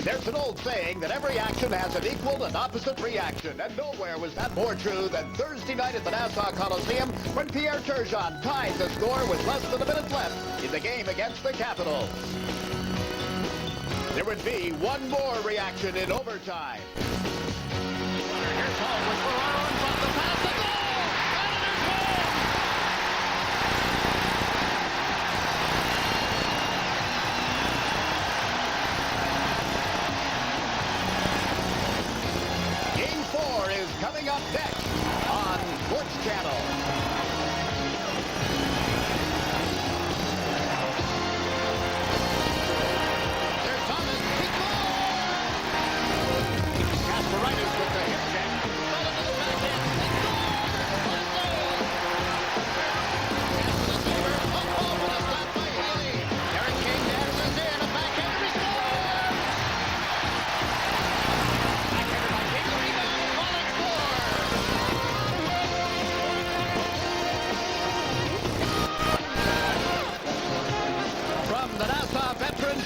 There's an old saying that every action has an equal and opposite reaction, and nowhere was that more true than Thursday night at the Nassau Coliseum when Pierre Turgeon tied the score with less than a minute left in the game against the Capitals. There would be one more reaction in overtime. Here's home with Ferraro in front, the pass, the goal! Game 4 is coming up next on Sports Channel.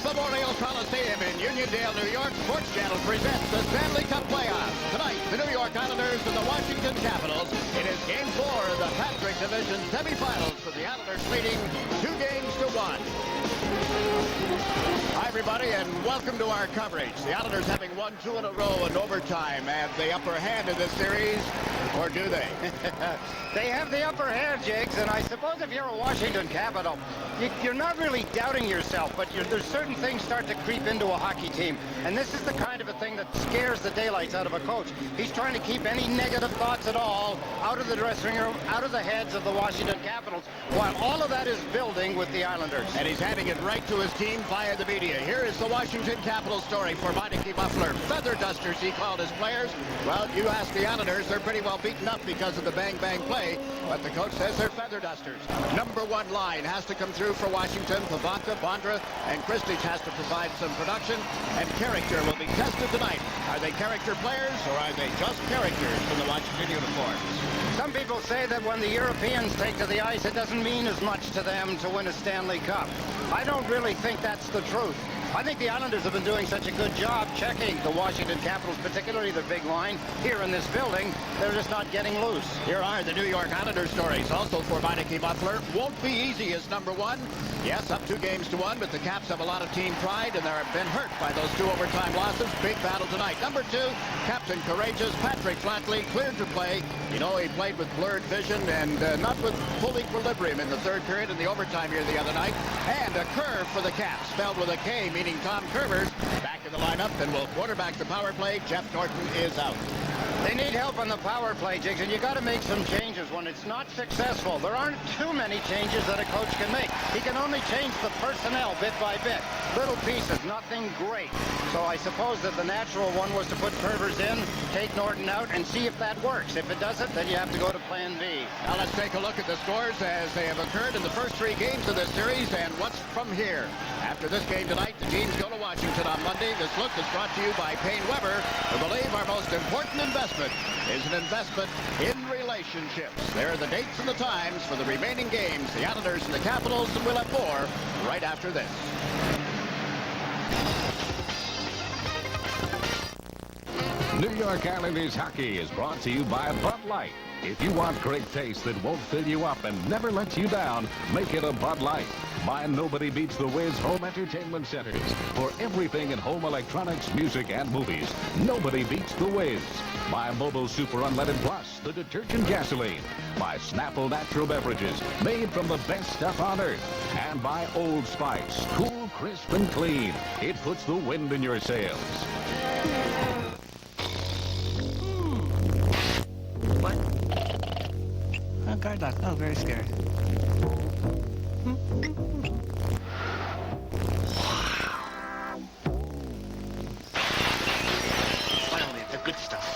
Memorial Coliseum in Uniondale, New York, Sports Channel presents the Stanley Cup playoffs. Tonight, the New York Islanders and the Washington Capitals. It is Game 4 of the Patrick Division semifinals with the Islanders leading 2-1. Hi, everybody, and welcome to our coverage. The Islanders having won 2 in a row in overtime have the upper hand in this series, or do they? They have the upper hand, Jakes, and I suppose if you're a Washington Capital, you're not really doubting yourself, but there's certain things start to creep into a hockey team, and this is the kind of a thing that scares the daylights out of a coach. He's trying to keep any negative thoughts at all out of the dressing room, out of the heads of the Washington Capitals, while all of that is building with the Islanders. And he's handing it right to his team via the media. Here is the Washington Capitals story for Meineke Muffler. Feather dusters, he called his players. Well, you ask the Islanders, they're pretty well beaten up because of the bang-bang play, but the coach says they're feather dusters. Number 1 line has to come through for Washington. Pavanka, Bondra, and Kristich has to provide some production, and character will be tested tonight. Are they character players, or are they just characters in the Washington uniforms? Some people say that when the Europeans take to the ice, it doesn't mean as much to them to win a Stanley Cup. I don't really think that's the truth. I think the Islanders have been doing such a good job checking the Washington Capitals, particularly their big line, here in this building. They're just not getting loose. Here are the New York Islanders stories, also for Meineke Muffler. Won't be easy as number 1. Yes, up 2-1, but the Caps have a lot of team pride, and they're been hurt by those 2 overtime losses. Big battle tonight. Number 2, Captain Courageous, Patrick Flatley, cleared to play. You know, he played with blurred vision and not with full equilibrium in the third period in the overtime here the other night. And a curve for the Caps, spelled with a K, meaning Tom Curvers, back in the lineup and will quarterback the power play. Jeff Norton is out. They need help on the power play, Jigs, and you got to make some changes when it's not successful. There aren't too many changes that a coach can make. He can only change the personnel bit by bit. Little pieces, nothing great. So I suppose that the natural one was to put Curvers in, take Norton out, and see if that works. If it doesn't, then you have to go to plan B. Now let's take a look at the scores as they have occurred in the first 3 games of this series, and what's from here. After this game tonight, the teams go to Washington on Monday. This look is brought to you by Payne Weber, who believe our most important investment is an investment in relationships. There are the dates and the times for the remaining games, the Islanders and the Capitals, and we'll have more right after this. New York Islanders hockey is brought to you by Bud Light. If you want great taste that won't fill you up and never lets you down, make it a Bud Light. By Nobody Beats the Wiz Home Entertainment Centers. For everything in home electronics, music, and movies, nobody beats the Wiz. By Mobile Super Unleaded Plus, the detergent gasoline. By Snapple Natural Beverages, made from the best stuff on earth. And by Old Spice, cool, crisp, and clean. It puts the wind in your sails. What? Oh, guard lock. Oh, very scared. Finally, the good stuff.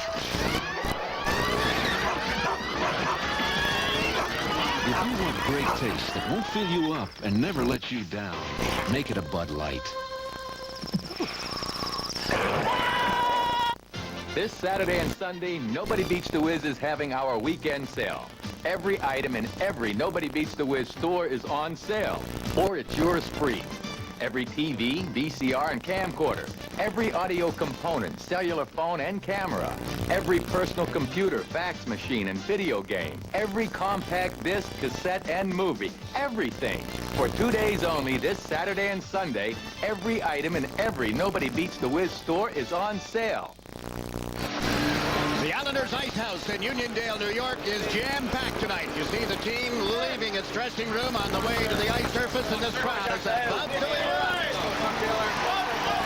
If you want great taste that won't fill you up and never let you down, make it a Bud Light. This Saturday and Sunday, Nobody Beats the Wiz is having our weekend sale. Every item in every Nobody Beats the Wiz store is on sale, or it's yours free. Every TV, VCR, and camcorder. Every audio component, cellular phone and camera. Every personal computer, fax machine, and video game. Every compact disc, cassette, and movie. Everything. For 2 days only, this Saturday and Sunday, every item in every Nobody Beats the Wiz store is on sale. The Islanders' Ice House in Uniondale, New York is jam-packed tonight. You see the team leaving its dressing room on the way to the ice surface, and this crowd is about to erupt.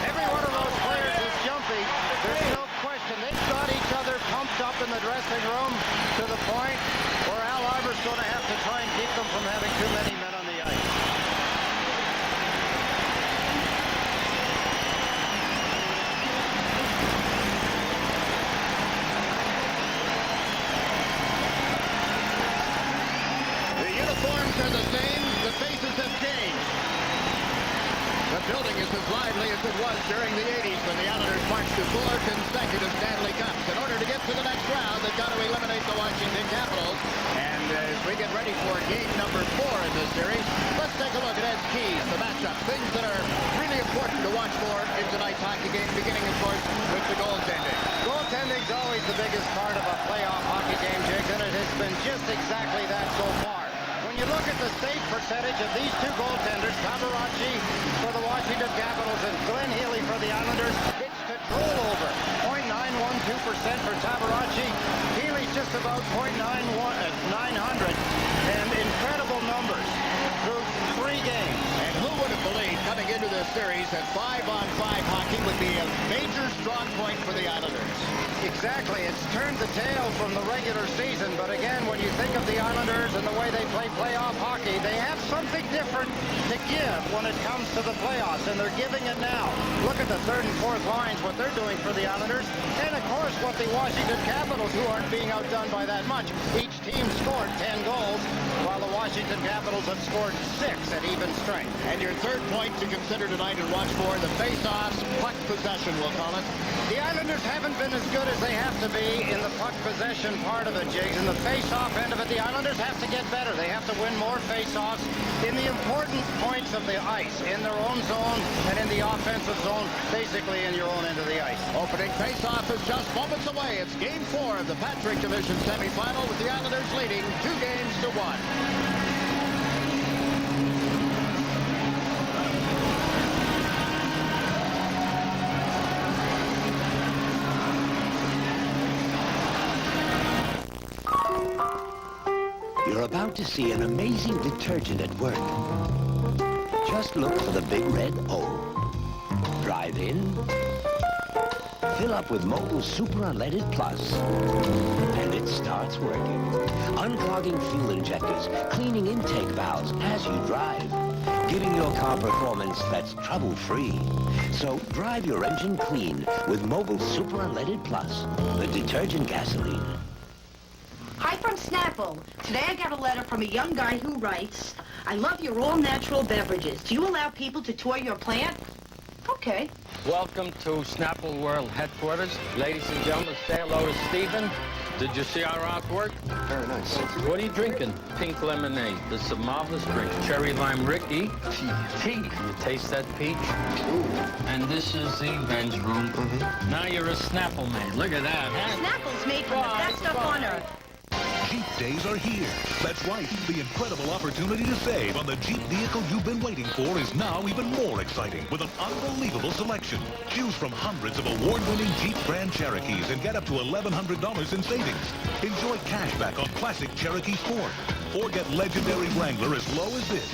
Every one of those players is jumpy. There's no question. They've got each other pumped up in the dressing room to the point where Al Arbor's going to have to try and keep them from having too many men on the ice. Forms are the same, the faces have changed. The building is as lively as it was during the 80s when the Islanders marched to 4 consecutive Stanley Cups. In order to get to the next round, they've got to eliminate the Washington Capitals. And as we get ready for game number 4 in this series, let's take a look at Ed's keys, the matchup, things that are really important to watch for in tonight's hockey game, beginning, of course, with the goaltending. Goaltending's always the biggest part of a playoff hockey game, Jigs, and it has been just exactly that so far. When you look at the save percentage of these two goaltenders, Tabaracci for the Washington Capitals and Glenn Healy for the Islanders, it's to drool over. 0.912% for Tabaracci. Healy's just about 0.900, and incredible numbers through 3 games. And who would have believed coming into this series that 5-on-5 hockey would be a major strong point for the Islanders? Exactly. It's turned the tail from the regular season, but again, when you think of the Islanders and the way they play playoff hockey, they have something different to give when it comes to the playoffs, and they're giving it now. Look at the third and fourth lines, what they're doing for the Islanders, and of course what the Washington Capitals, who aren't being outdone by that much. Each team scored 10 goals, while the Washington Capitals have scored 6 at even strength. And your third point to consider tonight and watch for, the face-offs, puck possession, we'll call it. The Islanders haven't been as good as they have to be in the puck possession part of it, Jigs. In the face-off end of it, the Islanders have to get better. They have to win more face-offs in the important points of the ice, in their own zone and in the offensive zone, basically in your own end of the ice. Opening face-off is just moments away. It's Game 4 of the Patrick Division semifinal with the Islanders leading 2-1. You're about to see an amazing detergent at work. Just look for the big red O. Drive in. Fill up with Mobile Super Unleaded Plus. And it starts working. Unclogging fuel injectors, cleaning intake valves as you drive. Giving your car performance that's trouble-free. So drive your engine clean with Mobile Super Unleaded Plus, the detergent gasoline. Hi from Snapple. Today I got a letter from a young guy who writes, I love your all-natural beverages. Do you allow people to tour your plant? Okay. Welcome to Snapple World Headquarters. Ladies and gentlemen, say hello to Stephen. Did you see our artwork? Very nice. What are you drinking? Pink lemonade. This is a marvelous drink. Cherry lime Ricky. Tea. You taste that peach? Ooh. And this is the men's room. Now you're a Snapple man. Look at that. Snapple's made from the best stuff on earth. Jeep days are here. That's right. The incredible opportunity to save on the Jeep vehicle you've been waiting for is now even more exciting with an unbelievable selection. Choose from hundreds of award-winning Jeep Grand Cherokees and get up to $1,100 in savings. Enjoy cash back on classic Cherokee Sport. Or get legendary Wrangler as low as this.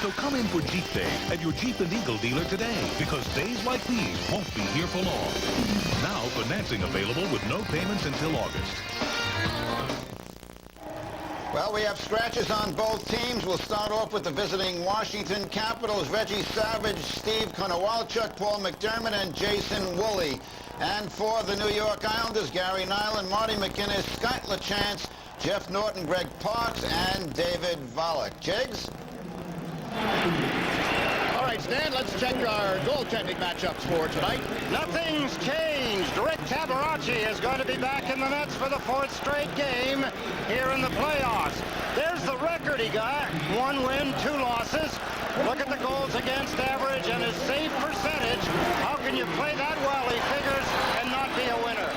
So come in for Jeep Day at your Jeep and Eagle dealer today, because days like these won't be here for long. Now financing available with no payments until August. Well, we have scratches on both teams. We'll start off with the visiting Washington Capitals, Reggie Savage, Steve Konowalchuk, Paul McDermott, and Jason Woolley. And for the New York Islanders, Gary Nyland, Marty McGinnis, Scott LaChance, Jeff Norton, Greg Parks, and David Volek. Jigs? All right, Stan, let's check our goaltending matchups for tonight. Nothing's changed. Rick Tabaracci is going to be back in the nets for the 4th straight game here in the playoffs. There's the record he got. 1 win, 2 losses. Look at the goals against average and his save percentage. How can you play that well, he figures, and not be a winner?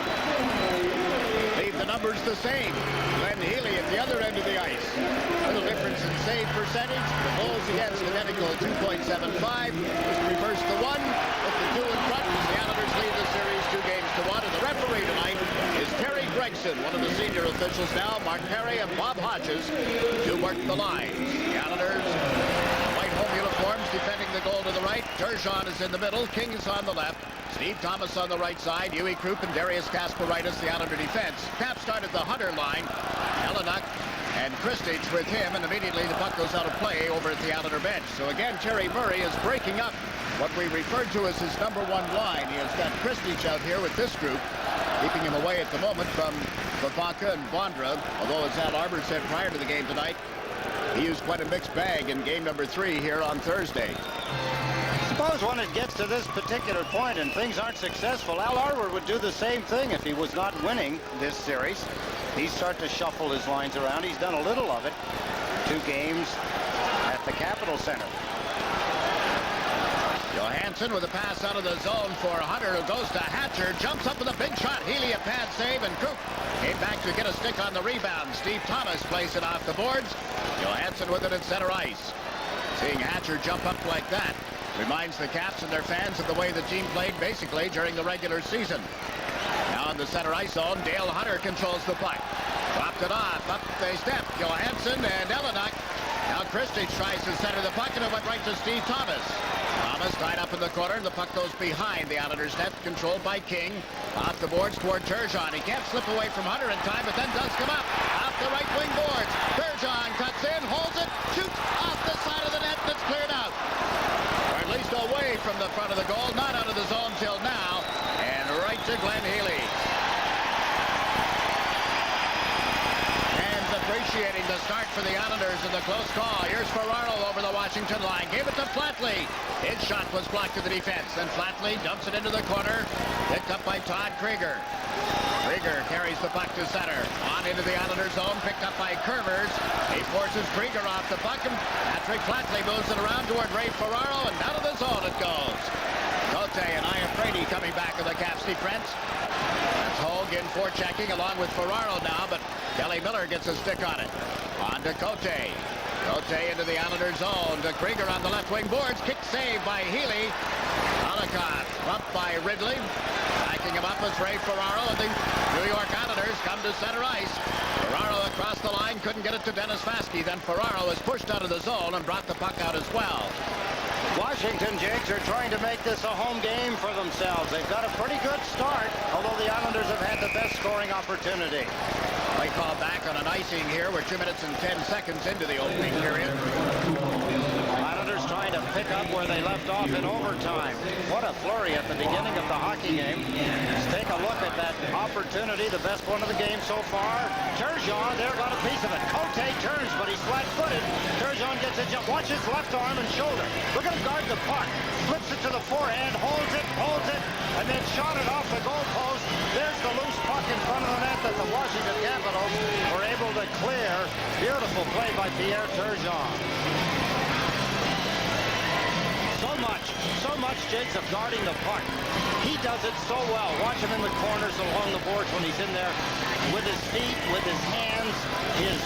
Leave the numbers the same. Glenn Healy at the other end of the ice. Little difference in save percentage. The goals against identical at 2.75. Just reverse the one. Put the two in front. The Islanders lead the series 2-1. And the referee tonight is Terry Gregson, one of the senior officials now. Mark Perry and Bob Hodges to work the lines. The Islanders, white home uniforms, defending the goal to the right. Turgeon is in the middle. King is on the left. Steve Thomas on the right side. Huey Krupp and Darius Kasparaitis, the Islander defense. Cap started the Hunter line. Elenuck and Kristich with him, and immediately the puck goes out of play over at the Islander bench. So again, Terry Murray is breaking up what we referred to as his #1 line. He has got Kristich out here with this group, keeping him away at the moment from Vavanka and Bondra, although as Al Arbor said prior to the game tonight, he used quite a mixed bag in game number 3 here on Thursday. Suppose when it gets to this particular point and things aren't successful, Al Arbor would do the same thing if he was not winning this series. He'd start to shuffle his lines around. He's done a little of it. 2 games at the Capitol Center. Johansson with a pass out of the zone for Hunter, who goes to Hatcher, jumps up with a big shot. Healy a pad save, and Krupp came back to get a stick on the rebound. Steve Thomas plays it off the boards. Johansson with it at center ice. Seeing Hatcher jump up like that reminds the Caps and their fans of the way the team played basically during the regular season. Now in the center ice zone, Dale Hunter controls the puck. Dropped it off, up they step. Johansson and Elenuck. Now Kristich tries to center the puck, and it went right to Steve Thomas. Thomas tied up in the corner, and the puck goes behind the Islanders' net, controlled by King. Off the boards toward Turgeon. He can't slip away from Hunter in time, but then does come up. Off the right wing boards. Turgeon cuts in, holds it, shoots off the side of the net, and it's cleared out. Or at least away from the front of the goal, not out of the zone till now, and right to Glenn Healy. Appreciating the start for the Islanders in the close call. Here's Ferraro over the Washington line. Gave it to Flatley. His shot was blocked to the defense. Then Flatley dumps it into the corner. Picked up by Todd Krieger. Krieger carries the puck to center. On into the Islanders zone. Picked up by Curvers. He forces Krieger off the puck. And Patrick Flatley moves it around toward Ray Ferraro. And out of the zone it goes. Cote and Iafredi coming back in the Caps defense. That's Hogue in forechecking along with Ferraro now, but Kelly Miller gets a stick on it. On to Cote. Cote into the Islanders zone to Krieger on the left wing boards. Kick save by Healy. Malakoff bumped by Ridley. Backing him up is Ray Ferraro, and the New York Islanders come to center ice. Ferraro across the line, couldn't get it to Dennis Vaske. Then Ferraro is pushed out of the zone and brought the puck out as well. Washington, Jakes, are trying to make this a home game for themselves. They've got a pretty good start, although the Islanders have had the best scoring opportunity. Play call back on an icing here. We're 2 minutes and 10 seconds into the opening period. Islanders trying to pick up where they left off in overtime. What a flurry at the beginning of the hockey game. Let's take a look at that opportunity, the best one of the game so far. Turgeon there got a piece of it. Cote turns, but he's flat-footed. Turgeon gets a jump. Watch his left arm and shoulder. Look at him guard the puck. Flips it to the forehand, holds it, and then shot it off the goalpost. There's the loose puck in front of the net that the Washington Capitals were able to clear. Beautiful play by Pierre Turgeon. So much, Jakes, of guarding the puck. He does it so well. Watch him in the corners along the boards when he's in there with his feet, with his hands, his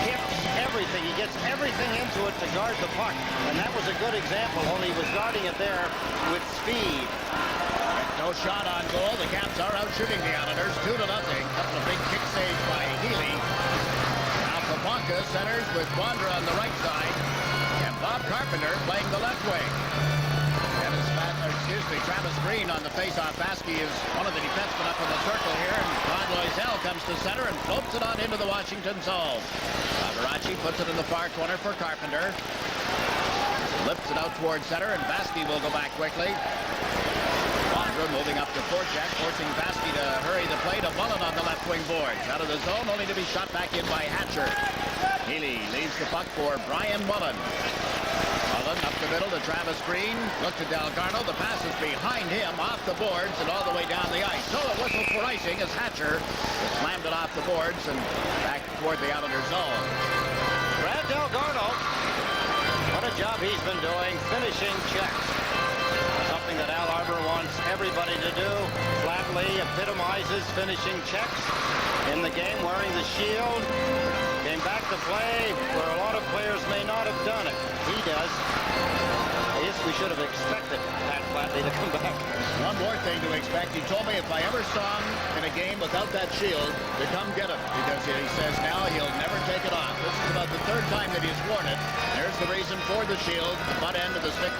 hips, everything. He gets everything into it to guard the puck. And that was a good example, only he was guarding it there with speed. No shot on goal. The Caps are out shooting the Islanders 2-0. Couple of big kick saves by Healy. Now Papanka centers with Bondra on the right side. And Bob Carpenter playing the left wing. Travis Green on the face-off. Vaske is one of the defensemen up in the circle here, and Ron Loisel comes to center and floats it on into the Washington zone. Bagarachi puts it in the far corner for Carpenter. Lifts it out towards center, and Vaske will go back quickly. Bondra moving up to forecheck, forcing Vaske to hurry the play to Mullen on the left wing boards. Out of the zone, only to be shot back in by Hatcher. Healy leaves the puck for Brian Mullen. Mullen up the middle to Travis Green. Look to Delgarno. The pass is behind him, off the boards, and all the way down the ice. So a whistle for icing as Hatcher slammed it off the boards and back toward the Islander zone. Brad Delgarno. What a job he's been doing, finishing checks. Something that Al Arbor wants everybody to do. Flatley epitomizes finishing checks in the game, wearing the shield. Came back to play where a lot of players may not have done it. He does. I guess we should have expected Pat Flatley to come back. One more thing to expect. He told me if I ever saw him in a game without that shield, to come get him. Because he says now he'll never take it off. This is about the third time that he's worn it. There's the reason for the shield, the butt end of the stick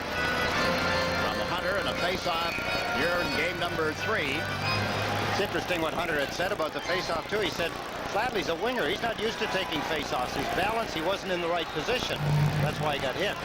from Hunter, and a face-off here in game number 3. It's interesting what Hunter had said about the face-off, too. He said, Flatley's a winger. He's not used to taking face-offs. His balance, he wasn't in the right position. That's why he got hit.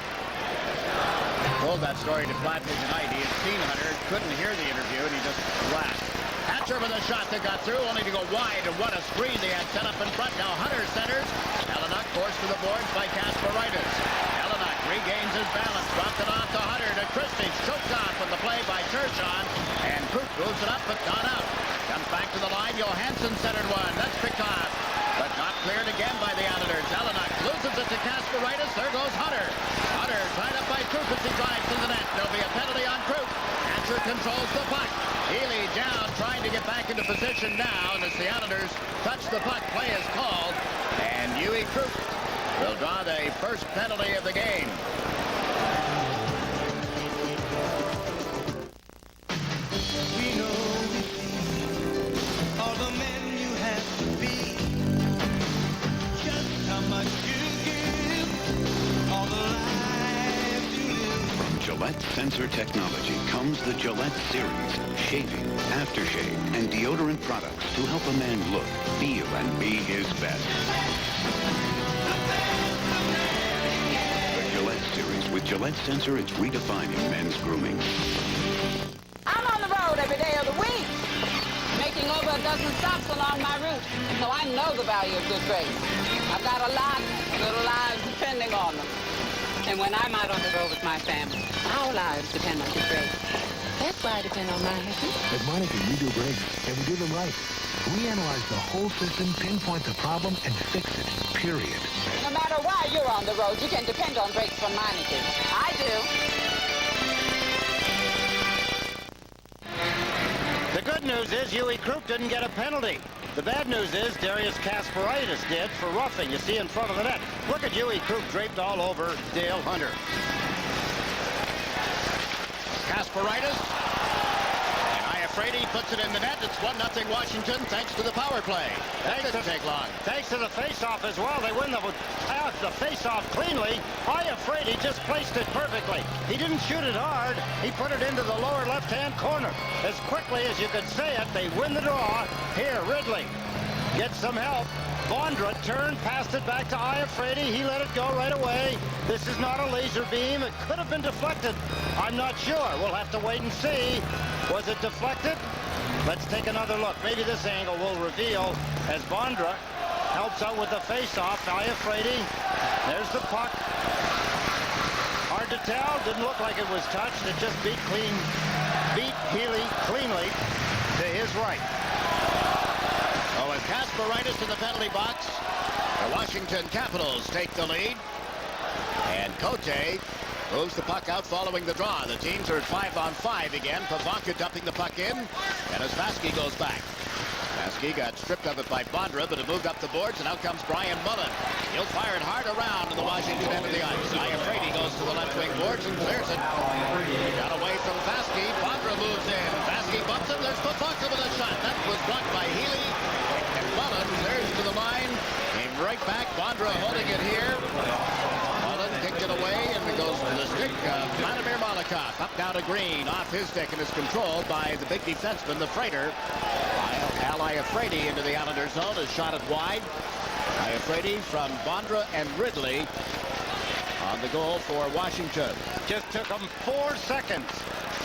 Told that story to Flatley tonight. He had seen Hunter, couldn't hear the interview, and he just laughed. Hatcher with a shot that got through, only to go wide, and what a screen they had set up in front. Now Hunter centers. Elenuck forced to the boards by Kasparaitis. Elenuck regains his balance, dropped it off to Hunter, to Christie, choked off on the play by Tershon, and Kruk moves it up, but not out. Comes back to the line. Johansson centered one. That's picked off, but not cleared again by the Islanders. Elenuck loses it to Kasparaitis. There goes Hunter. Hunter tied up by Kruk as he drives to the net. There'll be a penalty on Kruk. Hatcher controls the puck. Healy down, trying to get back into position now, and as the Islanders touch the puck, play is called, and Huey Kruk will draw the first penalty of the game. We know all the men you have to be, just how much you give, all the lives you live. From Gillette Sensor Technology comes the Gillette Series, shaving, aftershave, and deodorant products to help a man look, feel, and be his best. The Gillette Series with Gillette Sensor, it's redefining men's grooming. I'm on the road every day of the week, making over a dozen stops along my route, so I know the value of good brakes. I've got a lot of little lives depending on them. And when I'm out on the road with my family, our lives depend on good brakes. That's why I depend on Meineke. At Meineke, we do brakes, and we do them right. We analyze the whole system, pinpoint the problem, and fix it, period. No matter why you're on the road, you can depend on brakes from Meineke. I do. The good news is Huey Kruk didn't get a penalty. The bad news is Darius Kasparaitis did for roughing. You see in front of the net. Look at Huey Kruk draped all over Dale Hunter. Kasparaitis, and Iafrate puts it in the net. It's 1-0 Washington thanks to the power play. That didn't take long. Thanks to the face-off as well. They win the face-off cleanly. Iafrate just placed it perfectly. He didn't shoot it hard. He put it into the lower left-hand corner. As quickly as you could say it, they win the draw. Here, Ridley gets some help. Bondra turned, passed it back to Iafrate. He let it go right away. This is not a laser beam. It could have been deflected. I'm not sure. We'll have to wait and see. Was it deflected? Let's take another look. Maybe this angle will reveal as Bondra helps out with the face-off. Iafrate, there's the puck. Hard to tell. Didn't look like it was touched. It just beat Healy cleanly to his right. Oh, and Kasparaitis in the penalty box. The Washington Capitals take the lead. And Cote moves the puck out following the draw. The teams are at 5-on-5 again. Pavanka dumping the puck in. And as Vasky goes back. Vasky got stripped of it by Bondra, but it moved up the boards, and out comes Brian Mullen. He'll fire it hard around to the Washington end of the ice. Iafrate goes to the left wing boards and clears it. Got away from Vasky. Bondra moves in. Vasky bumps him. There's Pavanka with a shot. That was blocked by Healy. And Mullen clears to the line. Came right back. Bondra holding it here. Mullen kicked it away, and it goes to the stick of Vladimir Malakov. Up now to Green. Off his stick, and is controlled by the big defenseman, the freighter. Iafrate into the Islanders zone is shot it wide. Iafrate from Bondra and Ridley on the goal for Washington. Just took them 4 seconds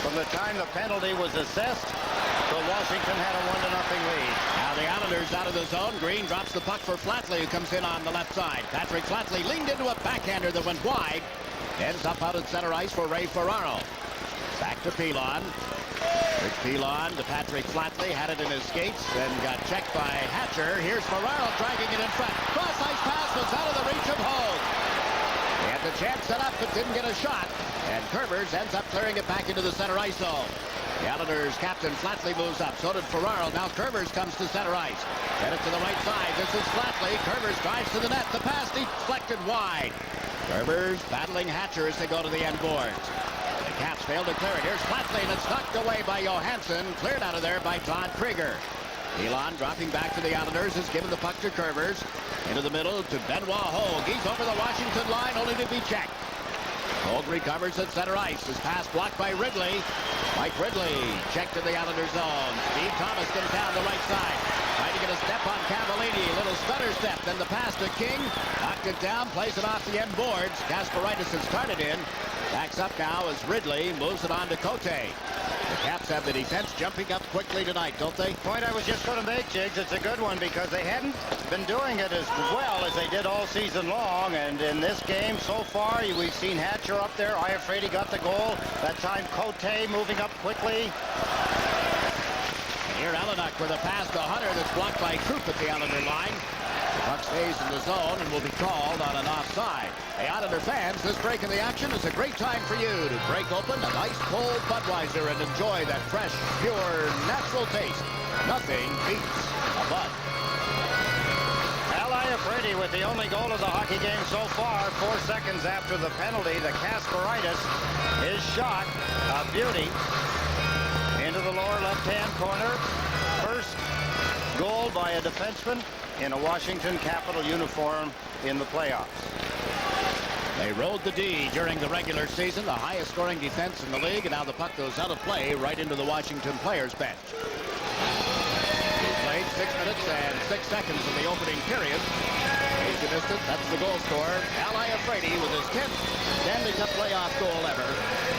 from the time the penalty was assessed. So Washington had a 1-0 lead. Now the Islanders out of the zone. Green drops the puck for Flatley, who comes in on the left side. Patrick Flatley leaned into a backhander that went wide. Ends up out at center ice for Ray Ferraro. Back to Pilon. Rick Pilon to Patrick Flatley, had it in his skates and got checked by Hatcher. Here's Ferraro dragging it in front. Cross ice pass was out of the reach of Hogue. They had to The chance set up, but didn't get a shot. And Curvers ends up clearing it back into the center ice zone. The Islanders captain Flatley moves up. So did Ferraro. Now Curvers comes to center ice. Get it to the right side. This is Flatley. Curvers drives to the net. The pass deflected wide. Curvers battling Hatcher as they go to the end boards. The Caps fail to clear it. Here's Flatley, and it's knocked away by Johansson. Cleared out of there by Todd Krieger. Elon dropping back to the Islanders has given the puck to Curvers. Into the middle to Benoit Hogue. He's over the Washington line, only to be checked. Hogue recovers at center ice. His pass blocked by Ridley. Mike Ridley checked to the Islanders zone. Steve Thomas comes down the right side. Trying to get a step on Cavallini. Little stutter step. Then the pass to King. Knocked it down. Plays it off the end boards. Kasparaitis has started in. Backs up now as Ridley moves it on to Cote. The Caps have the defense jumping up quickly tonight, don't they? Point I was just going to make, Jiggs. It's a good one because they hadn't been doing it as well as they did all season long. And in this game so far, we've seen Hatcher up there. Iafrate got the goal. That time Cote moving up quickly. And here Alanuck with a pass to Hunter that's blocked by Troop at the Islander line. The puck stays in the zone and will be called on an offside. Hey, Islander fans, this break in the action is a great time for you to break open a nice cold Budweiser and enjoy that fresh, pure, natural taste. Nothing beats a Bud. Iafrate with the only goal of the hockey game so far. 4 seconds after the penalty, the Kasparaitis, his shot, a beauty, into the lower left-hand corner. First goal by a defenseman in a Washington Capital uniform in the playoffs. They rode the D during the regular season, the highest scoring defense in the league, and now the puck goes out of play right into the Washington players' bench. Played 6 minutes and 6 seconds in the opening period. In case you missed it, that's the goal scorer, Al Iafrate, with his 10th Stanley Cup playoff goal ever.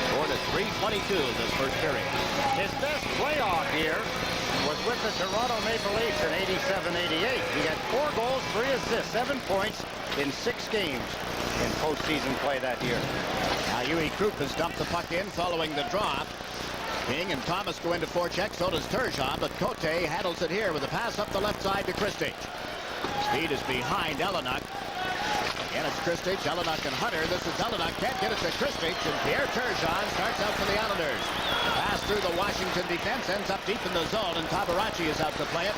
Scored at 3:22 this first period. His best playoff year was with the Toronto Maple Leafs in 87-88. He had 4 goals, 3 assists, 7 points in 6 games in postseason play that year. Now Huey Krupp has dumped the puck in following the drop. King and Thomas go into forecheck, so does Turgeon, but Cote handles it here with a pass up the left side to Kristich. Speed is behind Alanuck. Again, it's Kristich, Alanuck, and Hunter. This is Alanuck, can't get it to Kristich, and Pierre Turgeon starts out for the Islanders. The pass through the Washington defense ends up deep in the zone, and Tabaracci is out to play it.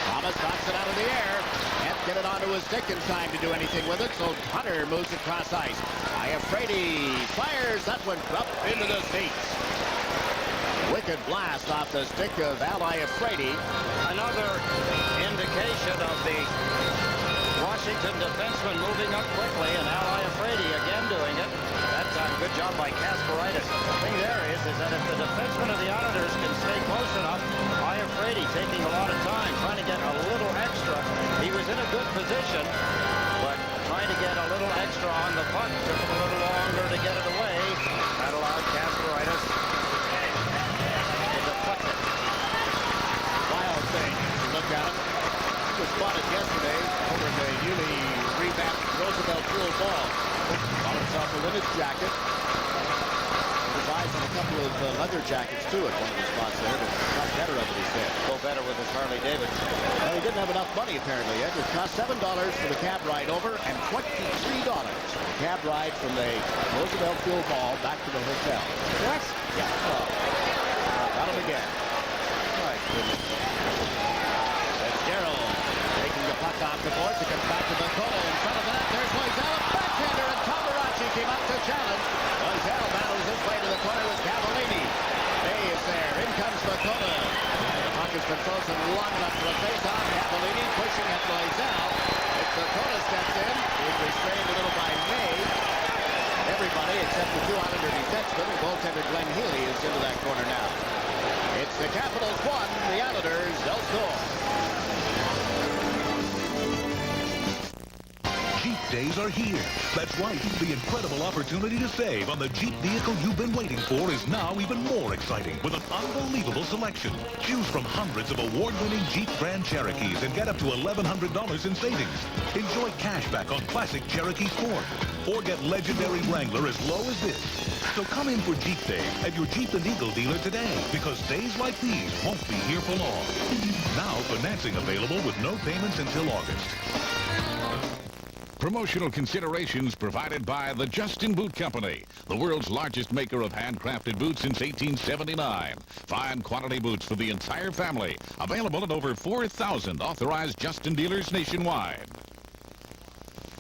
Thomas knocks it out of the air. Can't get it onto his stick in time to do anything with it, so Hunter moves it cross ice. Iafrate fires that one up into the seats. Wicked blast off the stick of Al Iafrate. Another indication of the Washington defenseman moving up quickly, and Al Iafrate again doing it. That time, good job by Kasparaitis. The thing there is that if the defenseman of the Islanders can stay close enough, Iafrate taking a lot of time, trying to get a little extra. He was in a good position, but trying to get a little extra on the puck. Took him a little longer to get it away. That allowed Kasparaitis to deflect it. Wild thing. Look at him. He was spotted yesterday over the newly revamped Roosevelt Field ball. Bought himself a Linux jacket. His eyes on a couple of leather jackets too at one of the spots there, but got better of it, he said. Go better with his Harley Davidson. Well, he didn't have enough money apparently. It cost $7 for the cab ride over and $23 for the cab ride from the Roosevelt Field ball back to the hotel. What? Yeah. Got him again. My goodness. That's Darrell taking the puck off the boards. It comes back to Bacola in front of that. There's Loisel, a backhander, and Tabaracci came up to challenge. Loisel battles his way to the corner with Cavallini. Day is there. In comes Bacola. The puck has been frozen long enough for a face-off. Cavallini pushing at Loisel. Bacola steps in. He's restrained a little by May. Everybody except the 2 Islander defensemen and goaltender Glenn Healy is into that corner now. It's the Capitals 1, the Islanders don't score. Jeep days are here. That's right. The incredible opportunity to save on the Jeep vehicle you've been waiting for is now even more exciting with an unbelievable selection. Choose from hundreds of award-winning Jeep Grand Cherokees and get up to $1,100 in savings. Enjoy cash back on classic Cherokee Sport. Or get legendary Wrangler as low as this. So come in for Jeep Day at your Jeep and Eagle dealer today, because days like these won't be here for long. Now financing available with no payments until August. Promotional considerations provided by the Justin Boot Company, the world's largest maker of handcrafted boots since 1879. Fine quality boots for the entire family. Available at over 4,000 authorized Justin dealers nationwide.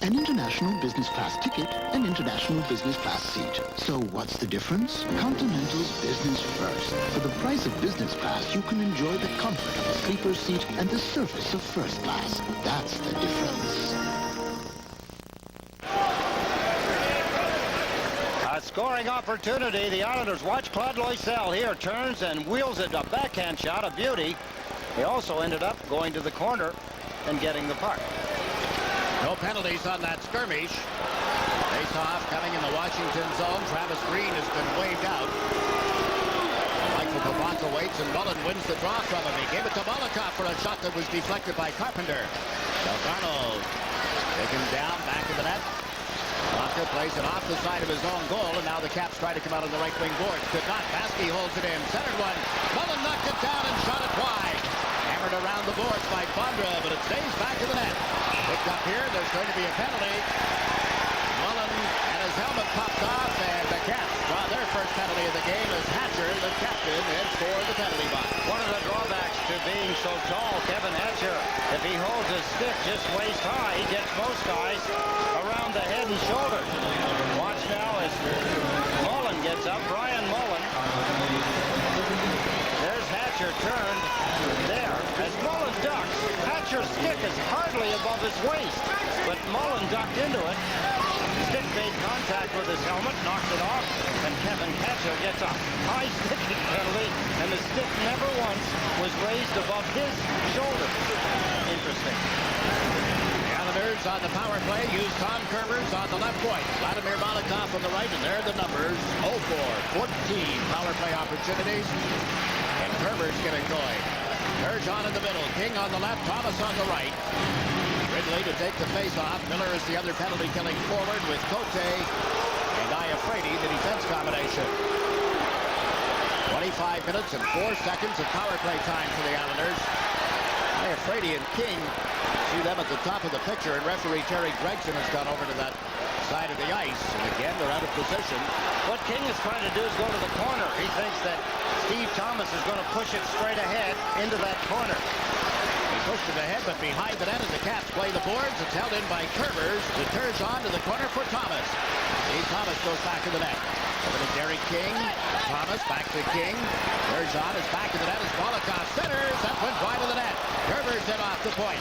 An international business class ticket, an international business class seat. So what's the difference? Continental's Business First. For the price of business class, you can enjoy the comfort of a sleeper seat and the service of first class. That's the difference. A scoring opportunity. The Islanders watch Claude Loisel here. Turns and wheels it. A backhand shot, a beauty. He also ended up going to the corner and getting the puck. No penalties on that skirmish. Face-off coming in the Washington zone. Travis Green has been waved out. Michael Pivonka waits, and Mullen wins the draw from him. He gave it to Molotov for a shot that was deflected by Carpenter. Delgado taken down, back of the net. Pivonka plays it off the side of his own goal, and now the Caps try to come out on the right wing boards. Could not. Baskey holds it in. Centered one. Mullen knocked it down and shot it wide. Hammered around the boards by Bondra, but it stays back to the net. Picked up here. There's going to be a penalty. Mullen and his helmet popped off, and the Caps draw their first penalty of the game as Hatcher, the captain, heads for the penalty box. One of the drawbacks to being so tall, Kevin Hatcher, if he holds his stick just waist high, he gets most guys around the head and shoulders. Watch now as Mullen gets up. Brian Mullen. There's Hatcher turned there. As Mullen ducks, Hatcher's stick is hardly above his waist, but Mullen ducked into it. Stick made contact with his helmet, knocked it off, and Kevin Hatcher gets a high sticking penalty, and the stick never once was raised above his shoulder. Interesting. The Islanders on the power play use Tom Kermers on the left point. Vladimir Molotov on the right, and there are the numbers. 0 for 14 power play opportunities, and Kermers get it going. Turgeon in the middle, King on the left, Thomas on the right. Ridley to take the face-off. Miller is the other penalty-killing forward with Cote and Iafrate, the defense combination. 25 minutes and 4 seconds of power play time for the Islanders. Iafrate and King, see them at the top of the picture, and referee Terry Gregson has gone over to that side of the ice. And again, they're out of position. What King is trying to do is go to the corner. He thinks that Steve Thomas is going to push it straight ahead into that corner. He pushed it ahead, but behind the net as the Caps play the boards. It's held in by Kermers. The Turgeon to the corner for Thomas. Steve Thomas goes back to the net. Over to Derek King. Thomas back to King. Turgeon is back to the net as Molotov centers. That went wide of the net. Kermers in off the point.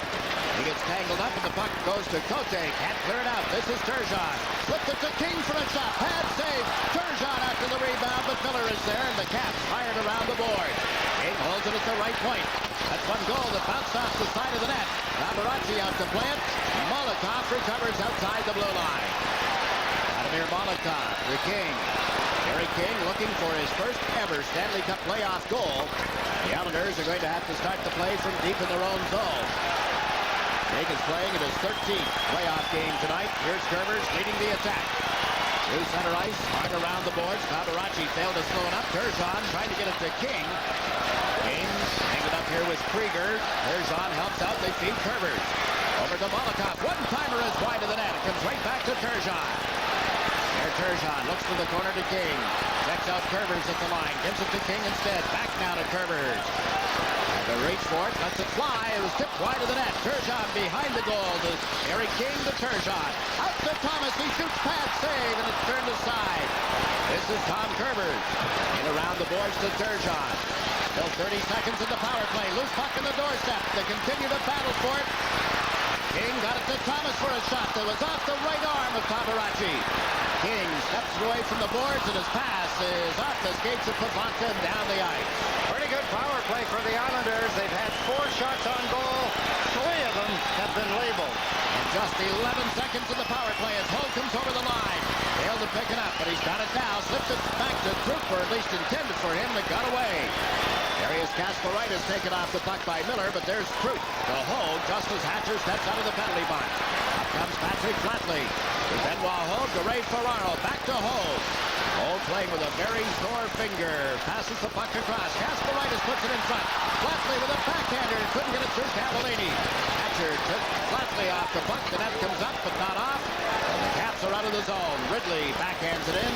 He gets tangled up, and the puck goes to Cote. Can't clear it out. This is Turgeon. Flipped it to King for a shot. Pad save. Turgeon after the rebound, but Miller is there, and the Caps fired around the board. King holds it at the right point. That's one goal that bounced off the side of the net. Navaracci out to play it. Molotov recovers outside the blue line. Vladimir Molotov, the King. Derek King looking for his first ever Stanley Cup playoff goal. The Islanders are going to have to start the play from deep in their own zone. King is playing in his 13th playoff game tonight. Here's Kermers leading the attack. Through center ice, hard around the boards. Navaracci failed to slow it up. Turgeon trying to get it to King. King hanging up here with Krieger. Turgeon helps out. They feed Kermers. Over to Molotov. One-timer is wide of the net. It comes right back to Turgeon. There Turgeon looks to the corner to King. Checks out Kermers at the line. Gives it to King instead. Back now to Kermers. The reach for it. Lets it fly. It was tipped wide of the net. Turgeon behind the goal. To Eric King to Turgeon. Out to Thomas. He shoots pad save, and it's turned aside. This is Tom Kermers. In around the boards to Turgeon. Still 30 seconds in the power play. Loose puck in the doorstep. They continue to battle for it. King got it to Thomas for a shot that was off the right arm of Navaracci. King steps away from the boards, and his pass is off the skates of Pivonka down the ice. Pretty good power play for the Islanders. They've had 4 shots on goal. 3 of them have been labeled. And just 11 seconds in the power play as Hull comes over the line. Failed to pick it up, but he's got it now. Slips it back to Troop, or at least intended for him, that got away. Darius Kasparaitis taken off the puck by Miller, but there's Troop to hold just as Hatcher steps out of the penalty box. Up comes Patrick Flatley. To Benoit Hogue, to Ray Ferraro, back to Hogue. Hogue playing with a very sore finger. Passes the puck across. Kasparaitis puts it in front. Flatley with a backhander. Couldn't get it through Cavallini. Hatcher took Flatley off the puck. The net comes up, but not on. of the zone. Ridley backhands it in.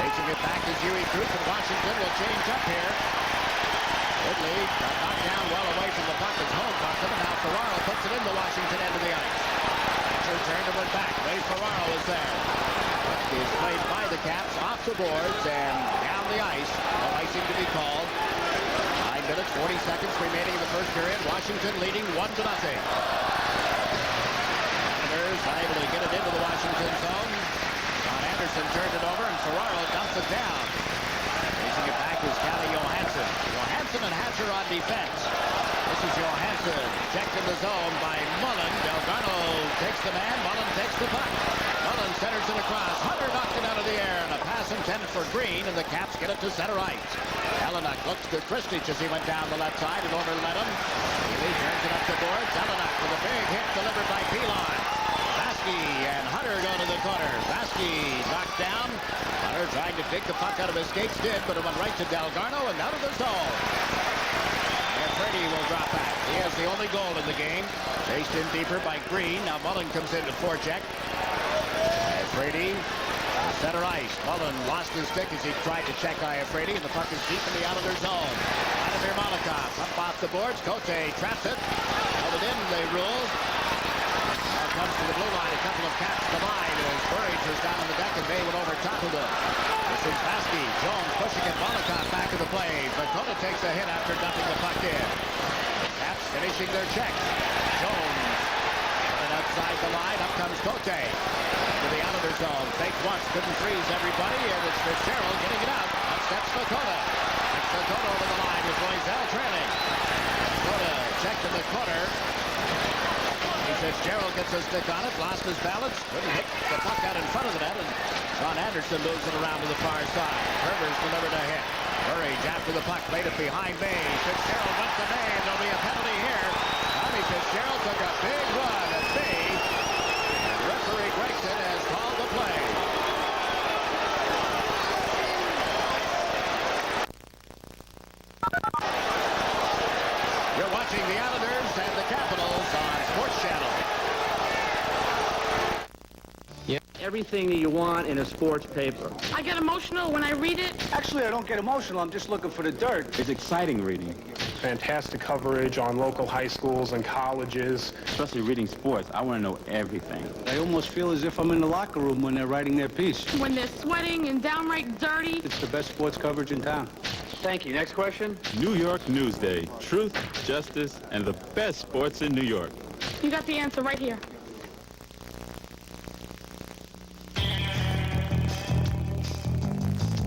Chasing it back is Huey Cruz, and Washington will change up here. Ridley got knocked down well away from the puck. It's home puck, and now Ferraro puts it in the Washington end of the ice. Hatcher turned and went back. Ray Ferraro is there. He is played by the Caps off the boards and down the ice. No icing to be called. 9 minutes, 40 seconds remaining in the first period. Washington leading 1-0. Islanders able to get it into the Washington zone. John Anderson turned it over, and Ferraro dumps it down. Chasing it back is Calle Johansson. Johansson and Hatcher on defense. This is Johansson, checked in the zone by Mullen. Delgado takes the man. Mullen takes the puck. Mullen centers it across. Hunter knocked it out of the air, and a pass intended for Green, and the Caps get it to center ice. Jelinek looks to Kristich as he went down the left side and overled him. Healy turns it up the board. Jelinek with a big hit delivered by Pilon. Vasky and Hunter go to the corner. Vasky knocked down. Hunter trying to dig the puck out of his skates, did, but it went right to Delgado and out of the zone. Brady will drop back. He has the only goal in the game. Chased in deeper by Green. Now Mullen comes in to forecheck. Brady, center ice. Mullen lost his stick as he tried to check Iafredi, and the puck is deep in the Islander zone. Vladimir Malakov up off the boards. Cote traps it. Held it in, they rule. Now comes to the blue line. A couple of Caps collide as Burridge was down on the deck and Bay went over top of them. This is Vasky. Jones pushing it. Malakov back of the play. But Cote takes a hit after dumping the puck in. Caps finishing their check. Jones running outside the line. Up comes Cote to the Islander zone. Fake once. Couldn't freeze everybody. And it's Fitzgerald getting it out. Up steps Dakota. It's Dakota over the line with Loisel trailing. Dakota checked in the corner. Fitzgerald gets a stick on it, lost his balance, couldn't hit the puck out in front of the net, and John Anderson moves it around to the far side. Herbers delivered a hit. Burridge after the puck, played it behind Bay. Fitzgerald went to Bay, and there'll be a penalty here. Tommy Fitzgerald took a big run at Bay, and referee Gregson has called the play. You're watching the Islanders and the Capitals on Sports Channel. Yeah, everything that you want in a sports paper. I get emotional when I read it. Actually, I don't get emotional. I'm just looking for the dirt. It's exciting reading. Fantastic coverage on local high schools and colleges. Especially reading sports. I want to know everything. I almost feel as if I'm in the locker room when they're writing their piece. When they're sweating and downright dirty. It's the best sports coverage in town. Thank you. Next question. New York Newsday. Truth, justice, and the best sports in New York. You got the answer right here.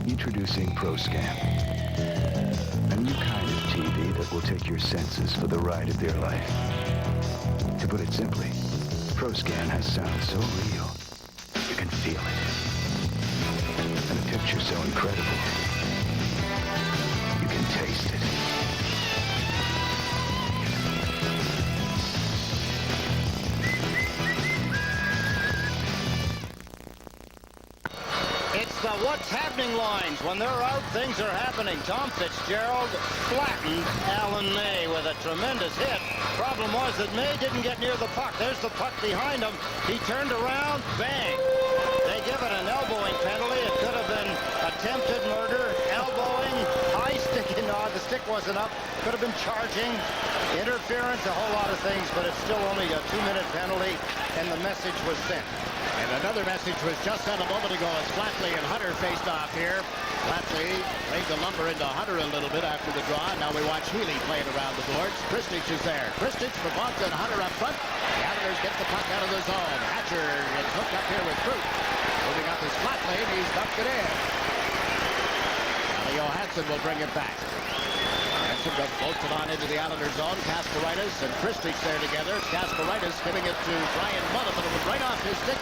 Introducing ProScan. A new kind of TV that will take your senses for the ride of their life. To put it simply, ProScan has sound so real, you can feel it. And a picture so incredible, you can taste it. It's the what's happening lines. When they're out, things are happening. Tom Fitzgerald flattened Alan May with a tremendous hit. Problem was that May didn't get near the puck. There's the puck behind him. He turned around, bang. They give it an elbowing penalty. It could have been attempted murder, elbowing, high stick. No, the stick wasn't up. Could have been charging, interference, a whole lot of things, but it's still only a 2-minute penalty, and the message was sent. And another message was just sent a moment ago as Flatley and Hunter faced off here. Flatley laid the lumber into Hunter a little bit after the draw. Now we watch Healy playing around the boards. Kristich is there. Kristich for Bonta and Hunter up front. The Islanders get the puck out of the zone. Hatcher gets hooked up here with Fruit. Moving up is Flatley, and he's dumped it in. Now Johansson will bring it back. Johansson goes bolted on into the Islander zone. Kasparaitis and Kristich there together. Kasparaitis giving it to Brian Mullen, but it was right off his stick.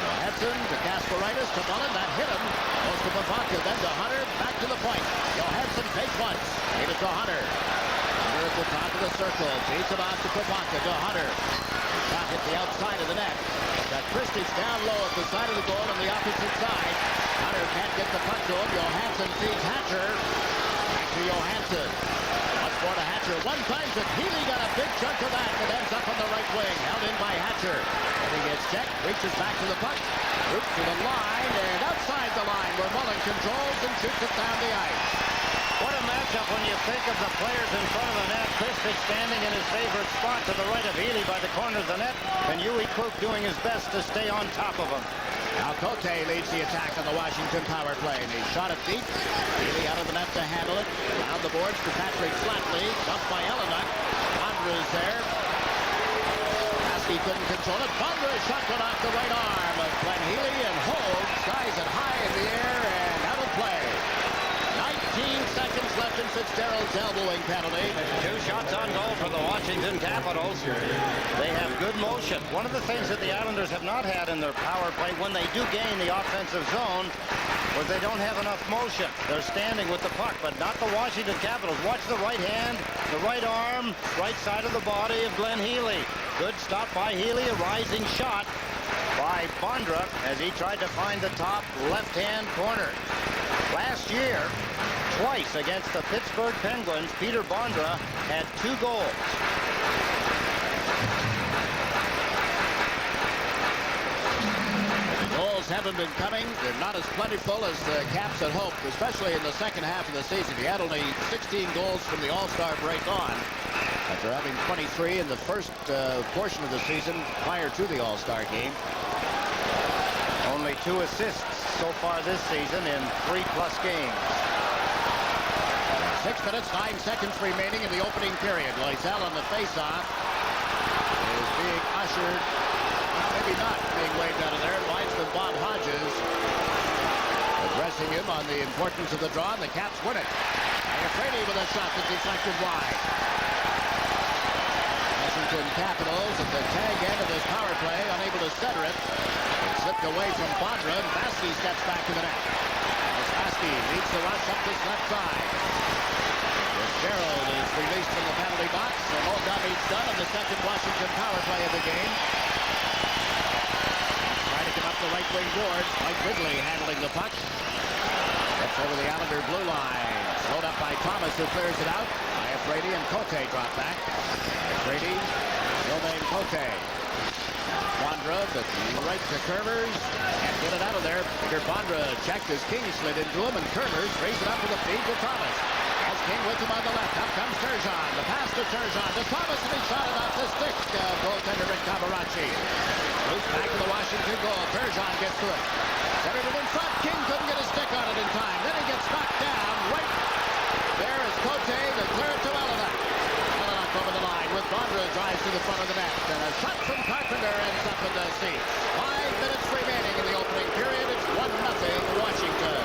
Johansson to Kasparaitis to Mullen. That hit him. Goes to Pavanka, then to Hunter. Back to the point. Johansson takes once. Gave it to Hunter. Hunter at the top of the circle. Chase it off to Pavanka, to Hunter. Shot hit the outside of the net. Got Kristich down low at the side of the goal on the opposite side. Hunter can't get the puck to him. Johansson feeds Hatcher. Back to Johansson. Once more to Hatcher. Hatcher one time, but Healy got a big chunk of that. It ends up on the right wing, held in by Hatcher. He gets checked, reaches back to the puck, roots to the line, and outside the line where Mullen controls and shoots it down the ice. What a matchup when you think of the players in front of the net. Kristick standing in his favorite spot to the right of Healy by the corner of the net, and Yui Kruk doing his best to stay on top of him. Now Cote leads the attack on the Washington power play, and he shot it deep. Healy out of the net to handle it. Around the boards to Patrick Flatley. Dumped by Ellenut. Bondra is there. He couldn't control it. Bondra shot one off the right arm of Glenn Healy and holds, skies it high in the air and out of play. 19 seconds left in Fitzgerald's elbowing penalty. 2 shots on goal for the Washington Capitals. They have good motion. One of the things that the Islanders have not had in their power play when they do gain the offensive zone was they don't have enough motion. They're standing with the puck, but not the Washington Capitals. Watch the right hand, the right arm, right side of the body of Glenn Healy. Good stop by Healy, a rising shot by Bondra as he tried to find the top left-hand corner. Last year, twice against the Pittsburgh Penguins, Peter Bondra had 2 goals. The goals haven't been coming. They're not as plentiful as the Caps had hoped, especially in the second half of the season. He had only 16 goals from the All-Star break on, after having 23 in the first portion of the season prior to the All-Star game. Only 2 assists so far this season in 3+ games. 6 minutes, 9 seconds remaining in the opening period. Loisel on the face-off is being ushered, maybe not being waved out of there. Linesman Bob Hodges addressing him on the importance of the draw, and the Caps win it. Iafrate with a shot that deflected wide. Washington Capitals at the tag end of this power play, unable to center it. It slipped away from Bondra, and Vaski steps back to the net. As Vaski leads the rush up this left side. Fitzgerald is released from the penalty box, and all damage done on the second Washington power play of the game. Trying to come up the right wing boards. Mike Ridley handling the puck. Gets over the Islander blue line. Slowed up by Thomas, who clears it out. Iafrate and Cote drop back. Iafrate, Gilbane, Cote. Bondra, but right to Kermers. Can't get it out of there. Peter Bondra checked as King slid into him, and Kermers raised it up with a feed to Thomas. Has King with him on the left. Up comes Turgeon. The pass to Turgeon to Thomas, and he shot it off the stick. Goaltender Rick Cavaracci. Loose back to the Washington goal. Turgeon gets to it. Centered it in front. King couldn't get a stick on it in time. Then he gets knocked down. Right there is Cote to clear it to Ellenut. Ellenut over the line with Bondra drives to the front of the net. And a shot from Carpenter ends up in the seats. 5 minutes remaining in the opening period. It's 1-0 Washington.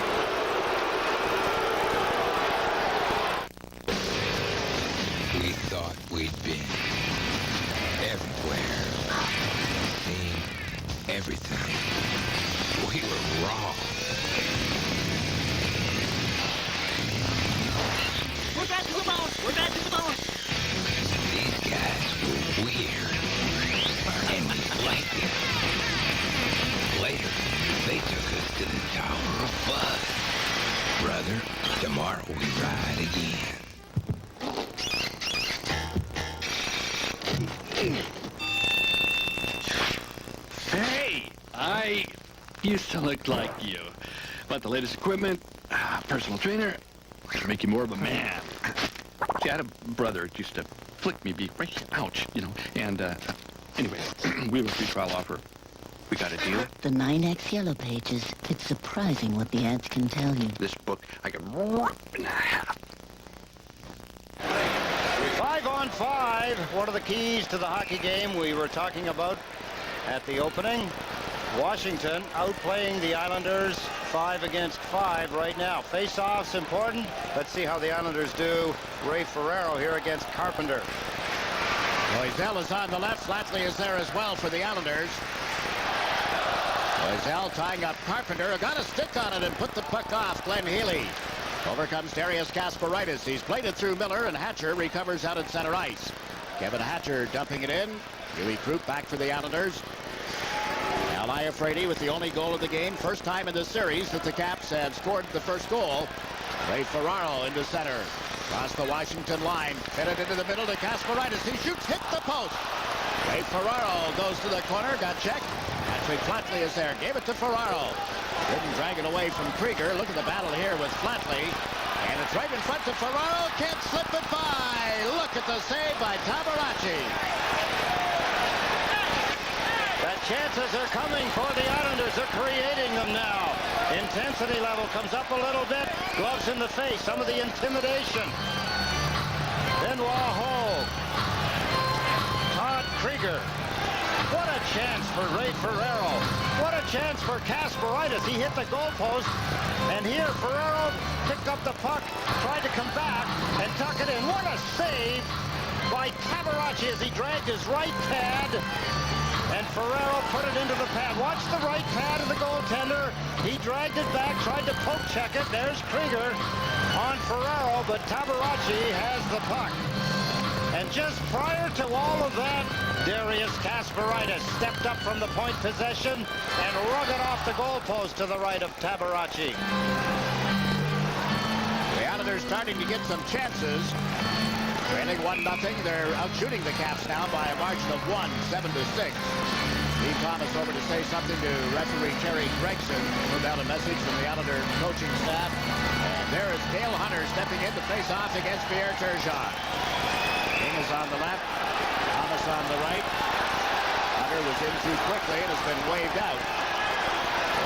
We thought we'd been everywhere, seen everything. We were wrong. We're back to the bone. We're back to the bone. These guys were weird, and we liked it. Later, they took us to the Tower of Fun. Brother, tomorrow we ride again. Hey, I used to look like you. About the latest equipment, personal trainer, make you more of a man. See, I had a brother that used to flick me, be right here, ouch, you know. And anyway, we have a free trial offer. We got a deal. The 9X Yellow Pages. It's surprising what the ads can tell you. This book, I can rip in half. 5-on-5, one of the keys to the hockey game we were talking about at the opening. Washington outplaying the Islanders 5 against 5 right now. Face-offs important. Let's see how the Islanders do. Ray Ferraro here against Carpenter. Loisel is on the left. Flatley is there as well for the Islanders. Loisel tying up Carpenter. Got a stick on it and put the puck off Glenn Healy. Over comes Darius Kasparaitis. He's played it through Miller, and Hatcher recovers out at center ice. Kevin Hatcher dumping it in. Yui Kruk back for the Islanders. Now Iafrate with the only goal of the game. First time in the series that the Caps have scored the first goal. Ray Ferraro into center. Across the Washington line. Fitted into the middle to Kasparaitis. He shoots, hit the post. Ray Ferraro goes to the corner, got checked. Patrick Flatley is there. Gave it to Ferraro. Didn't drag it away from Krieger. Look at the battle here with Flatley. And it's right in front of Ferraro. Can't slip it by. Look at the save by Tabaracci. The chances are coming for the Islanders. They're creating them now. Intensity level comes up a little bit. Gloves in the face. Some of the intimidation. Benoit Hole. Todd Krieger. What a chance for Ray Ferraro. What a chance for Kasparaitis. He hit the goalpost. And here Ferraro picked up the puck, tried to come back, and tuck it in. What a save by Tabaracci as he dragged his right pad. And Ferraro put it into the pad. Watch the right pad of the goaltender. He dragged it back, tried to poke check it. There's Krieger on Ferraro, but Tabaracci has the puck. And just prior to all of that, Darius Kasparaitis stepped up from the point possession and rugged off the goalpost to the right of Tabaracci. The Islanders starting to get some chances. Trailing 1-0. They're out shooting the Caps now by a margin of 1, 7-6. Steve Thomas over to say something to referee Terry Gregson. Put out a message from the Islander coaching staff. And there is Dale Hunter stepping in to face off against Pierre Turgeon. King is on the left. Thomas on the right. Hunter was in too quickly and has been waved out.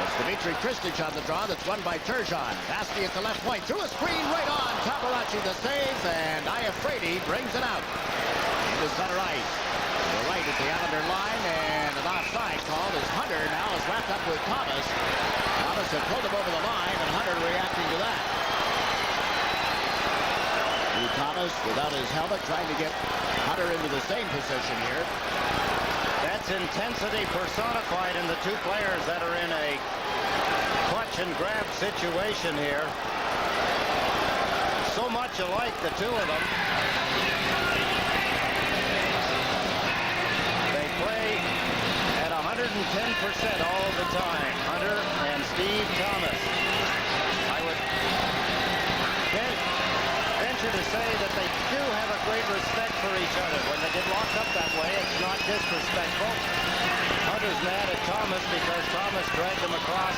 It's Dmitry Kristich on the draw. That's won by Turgeon. Vasky at the left point. Through a screen right on. Tabaracci the save, and Iafrate brings it out into center ice. To the right at the Islander line, and an offside call as Hunter now is wrapped up with Thomas. Thomas had pulled him over the line, and Hunter reacting to that. Thomas without his helmet trying to get Hunter into the same position here. That's intensity personified in the two players that are in a clutch and grab situation here. So much alike, the two of them. They play at 110% all the time. Hunter and Steve Thomas. I would venture to say that they do have a great respect for each other. When they get locked up that way, it's not disrespectful. Hunter's mad at Thomas because Thomas dragged him across,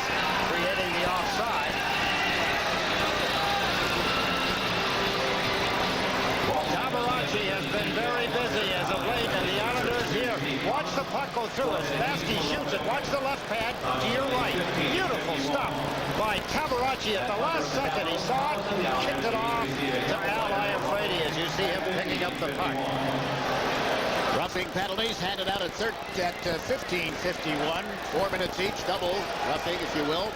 creating the offside. Tabaracci has been very busy as of late, and the Islanders here. Watch the puck go through it. Vasky shoots it. Watch the left pad to your right. Beautiful stuff by Tabaracci at the last second. He saw it, kicked it off to Al Iafrate as you see him picking up the puck. Roughing penalties handed out at 15:51. 4 minutes each, double roughing, if you will.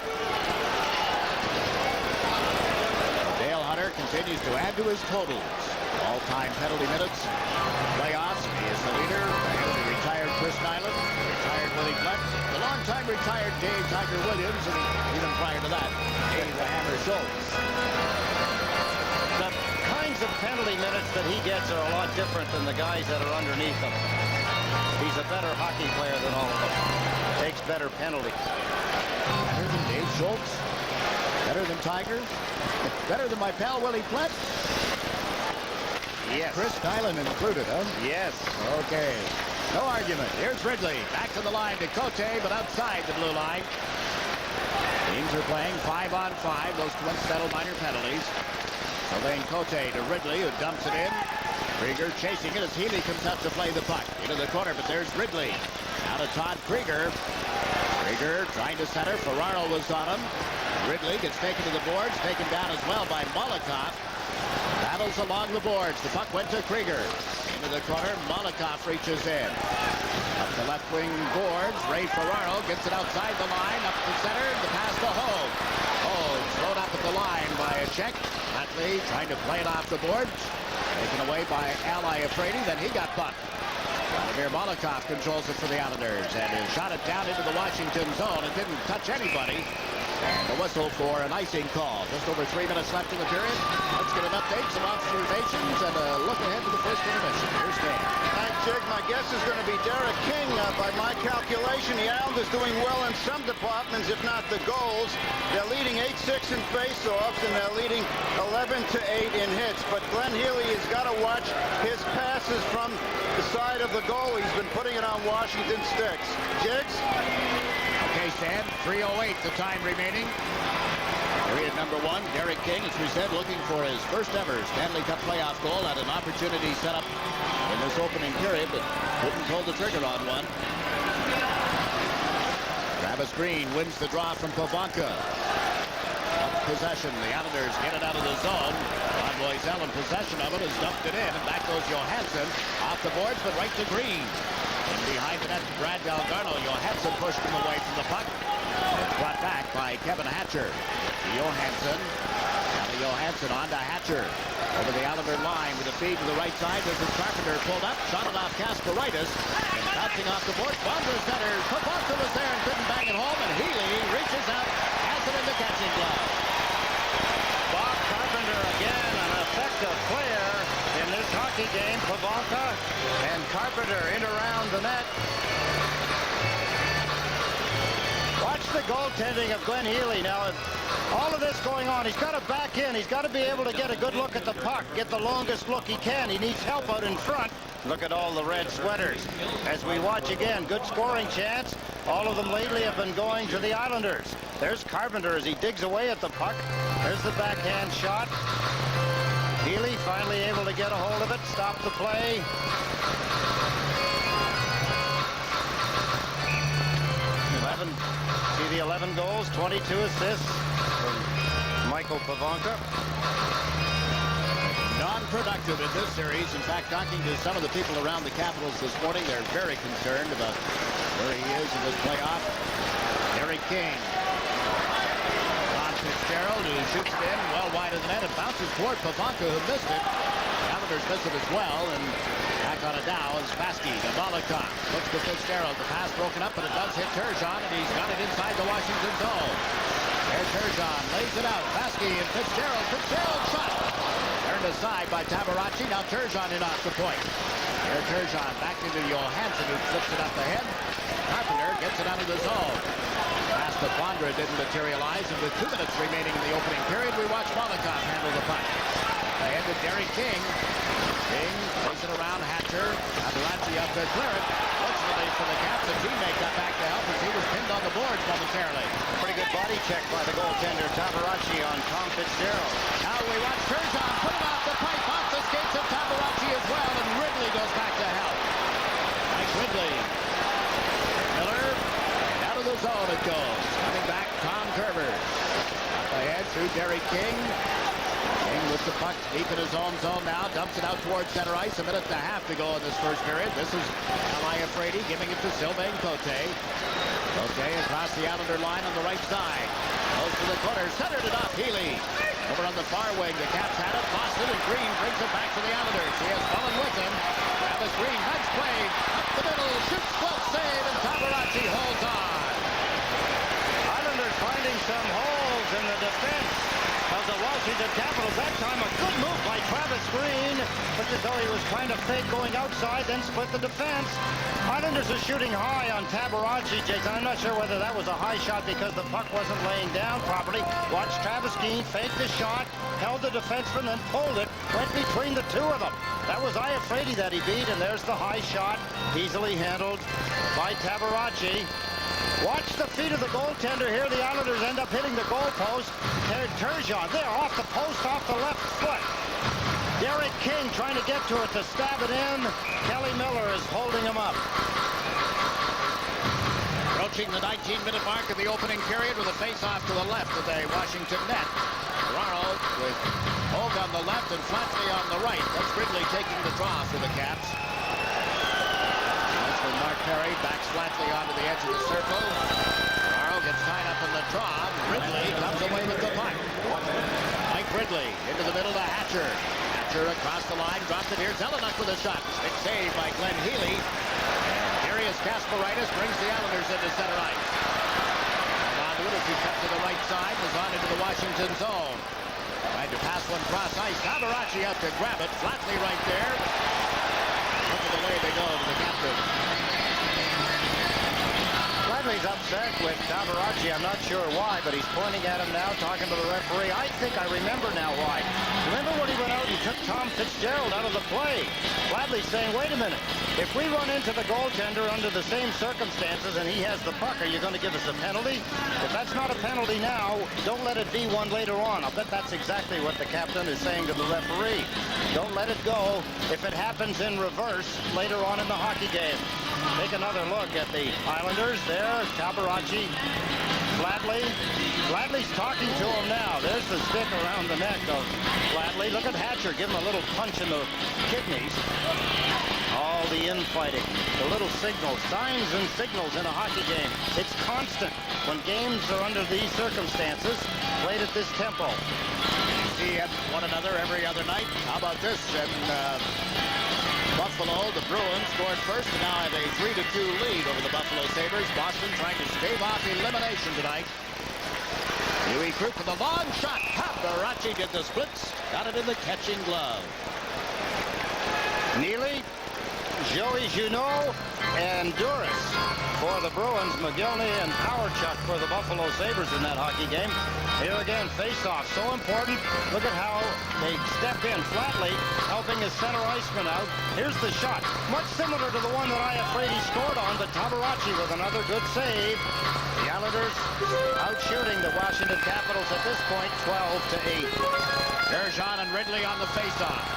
Dale Hunter continues to add to his totals. All-time penalty minutes. Playoffs, he is the leader. The retired Chris Nyland, retired Willie Clutch, the long-time retired Dave Tiger Williams, and even prior to that, Dave the Hammer Schultz. The kinds of penalty minutes that he gets are a lot different than the guys that are underneath him. He's a better hockey player than all of them. Takes better penalties. Better than Dave Schultz? Better than Tiger? Better than my pal Willie Plett? Yes. Chris Nyland included, huh? Yes. Okay. No argument. Here's Ridley. Back to the line to Cote, but outside the blue line. Teams are playing 5-on-5. Those coincidental minor penalties. Sylvain Cote to Ridley, who dumps it in. Krieger chasing it as Healy comes out to play the puck. Into the corner, but there's Ridley. Now to Todd Krieger. Krieger trying to center. Ferraro was on him. Ridley gets taken to the boards. Taken down as well by Molotov. Battles along the boards. The puck went to Krieger. Into the corner. Molotov reaches in. Up the left wing boards. Ray Ferraro gets it outside the line. Up the center. The pass to Hogue. Hogue thrown up at the line by a check. Hatley trying to play it off the boards. Taken away by Al Iafrate. Then he got bucked. Vladimir Molotov controls it for the Islanders and has shot it down into the Washington zone. It didn't touch anybody. And the whistle for an icing call. Just over 3 minutes left in the period. Let's get an update, some observations, and a look ahead to the first intermission. Here's Dan. Thanks, Jake. My guess is going to be Derek King. By my calculation, the Islanders doing well in some departments, if not the goals. They're leading 8-6 in face-offs, and they're leading 11-8 in hits. But Glenn Healy has got to watch his passes from the side of the goal. He's been putting it on Washington sticks. Jiggs? Okay, Stan, 3:08 the time remaining. Period number 1, Derek King, as we said, looking for his first ever Stanley Cup playoff goal. Had an opportunity set up in this opening period, but couldn't pull the trigger on one. Travis Green wins the draw from Povanka. Possession, the Islanders get it out of the zone. Ron Loisel in possession of it has dumped it in, and back goes Johansson. Off the boards, but right to Green. And behind the net, Brad Galgarno. Johansson pushed him away from the puck. And brought back by Kevin Hatcher. Johansson. Now to Johansson on to Hatcher. Over the Islander line with a feed to the right side. This is Carpenter pulled up. Shot it off Kasparaitis. And bouncing off the board. Bondra center. Povanka was there and couldn't bang it home. And Healy reaches out. Has it in the catching glove. Bob Carpenter again, an effective player in this hockey game. Povanka and Carpenter in around the net. Watch the goaltending of Glenn Healy. Now, all of this going on, he's got to back in. He's got to be able to get a good look at the puck, get the longest look he can. He needs help out in front. Look at all the red sweaters. As we watch again, good scoring chance. All of them lately have been going to the Islanders. There's Carpenter as he digs away at the puck. There's the backhand shot. Healy finally able to get a hold of it, stop the play. See the 11 goals, 22 assists from Michael Povanka. Non-productive in this series. In fact, talking to some of the people around the Capitals this morning, they're very concerned about where he is in this playoff. Derek King. Ron Fitzgerald, who shoots it in well wide of the net and bounces toward Povanka, who missed it. The Islanders missed it as well, and back on it now is Vasky. The Molotov looks to Fitzgerald. The pass broken up, but it does hit Turgeon, and he's got it inside the Washington zone. There's Turgeon, lays it out. Vasky and Fitzgerald. Fitzgerald shot. Turned aside by Tabaracci. Now Turgeon in off the point. There Turgeon back into Johansson, who flips it up the head. Carpenter gets it out of the zone. Pass to Bondra didn't materialize, and with 2 minutes remaining in the opening period, we watch Molotov handle the puck. Ahead to Derek King. King plays it around Hatcher. Tabaracci up to clear it. Fortunately for the Caps, a teammate got back to help as he was pinned on the boards momentarily. Pretty good body check by the goaltender Tabaracci on Tom Fitzgerald. Now we watch Turgeon put it off the pipe, off the skates of Tabaracci as well, and Ridley goes back to help. Mike Ridley. Miller, and out of the zone it goes. Coming back, Tom Kerber. Up ahead through Derek King. King with the puck deep in his own zone now. Dumps it out towards center ice. 1.5 minutes to go in this first period. This is Eliafredi giving it to Sylvain Cote. Cote across the Islander line on the right side. Goes to the corner. Centered it off. Healy. Over on the far wing. The Caps had it. Lost it. And Green brings it back to the Islanders. He has Mullen with him. Travis Green. Nice play. Up the middle. Shoots. Close save. And Tabaracci holds on. Islanders finding some holes in the defense of the Washington Capitals. That time a good move by Travis Green. Looked as though he was trying to fake going outside, then split the defense. Islanders are shooting high on Tabaracci, Jason. I'm not sure whether that was a high shot because the puck wasn't laying down properly. Watch Travis Green fake the shot, held the defenseman, then pulled it right between the 2 of them. That was Iafredi that he beat, and there's the high shot, easily handled by Tabaracci. Watch the feet of the goaltender here. The Islanders end up hitting the goalpost. Turgeon there off the post, off the left foot. Derek King trying to get to it to stab it in. Kelly Miller is holding him up. Approaching the 19-minute mark of the opening period with a face-off to the left of the Washington net. Ferraro with Hogue on the left and Flatley on the right. That's Ridley taking the draw for the Caps. That's when Mark Perry backs Flatley onto the edge of the circle. Ferraro gets tied up in the draw. Ridley comes away with the puck. Mike Ridley into the middle to Hatcher. Hatcher across the line, drops it here. Zelenak with a shot. Stick save by Glenn Healy. And Darius Kasparaitis brings the Islanders into center ice. As he cut to the right side, was on into the Washington zone. Tried to pass one cross ice. Tabaracci out to grab it. Flatley right there. Looking and away they go to the captain. Fladley's upset with Tabarachi. I'm not sure why, but he's pointing at him now, talking to the referee. I think I remember now why. Remember when he went out and took Tom Fitzgerald out of the play? Fladley's saying, wait a minute. If we run into the goaltender under the same circumstances and he has the puck, are you going to give us a penalty? If that's not a penalty now, don't let it be one later on. I'll bet that's exactly what the captain is saying to the referee. Don't let it go if it happens in reverse later on in the hockey game. Take another look at the Islanders. There, Tabarachi, Fladley. Fladley's talking to him now. There's the stick around the neck of Fladley. Look at Hatcher. Give him a little punch in the kidneys. All the infighting, the little signals, signs and signals in a hockey game. It's constant when games are under these circumstances, played at this tempo. You see one another every other night. How about this? And Buffalo, the Bruins scored first and now have a 3-2 lead over the Buffalo Sabres. Boston trying to stave off elimination tonight. Huey Krug with the long shot. Tabarachi did the splits. Got it in the catching glove. Neely, Joey Junot, and Duras for the Bruins. McGillney and Powerchuk for the Buffalo Sabres in that hockey game. Here again, face-off, so important. Look at how they step in. Fladley helping his center iceman out. Here's the shot. Much similar to the one that I am afraid he scored on, but Tabarachi with another good save. The Islanders out shooting the Washington Capitals at this point, 12-8. Bergeron and Ridley on the face-off.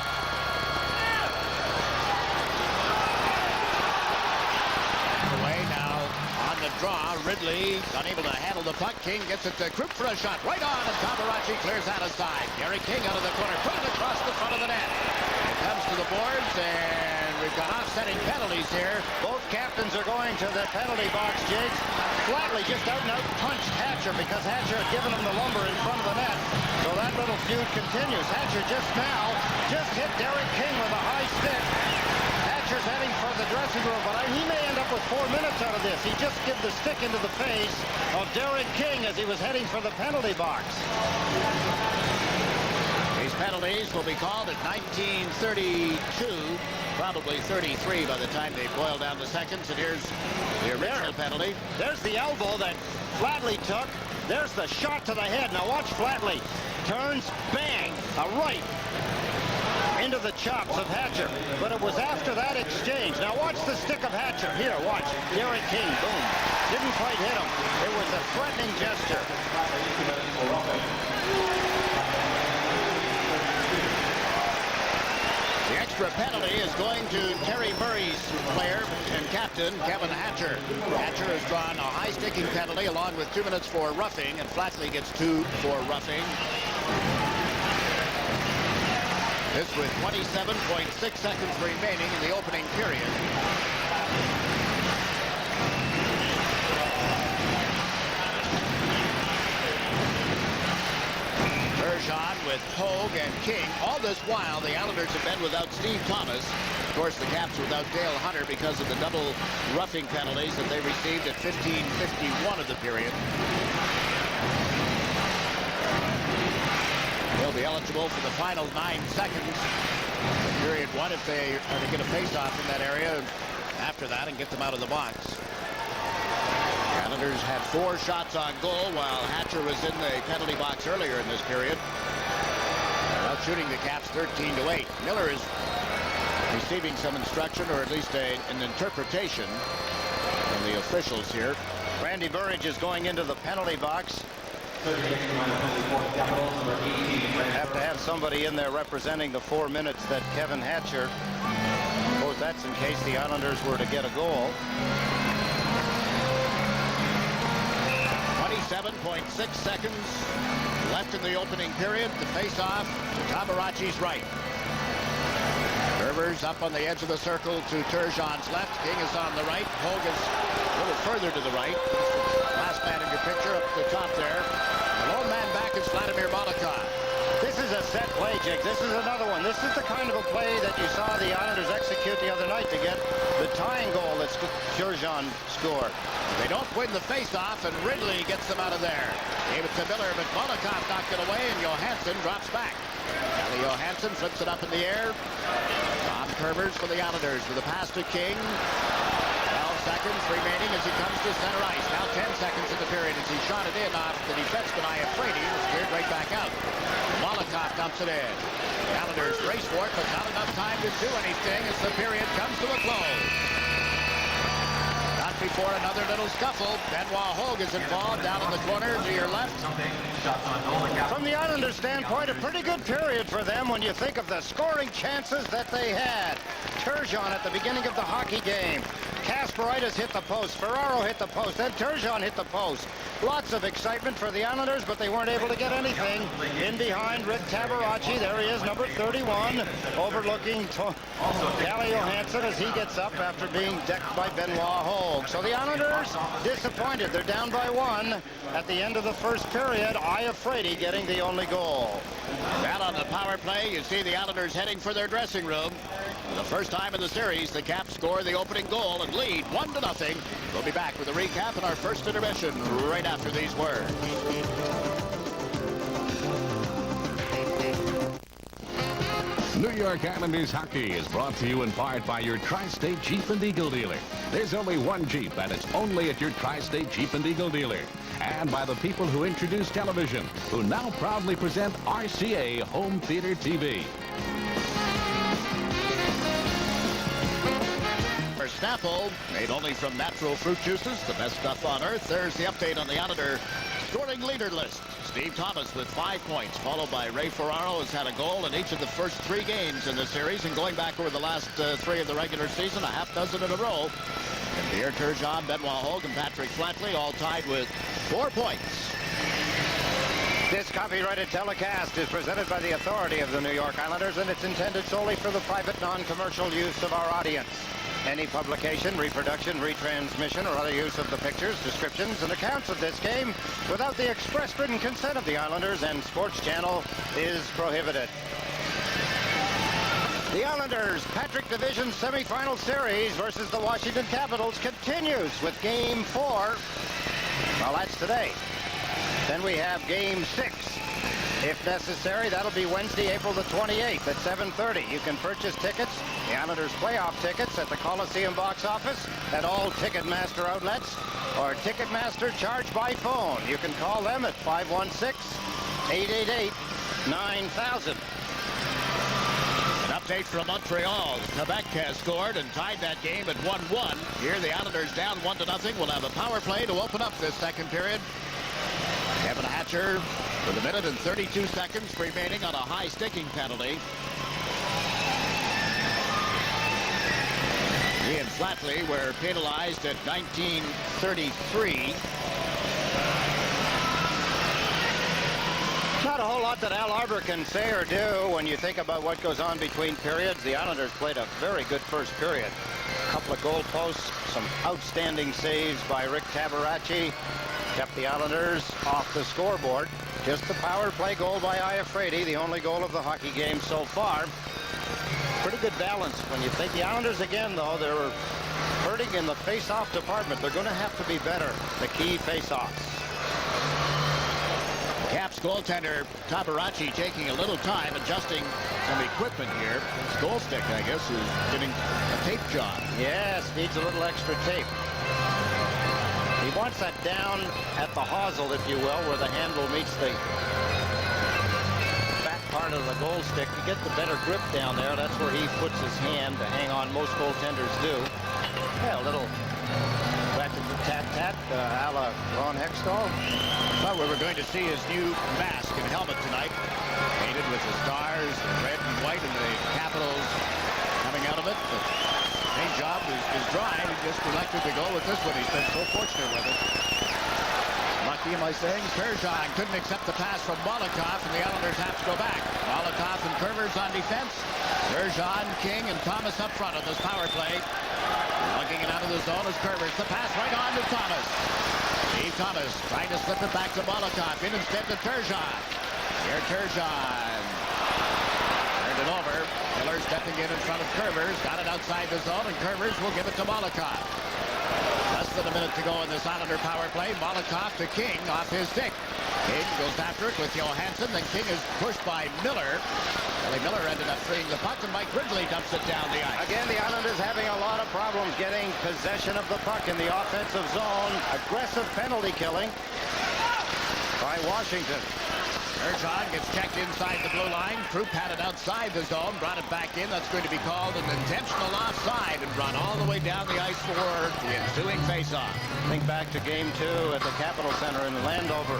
Away now on the draw. Ridley unable to handle the puck. King gets it to Krug for a shot. Right on, and Tabarachi clears out of side. Gary King out of the corner. Put it across the front of the net. It comes to the boards, and we've got offsetting penalties here. Both captains are going to the penalty box, Jakes. Fladley just out and out punched Hatcher because Hatcher had given him the lumber in front of the net. So that little feud continues. Hatcher just hit Derek King with a high stick. Hatcher's heading for the dressing room, but he may end up with 4 minutes out of this. He just gave the stick into the face of Derek King as he was heading for the penalty box. These penalties will be called at 19:32, probably 33 by the time they boil down the seconds. And here's the original penalty. There's the elbow that Fladley took. There's the shot to the head. Now watch Fladley. Turns, bang, a right into the chops of Hatcher. But it was after that exchange. Now watch the stick of Hatcher. Here, watch. Derek King, boom. Didn't quite hit him. It was a threatening gesture. The extra penalty is going to Terry Murray's player and captain, Kevin Hatcher. Hatcher has drawn a high-sticking penalty along with 2 minutes for roughing, and Fladley gets 2 for roughing. This with 27.6 seconds remaining in the opening period. Bergeron with Hogue and King. All this while, the Islanders have been without Steve Thomas. Of course, the Caps without Dale Hunter because of the double roughing penalties that they received at 15:51 of the period. They'll be eligible for the final 9 seconds of period 1 if they are to get a face-off in that area after that and get them out of the box. The Islanders had 4 shots on goal while Hatcher was in the penalty box earlier in this period. Out shooting the Caps 13-8. Miller is receiving some instruction, or at least an interpretation from the officials here. Randy Burridge is going into the penalty box. Have to have somebody in there representing the 4 minutes that Kevin Hatcher. I suppose that's in case the Islanders were to get a goal. 27.6 seconds left in the opening period. The face-off to Tabarachi's right. Gerber's up on the edge of the circle to Turgeon's left. King is on the right. Hogue is a little further to the right. Last man in your picture up the top there. The lone man back is Vladimir Malakov. This is a set play, Jake. This is another one. This is the kind of a play that you saw the Islanders execute the other night to get the tying goal that Turgeon scored. They don't win the face-off, and Ridley gets them out of there. Gave it to Miller, but Malakov knocked it away, and Johansson drops back. Now Johansson flips it up in the air. Off Curvers for the Islanders with a pass to King. 12 seconds remaining as he comes to center ice. Now 10 seconds in the period as he shot it in off the defenseman Iafrate. He was cleared right back out. Molotov dumps it in. The Islanders race for it, but not enough time to do anything as the period comes to a close. Not before another little scuffle. Benoit Hogue is involved down in the corner to your left. From the Islanders' standpoint, a pretty good period for them when you think of the scoring chances that they had. Turgeon at the beginning of the hockey game. Kasparaitis hit the post. Ferraro hit the post. Then Turgeon hit the post. Lots of excitement for the Islanders, but they weren't able to get anything. In behind, Rick Tabaracci. There he is, number 31, overlooking Calle Johansson as he gets up after being decked by Benoit Hogue. So the Islanders disappointed. They're down by 1 at the end of the first period. Iafrate getting the only goal. Well, on the power play, you see the Islanders heading for their dressing room. For the first time in the series, the Caps score the opening goal and lead 1-0. We'll be back with a recap in our first intermission right after these words. New York Islanders hockey is brought to you in part by your Tri-State Jeep and Eagle dealer. There's only one Jeep, and it's only at your Tri-State Jeep and Eagle dealer. And by the people who introduced television, who now proudly present RCA Home Theater TV. For Snapple, made only from natural fruit juices, the best stuff on earth. There's the update on the Islander scoring leader list. Steve Thomas with 5 points, followed by Ray Ferraro, has had a goal in each of the first 3 games in the series, and going back over the last 3 of the regular season, a half dozen in a row. And Pierre Turgeon, Benoit Hogue, and Patrick Flatley all tied with 4 points. This copyrighted telecast is presented by the authority of the New York Islanders, and it's intended solely for the private, non-commercial use of our audience. Any publication, reproduction, retransmission, or other use of the pictures, descriptions, and accounts of this game without the express written consent of the Islanders and Sports Channel is prohibited. The Islanders' Patrick Division semifinal series versus the Washington Capitals continues with Game 4. Well, that's today. Then we have Game 6. If necessary, that'll be Wednesday, April the 28th at 7:30. You can purchase tickets, the Islanders playoff tickets, at the Coliseum box office, at all Ticketmaster outlets, or Ticketmaster charged by phone. You can call them at 516-888-9000. An update from Montreal. Quebec has scored and tied that game at 1-1. Here the Islanders down 1-0. Will have a power play to open up this second period. Kevin Hatcher with 1 minute and 32 seconds remaining on a high sticking penalty. He and Flatley were penalized at 1933. Not a whole lot that Al Arbor can say or do when you think about what goes on between periods. The Islanders played a very good first period. A couple of goal posts, some outstanding saves by Rick Tabaracci. Kept the Islanders off the scoreboard. Just the power play goal by Iafrate, the only goal of the hockey game so far. Pretty good balance when you think. The Islanders, again, though, they're hurting in the face-off department. They're going to have to be better, the key face-offs. Caps goaltender Tabaracci taking a little time adjusting some equipment here. His goal stick, I guess, is getting a tape job. Yes, needs a little extra tape. He wants that down at the hosel, if you will, where the handle meets the back part of the goal stick. To get the better grip down there, that's where he puts his hand to hang on. Most goaltenders do. Yeah, a little rat-tat-tat a la Ron Hextall. Well, we were going to see his new mask and helmet tonight, painted with the stars, red and white, and the Capitals coming out of it. But paint job is dry. He just elected to go with this one. He's been so fortunate with it. Lucky, am I saying? Turgeon couldn't accept the pass from Molotov, and the Islanders have to go back. Molotov and Curvers on defense. Turgeon, King, and Thomas up front on this power play. Lugging it out of the zone is Curvers. The pass right on to Thomas. Steve Thomas trying to slip it back to Molotov. In instead to Turgeon. Here Turgeon. Turned it over. Miller stepping in front of Curvers. Got it outside the zone, and Curvers will give it to Molotov. Less than a minute to go in this Islander power play. Molotov to King off his stick. King goes after it with Johansson. Then King is pushed by Miller. Miller ended up freeing the puck, and Mike Ridley dumps it down the ice. Again, the Islanders having a lot of problems getting possession of the puck in the offensive zone. Aggressive penalty killing by Washington. Bergeron gets checked inside the blue line. Krupp had it outside the zone, brought it back in. That's going to be called an intentional offside and run all the way down the ice for the ensuing faceoff. Think back to Game 2 at the Capitol Center in Landover.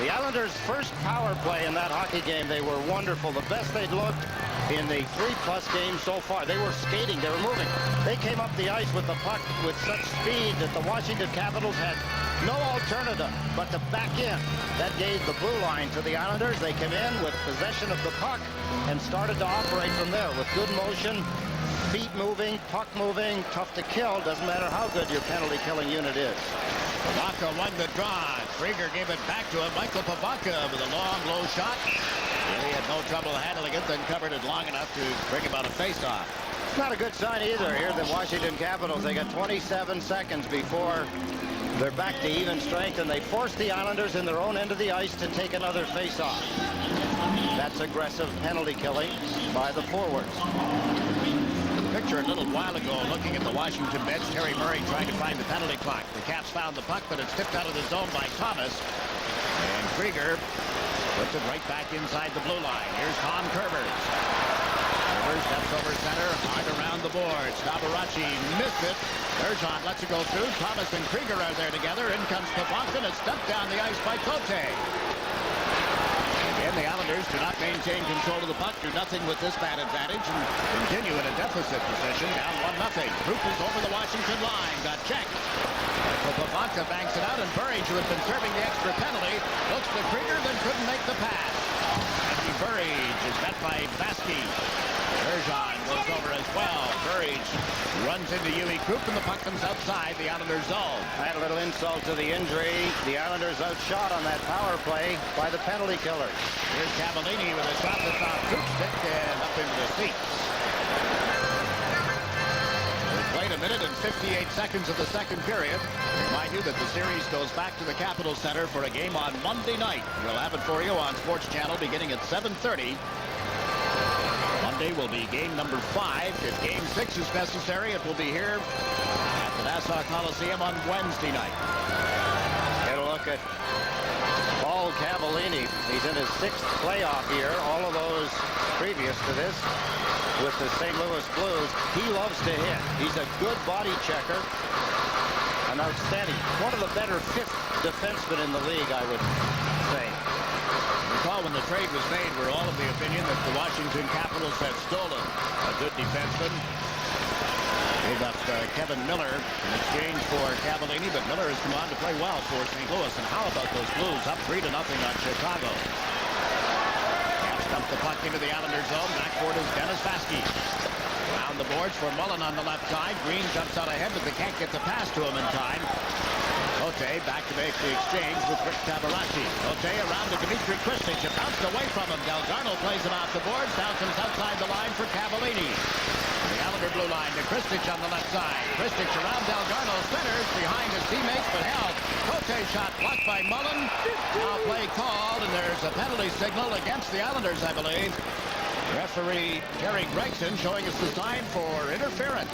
The Islanders' first power play in that hockey game, they were wonderful. The best they'd looked in the 3+ games so far. They were skating. They were moving. They came up the ice with the puck with such speed that the Washington Capitals had no alternative but to back in. That gave the blue line to the Islanders. They came in with possession of the puck and started to operate from there with good motion, feet moving, puck moving, tough to kill. Doesn't matter how good your penalty killing unit is. Pivonka won the draw. Krieger gave it back to him. Michael Pivonka with a long, low shot. He had no trouble handling it, then covered it long enough to bring about a face-off. It's not a good sign either here, the Washington Capitals. They got 27 seconds before they're back to even strength, and they force the Islanders in their own end of the ice to take another face-off. That's aggressive penalty killing by the forwards. Picture a little while ago looking at the Washington bench. Terry Murray trying to find the penalty clock. The Caps found the puck, but it's tipped out of the zone by Thomas. And Krieger puts it right back inside the blue line. Here's Tom Kerbers. Kerbers steps over center, hard around the boards. Navaracci missed it. Bergeron lets it go through. Thomas and Krieger are there together. In comes Pivonka. It's dumped down the ice by Cote. Again, the Islanders do not maintain control of the puck, do nothing with this bad advantage, and continue in a deficit position, down 1-0. Krupp is over the Washington line, got checked. Pivonka banks it out, and Burridge, who had been serving the extra penalty, looks to Krieger, then couldn't make the pass. And Burridge is met by Vasky. Bergeron goes over as well. Burridge runs into Yui Krupp, and the puck comes outside the Islanders' zone. Add a little insult to the injury. The Islanders outshot on that power play by the penalty killers. Here's Cavallini with a shot that's off Krupp's stick and up into the seats. We've played a minute and 58 seconds of the second period. Remind you that the series goes back to the Capitol Center for a game on Monday night. We'll have it for you on Sports Channel beginning at 7:30. Monday will be game number 5. If game 6 is necessary, it will be here at the Nassau Coliseum on Wednesday night. Get a look at Paul Cavallini. He's in his 6th playoff year. All of those previous to this with the St. Louis Blues. He loves to hit. He's a good body checker. An outstanding, one of the better 5th defensemen in the league, I would say. Recall when the trade was made, we're all of the opinion that the Washington Capitals had stolen a good defenseman. Gave up Kevin Miller in exchange for Cavallini, but Miller has come on to play well for St. Louis. And how about those Blues up 3-0 on Chicago? Caps dump the puck into the Islanders' zone. Backboard is Dennis Vasky. Around the boards for Mullen on the left side. Green jumps out ahead, but they can't get the pass to him in time. Cote back to make the exchange with Rick Tabaracci. Cote around to Dmitry Kristich. It bounced away from him. Delgarno plays it off the boards. Now comes outside the line for Cavallini. The Islander blue line to Kristich on the left side. Kristich around Delgarno, centers behind his teammates, but held. Cote shot blocked by Mullen. Now play called, and there's a penalty signal against the Islanders, I believe. Referee Terry Gregson showing us the sign for interference.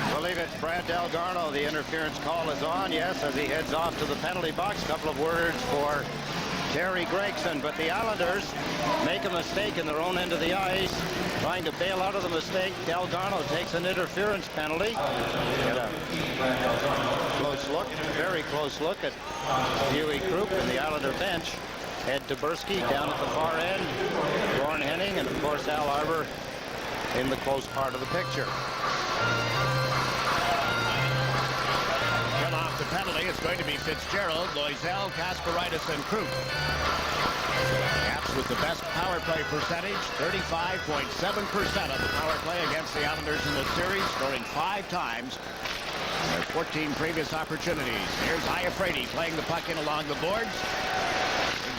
I believe it's Brad Delgarno. The interference call is on, yes, as he heads off to the penalty box. A couple of words for Terry Gregson, but the Islanders make a mistake in their own end of the ice. Trying to bail out of the mistake, Delgarno takes an interference penalty. Get a close look, very close look at Huey Krupp in the Islander bench. Ed Taberski down at the far end. Ron Henning, and of course Al Arbor in the close part of the picture. Kill off the penalty. It's going to be Fitzgerald, Loisel, Kasparaitis, and Krupp. Caps with the best power play percentage, 35.7% of the power play against the Islanders in the series, scoring 5 times. Their 14 previous opportunities. Here's Iafrate playing the puck in along the boards.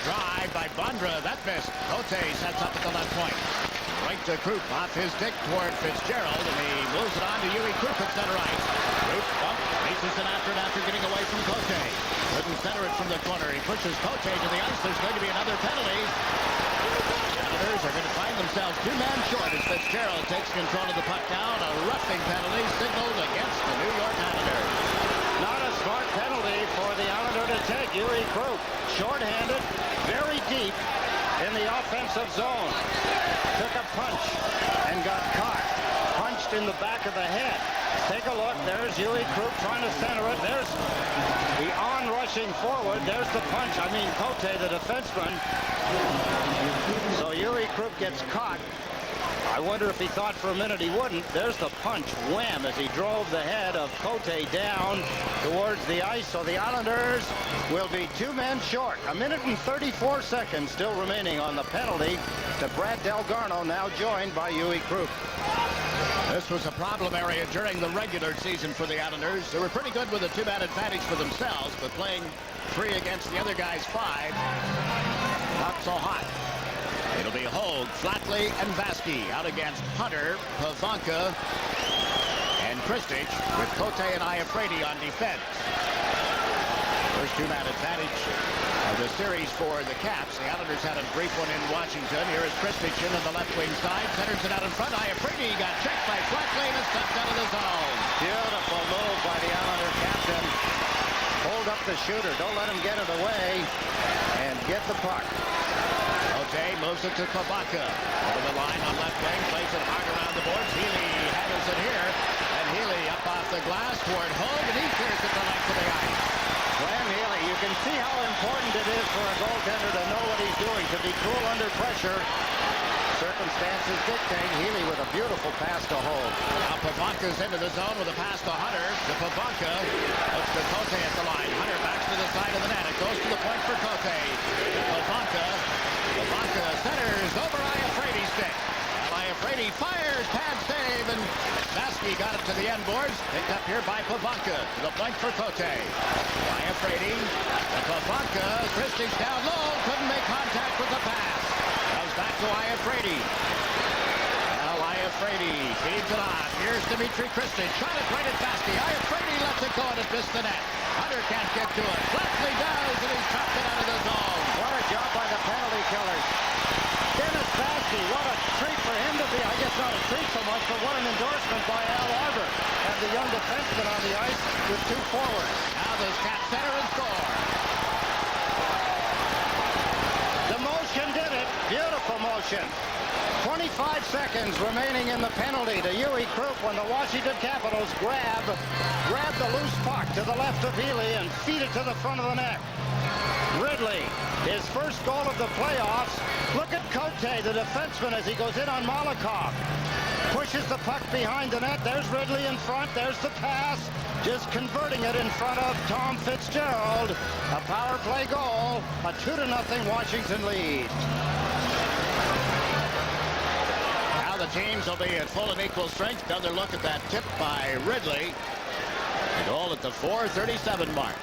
Drive by Bondra. That missed. Cote sets up at the left point. Right to Krupp, off his stick toward Fitzgerald, and he moves it on to Huey Krupp at center ice. Krupp races it after getting away from Cote. Couldn't center it from the corner. He pushes Cote to the ice. There's going to be another penalty. The Islanders are going to find themselves 2 men short as Fitzgerald takes control of the puck down. A roughing penalty signaled against the New York Islanders. Not a smart penalty for the Islander to take. Huey Krupp, short-handed, very deep in the offensive zone. Took a punch and got caught. Punched in the back of the head. Take a look. There's Huey Krupp trying to center it. There's the on-rushing forward. There's the punch. I mean, Cote, the defenseman. So Huey Krupp gets caught. I wonder if he thought for a minute he wouldn't. There's the punch, wham, as he drove the head of Cote down towards the ice. So the Islanders will be 2 men short. 1 minute and 34 seconds still remaining on the penalty to Brad Delgarno, now joined by Huey Krupp. This was a problem area during the regular season for the Islanders. They were pretty good with a 2-man advantage for themselves, but playing 3 against the other guy's 5, not so hot. It'll be Hogue, Flatley, and Vasky out against Hunter, Pavanka, and Kristich, with Cote and Iafrate on defense. First 2-man advantage of the series for the Caps. The Islanders had a brief one in Washington. Here is Kristich in on the left wing side. Centers it out in front. Iafrate got checked by Flatley and stepped out of the zone. Beautiful move by the Islander captain. Hold up the shooter. Don't let him get it away. And get the puck. Cote moves it to Pavanka. Over the line on left wing. Plays it hard around the boards. Healy handles it here. And Healy up off the glass toward Hogue. And he clears it to the length of the ice. Graham Healy, you can see how important it is for a goaltender to know what he's doing, to be cool under pressure. Circumstances dictate. Healy with a beautiful pass to Hogue. Now Pavanka's into the zone with a pass to Hunter. To Pavanka. Looks to Cote at the line. Hunter backs to the side of the net. It goes to the point for Cote. Pavanka. Pavanka centers over Iafrate's stick. Iafrate fires, pad save, and Vasky got it to the end boards. Picked up here by Pavanka. To the point for Cote. Iafrate. Pavanka. Kristich down low. Couldn't make contact with the pass. Comes back to Iafrate. Now Iafrate feeds it on. Here's Dmitry Kristich. Shot it right at Vasky. Iafrate lets it go and it missed the net. Hunter can't get to it. Flatley does, and he's chopped it out of the zone. What a job by the penalty killers. Dennis Vasky, what a treat for him to be. I guess not a treat so much, but what an endorsement by Al Arbor. Have the young defenseman on the ice with 2 forwards. Now this Cap center and score. The motion did it. Beautiful motion. 25 seconds remaining in the penalty to Huey Krupp when the Washington Capitals grab the loose puck to the left of Healy and feed it to the front of the net. Ridley, his first goal of the playoffs. Look at Cote, the defenseman, as he goes in on Malakoff. Pushes the puck behind the net. There's Ridley in front. There's the pass. Just converting it in front of Tom Fitzgerald. A power play goal. A 2-0 Washington lead. Now the teams will be at full and equal strength. Another look at that tip by Ridley. The goal at the 4:37 mark.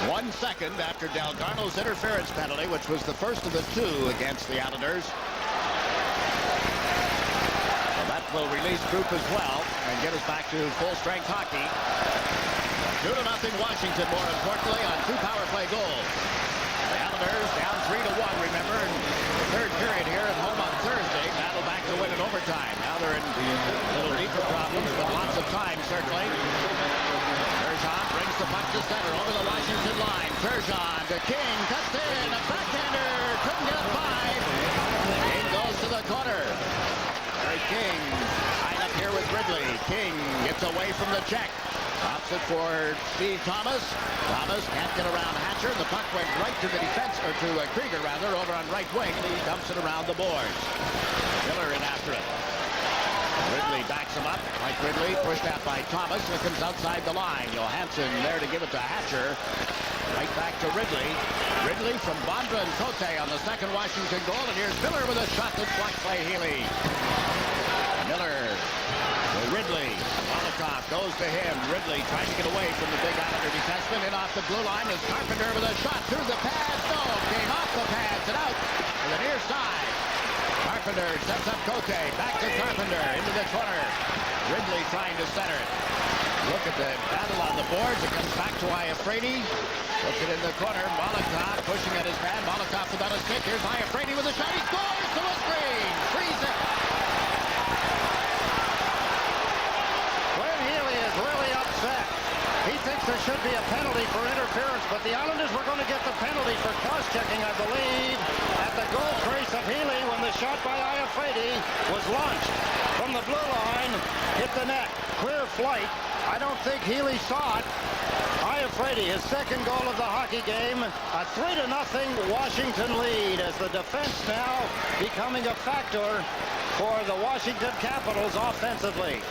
1 second after Delgarno's interference penalty, which was the first of the 2 against the Islanders. Well, that will release Krupp as well and get us back to full-strength hockey. 2-0 Washington, more importantly, on 2 power play goals. The Islanders down 3-1, remember, in the 3rd period here at home on Thursday. Battle back to win in overtime. Now they're in a little deeper problems, but lots of time, certainly. Turgeon brings the puck to center over the Washington line. Turgeon to King, cuts in, a backhander, couldn't get it by. King goes to the corner. There's King, tied up here with Ridley. King gets away from the check. Drops it for Steve Thomas. Thomas can't get around Hatcher. The puck went right to the defense, or to Krieger rather, over on right wing, and he dumps it around the boards. Miller in after it. Ridley backs him up. Mike Ridley pushed out by Thomas. It comes outside the line. Johansson there to give it to Hatcher. Right back to Ridley. Ridley from Bondra and Cote on the second Washington goal. And here's Miller with a shot that's blocked by Healy. Miller to Ridley. Molotov goes to him. Ridley trying to get away from the big Islander defenseman. In off the blue line is Carpenter with a shot through the pads. No, came off the pads and out to the near side. Carpenter sets up Cote. Back to Carpenter into the corner. Ridley trying to center it. Look at the battle on the boards. It comes back to Iafrate. Puts it in the corner. Molotov pushing at his man. Molotov without a stick. Here's Iafrate with a shot. He scores to a screen. 3-0. Glenn Healy is really upset. He thinks there should be a penalty for interference, but the Islanders were going to get the penalty for cross-checking, I believe, at the goal crease of Healy when the shot by Iafrate was launched from the blue line, hit the net. Clear flight. I don't think Healy saw it. Iafrate, his second goal of the hockey game. A 3-0 Washington lead as the defense now becoming a factor for the Washington Capitals offensively.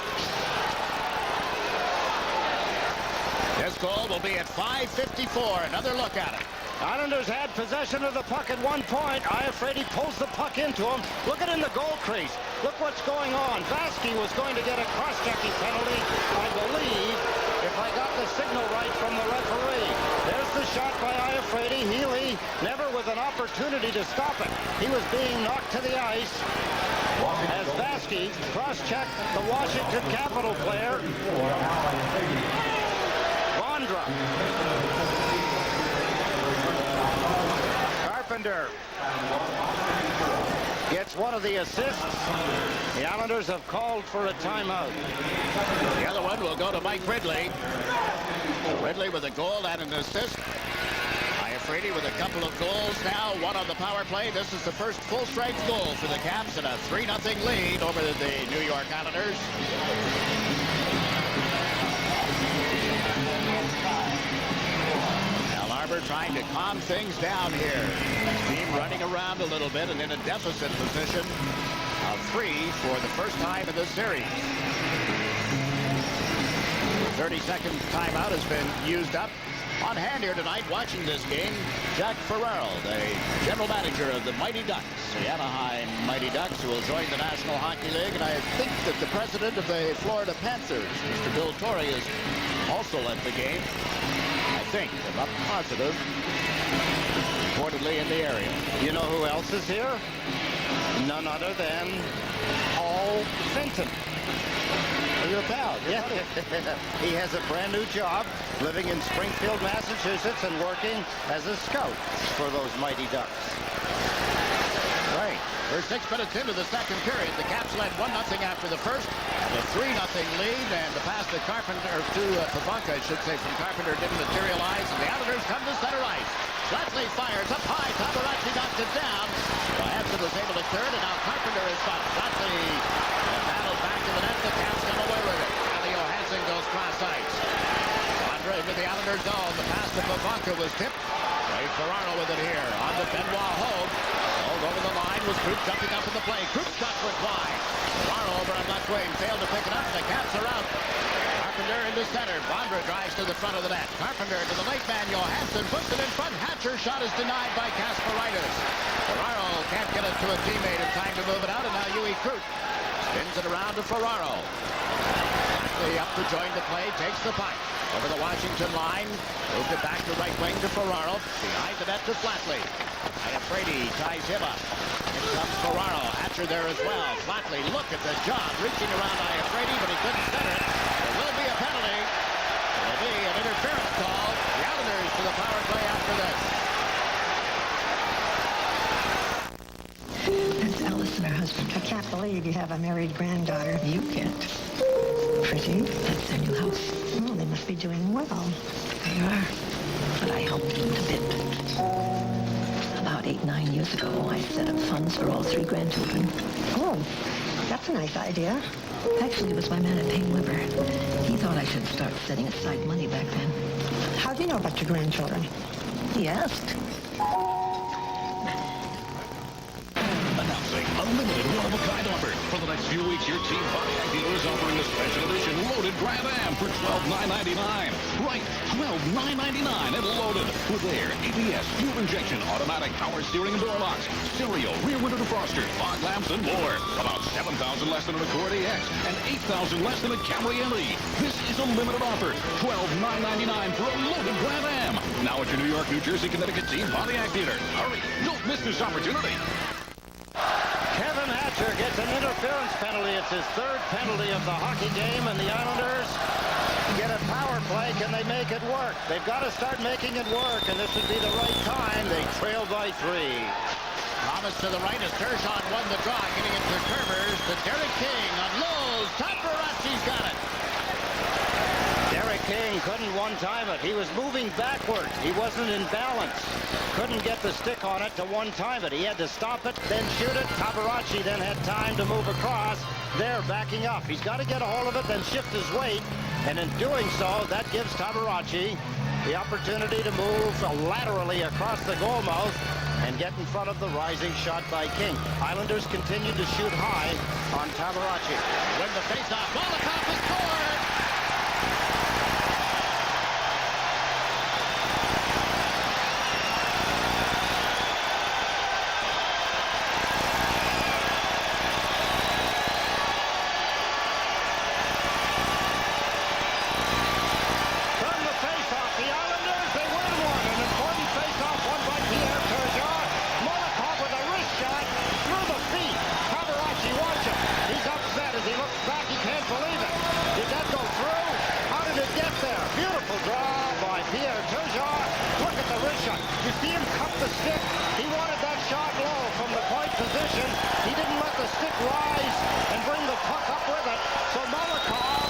This goal will be at 5:54. Another look at it. Islanders had possession of the puck at one point. Iafrate pulls the puck into him. Look at in the goal crease. Look what's going on. Vasky was going to get a cross-checking penalty, I believe, if I got the signal right from the referee. There's the shot by Iafrate. Healy never with an opportunity to stop it. He was being knocked to the ice as Vasky cross-checked the Washington Capital player. Vondra. Carpenter gets one of the assists. The Islanders have called for a timeout. The other one will go to Mike Ridley. Ridley with a goal and an assist. Iafrate with a couple of goals now, one on the power play. This is the first full-strength goal for the Caps and a 3-0 lead over the New York Islanders. Trying to calm things down here. Team running around a little bit and in a deficit position of 3 for the first time in this series. The 30-second timeout has been used up. On hand here tonight watching this game, Jack Ferraro, the general manager of the Mighty Ducks, the Anaheim Mighty Ducks, who will join the National Hockey League. And I think that the president of the Florida Panthers, Mr. Bill Torrey, is also at the game. I think, I'm not positive, reportedly in the area. You know who else is here? None other than Paul Fenton. Your pal. Yeah. He has a brand new job living in Springfield, Massachusetts and working as a scout for those Mighty Ducks. Right. We're 6 minutes into the second period. The Caps led 1-0 after the first. The 3-0 lead, and the pass to Carpenter, or to Pavanka, I should say, from Carpenter didn't materialize, and the Islanders come to center ice. Flatley fires up high. Tabaracci knocks it down. Johansson was able to turn, and now Carpenter is got Flatley battled back to the net. The Caps come away with it. Now Johansson goes cross ice. Andre into the Islanders zone. The pass to Pavanka was tipped. Ray Ferraro with it here. On to Benoit Hogue. Over the line was Krupp jumping up in the play. Krupp shot went wide. Ferraro over on left wing. Failed to pick it up. The Caps are out. Carpenter into center. Vondra drives to the front of the net. Carpenter to the late man. Johansson puts it in front. Hatcher's shot is denied by Kasparaitis. Ferraro can't get it to a teammate in time to move it out. And now Yui Krupp spins it around to Ferraro. Flatley up to join the play. Takes the puck. Over the Washington line. Moved it back to right wing to Ferraro. Behind the net to Flatley. Iafrate ties him up. In comes Ferraro. Hatcher there as well. Flatley, look at the job. Reaching around Iafrate, but he couldn't center it. There will be a penalty. There will be an interference call. The Islanders to the power play after this. That's Allison, her husband. I can't believe you have a married granddaughter. You can't. Pretty. That's their new house. Oh, they must be doing well. They are. But I helped them a bit. About 8-9 years ago, I set up funds for all 3 grandchildren. Oh, that's a nice idea. Actually, it was my man at Payne Weber. He thought I should start setting aside money back then. How do you know about your grandchildren? He asked. Announcing unlimited one-of-a-kind offer. For the next few weeks, your Team Pontiac dealer is offering a special edition loaded Grand Am for $12,999. Right, $12,999 and loaded. With air, ABS, fuel injection, automatic power steering and door locks, stereo, rear window defroster, fog lamps, and more. About $7,000 less than an Accord AX and $8,000 less than a Camry LE. This is a limited offer. $12,999 for a loaded Grand Am. Now at your New York, New Jersey, Connecticut Team Pontiac dealer. Hurry, don't miss this opportunity. Kevin Hatcher gets an interference penalty. It's his third penalty of the hockey game, and the Islanders get a power play. Can they make it work? They've got to start making it work, and this would be the right time. They trail by 3. Thomas to the right as Turgeon won the draw, getting it to Curvers, to Derek King on Lowe's. Taparacci's got it. Derek King couldn't one-time it. He was moving backward. He wasn't in balance. Couldn't get the stick on it to one-time it. He had to stop it, then shoot it. Taparacci then had time to move across. There, backing up. He's got to get a hold of it, then shift his weight. And in doing so, that gives Taparacci the opportunity to move laterally across the goal mouth and get in front of the rising shot by King. Islanders continue to shoot high on Taparacci. Win the faceoff. Molotov has scored! You see him cup the stick. He wanted that shot low from the point position. He didn't let the stick rise and bring the puck up with it. So Molotov,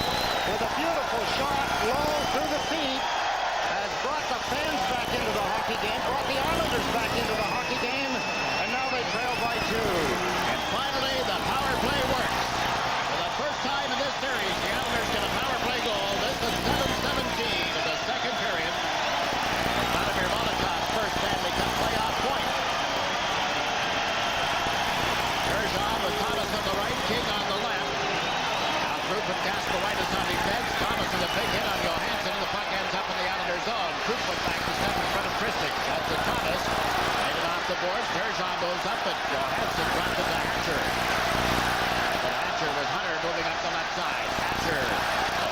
with a beautiful shot low through the feet, has brought the fans back into the hockey game, brought the Islanders back into the hockey game, and now they trail by 2. And finally, the power play works. For the first time in this series, the Islanders get a power play goal. This is 7-17 of the second period. Vladimir Molotov's first Stanley Cup playoff point. Turgeon with Thomas on the right, King on the left. Now Krupp and Kasparaitis on defense. Thomas with a big hit on Johansson, and the puck ends up in the Islanders' zone. Krupp went back to step in front of Christic. That's to Thomas. Made it off the boards. Turgeon goes up, but Johansson dropped it to Hatcher. But Hatcher with Hunter moving up the left side. Hatcher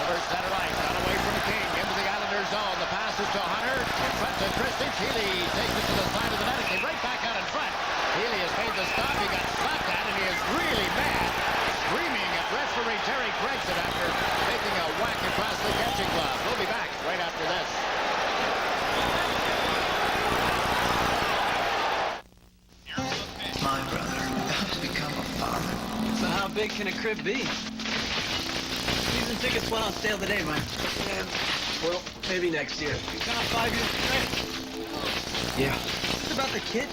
over center ice, got away from King into the Islanders' zone. The pass is to Hunter. In front to Christic. Healy takes it to the side of the net and came right back out in front. Healy has made the stop. He got slapped at, and he is really mad, screaming at referee Terry Gregson after making a whack across the catching glove. We'll be back right after this. My brother has become a father. So how big can a crib be? Season tickets went on sale today, Mike. And, well, maybe next year. You got 5 years straight. Yeah. It's about the kid.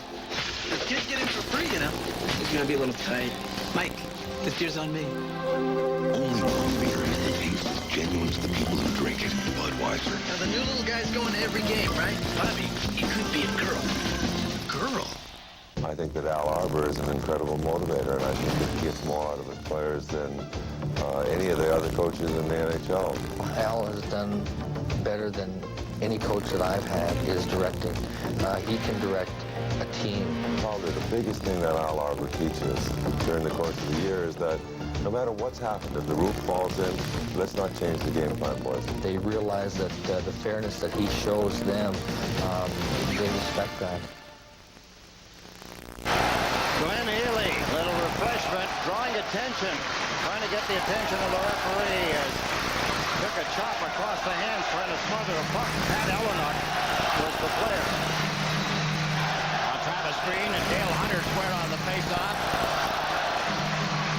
The kid get in for free, you know. It's gonna be a little tight. Mike, this year's on me. Only one beer that tastes as genuine as the people who drink it. Budweiser. Now, the new little guy's going to every game, right? Bobby, he could be a girl. Girl? I think that Al Arbor is an incredible motivator, and I think that he gets more out of his players than any of the other coaches in the NHL. Al has done better than any coach that I've had is directing. He can direct a team. Probably the biggest thing that Al Arbor teaches during the course of the year is that no matter what's happened, if the roof falls in, let's not change the game plan, boys. They realize that the fairness that he shows them, they respect that. Glenn Healy, little refreshment, drawing attention, trying to get the attention of the referee as took a chop across the hands trying to smother a puck. Pat Ellenott was the player. On Travis Green and Dale Hunter square on the faceoff.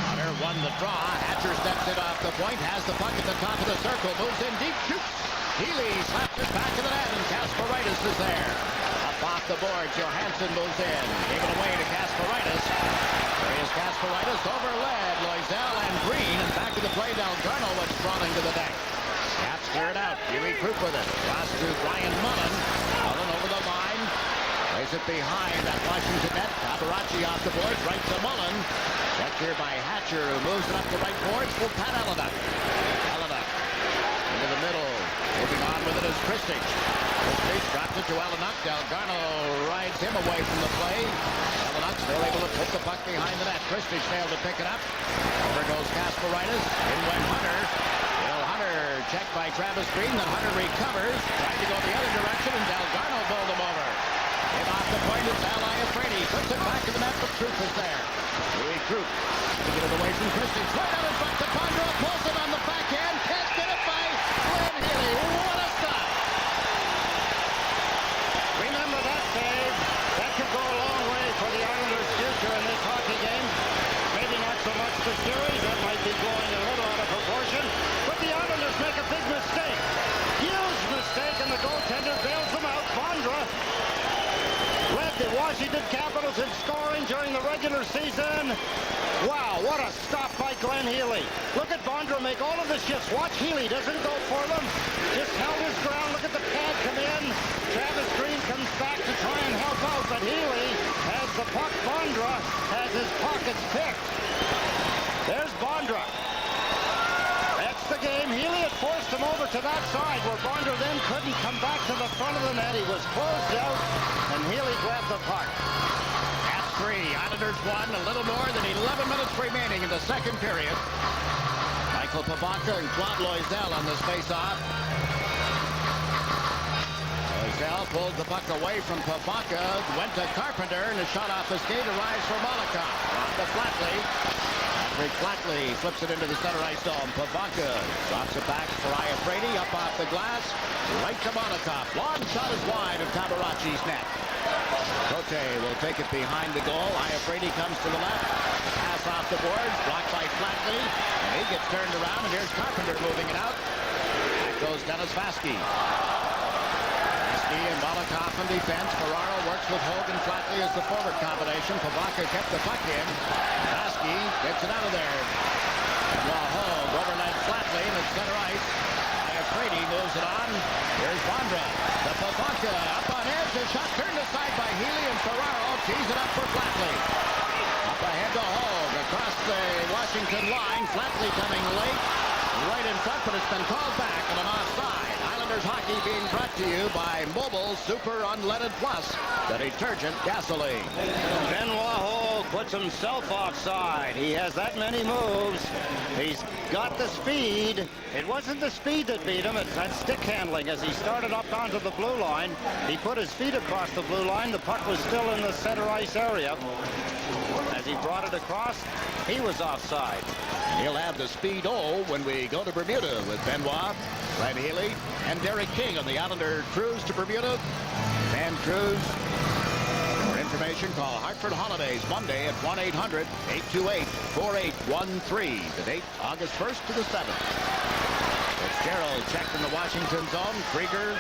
Hunter won the draw. Hatcher steps it off the point, has the puck at the top of the circle, moves in deep, shoots. Healy slaps it back to the net, and Kasparaitis is there. Up off the boards, Johansson moves in. Gave it away to Kasparaitis. There is Kasparaitis over lead. Loisel and Green, and back to the play. Delgarno went crawling to the deck. Caps clear it out. Huey Krupp with it. Pass to Brian Mullen. Mullen over the line. Plays it behind that Washington net. Cabaracci off the boards, right to Mullen. Checked here by Hatcher, who moves it up the right boards for Pat Allenuk. Allenuk into the middle. Moving on with it is Christich. Christich drops it to Allenuk. Delgarno rides him away from the play. Allenuk still able to put the puck behind the net. Christich failed to pick it up. Over goes Kasparaitis. In went Hunter. Will Hunter checked by Travis Green. Then Hunter recovers. Tried to go the other direction, and Delgarno bowled him over. Hit off the point, it's Al Iafrate. Puts it back in the net, but Troop is there. Louis Troop to get it away from Christie. Right out in front to Pondra. Pulls it on the backhand. Can't get it by Glenn Healy. What a stop! Remember that, Dave. That could go a long way for the Islanders' future in this hockey game. Maybe not so much the series. That might be going a little out of proportion. But the Islanders make a big mistake. Huge mistake, and the goaltender bails them out. Pondra led the Washington Capitals in scoring during the regular season. Wow, what a stop by Glenn Healy. Look at Bondra make all of the shifts. Watch Healy, doesn't go for them. Just held his ground. Look at the pad come in. Travis Green comes back to try and help out, but Healy has the puck. Bondra has his pockets picked. There's Bondra. That's the game. Healy had forced him over to that side where Bondra then couldn't come back to the front of the net. He was closed out, and Healy grabbed the puck. At 3, Islanders won. A little more than 11 minutes remaining in the second period. Michael Pivonka and Claude Loisel on this face-off. Loisel pulled the puck away from Pivonka, went to Carpenter, and a shot off the skate arrives for Molotov. On to Flatley. Patrick Flatley flips it into the center ice zone. Pivonka drops it back for Iafrate, up off the glass, right to Molotov. Long shot is wide of Cabaracci's net. Cote will take it behind the goal. Iafrate comes to the left. Pass off the boards, blocked by Flatley. And he gets turned around, and here's Carpenter moving it out. Back goes Dennis Vaski. Vaski and Molotov in defense. Ferraro works with Hogan Flatley as the forward combination. Pivonka kept the puck in. Vaski gets it out of there. Benoit Hogue overled Flatley in the center ice. Iafrate moves it on. Here's Bondra. The Pivonka up on edge. The shot turned aside by Healy, and Ferraro tees it up for Flatley. Up ahead to Hogue across the Washington line. Flatley coming late. Right in front, but it's been called back and an offside. Islanders hockey being brought to you by Mobil Super Unleaded Plus, the detergent gasoline. Benoit Hogue puts himself offside. He has that many moves. He's got the speed. It wasn't the speed that beat him. It's that stick handling. As he started up onto the blue line, he put his feet across the blue line. The puck was still in the center ice area. As he brought it across, he was offside. He'll have the speed O when we go to Bermuda with Benoit, Glenn Healy, and Derek King on the Islander cruise to Bermuda. Fan cruise. For information, call Hartford Holidays Monday at 1-800-828-4813. The date, August 1st to the 7th. Fitzgerald checked in the Washington zone. Krieger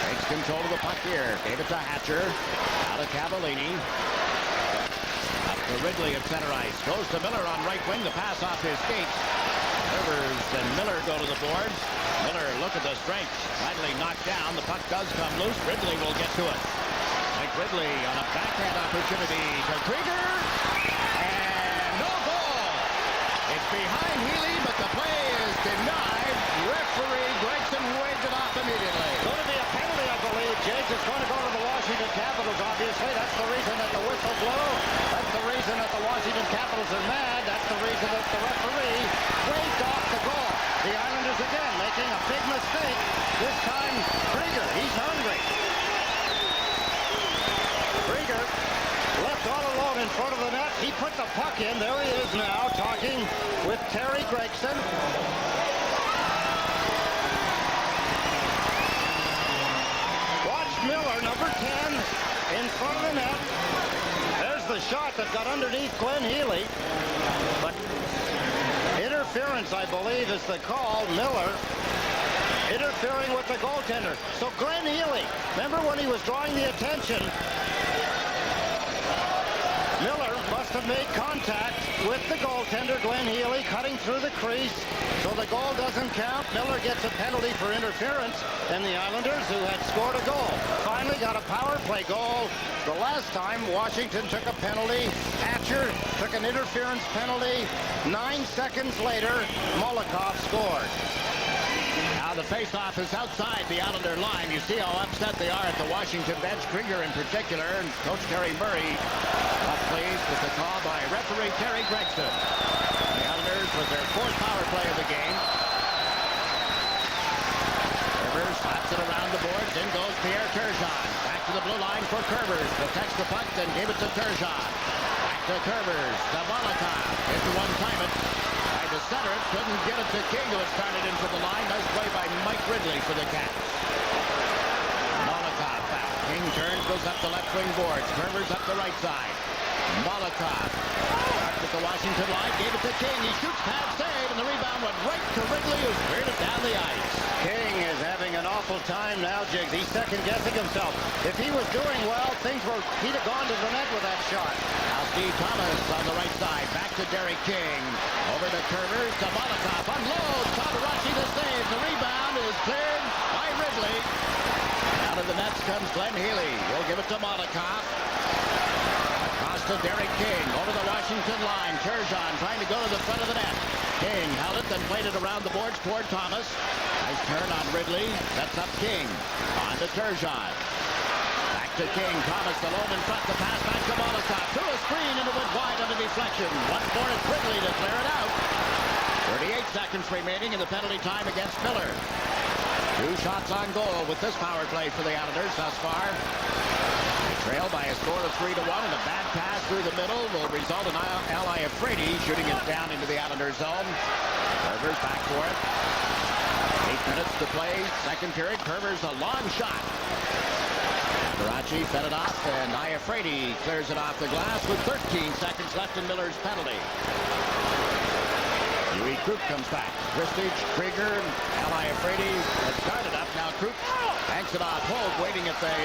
takes control of the puck here. Gave it to Hatcher. Out of Cavallini. To Ridley at center ice. Goes to Miller on right wing. The pass off his skates. Rivers and Miller go to the boards. Miller, look at the strength. Slightly knocked down. The puck does come loose. Ridley will get to it. Mike Ridley on a backhand opportunity to Krieger. And no goal. It's behind Healy, but the play is denied. Referee Gregson waves it off immediately. Going to be a penalty, I believe, Jake. It's going to go to the Washington Capitals, obviously. That's the reason that the whistle blew. That's the reason that the Washington Capitals are mad. That's the reason that the referee waved off the goal. The Islanders again making a big mistake. This time, Krieger, he's hungry. Krieger left all alone in front of the net. He put the puck in. There he is now talking with Terry Gregson. Watch Miller, number 10, in front of the net. There's the shot that got underneath Glenn Healy. But interference, I believe, is the call. Miller interfering with the goaltender. So Glenn Healy, remember when he was drawing the attention, Miller must have made contact with the goaltender, Glenn Healy, cutting through the crease. So the goal doesn't count. Miller gets a penalty for interference, and the Islanders, who had scored a goal, finally got a power play goal. The last time Washington took a penalty, Hatcher took an interference penalty. 9 seconds later, Molotov scored. Now the face-off is outside the Islander line. You see how upset they are at the Washington bench, Krieger in particular, and Coach Terry Murray not pleased with the call by referee Terry Gregson. The Islanders with their 4th power play of the game. Kervers slaps it around the boards. In goes Pierre Turgeon. Back to the blue line for Kervers. Protects the puck, then gave it to Turgeon. Back to Kervers. To Molotov. Hit to one-time it. Tried to center it. Couldn't get it to King, who had started in from the line. Nice play by Mike Ridley for the Caps. Molotov back. King turns, goes up the left wing boards. Kervers up the right side. Molotov. Starts at the Washington line. Gave it to King. He shoots pad save, and the rebound went right to Ridley, who cleared it down the ice. King is having an awful time now, Jiggs. He's second-guessing himself. If he was doing well, he'd have gone to the net with that shot. Now Steve Thomas on the right side. Back to Derek King. Over to Kervers, to Molotov. Unloads. Tabarachi to save. The rebound is cleared by Ridley. Out of the nets comes Glenn Healy. He'll give it to Molotov. Across to Derek King. Over the Washington line. Turgeon trying to go to the front of the net. King held it, then played it around the boards toward Thomas. Nice turn on Ridley. Sets up King. On to Turgeon. Back to King. Thomas alone in front. The pass back to Molotov. Through a screen, and it went wide on the deflection. Once more it's Ridley to clear it out. 38 seconds remaining in the penalty time against Miller. 2 shots on goal with this power play for the Islanders thus far. They trail by a score of 3-1, and a bad pass through the middle will result in Ally Afraidy shooting it down into the Islanders zone. Kervers back for it. 8 minutes to play, second period. Kervers a long shot. Tabarachi fed it off, and Iafrate clears it off the glass with 13 seconds left in Miller's penalty. Huey Krupp comes back. Christage, Krieger, Ally Afraidy has started up. Now Krupp banks it off. Holt waiting at the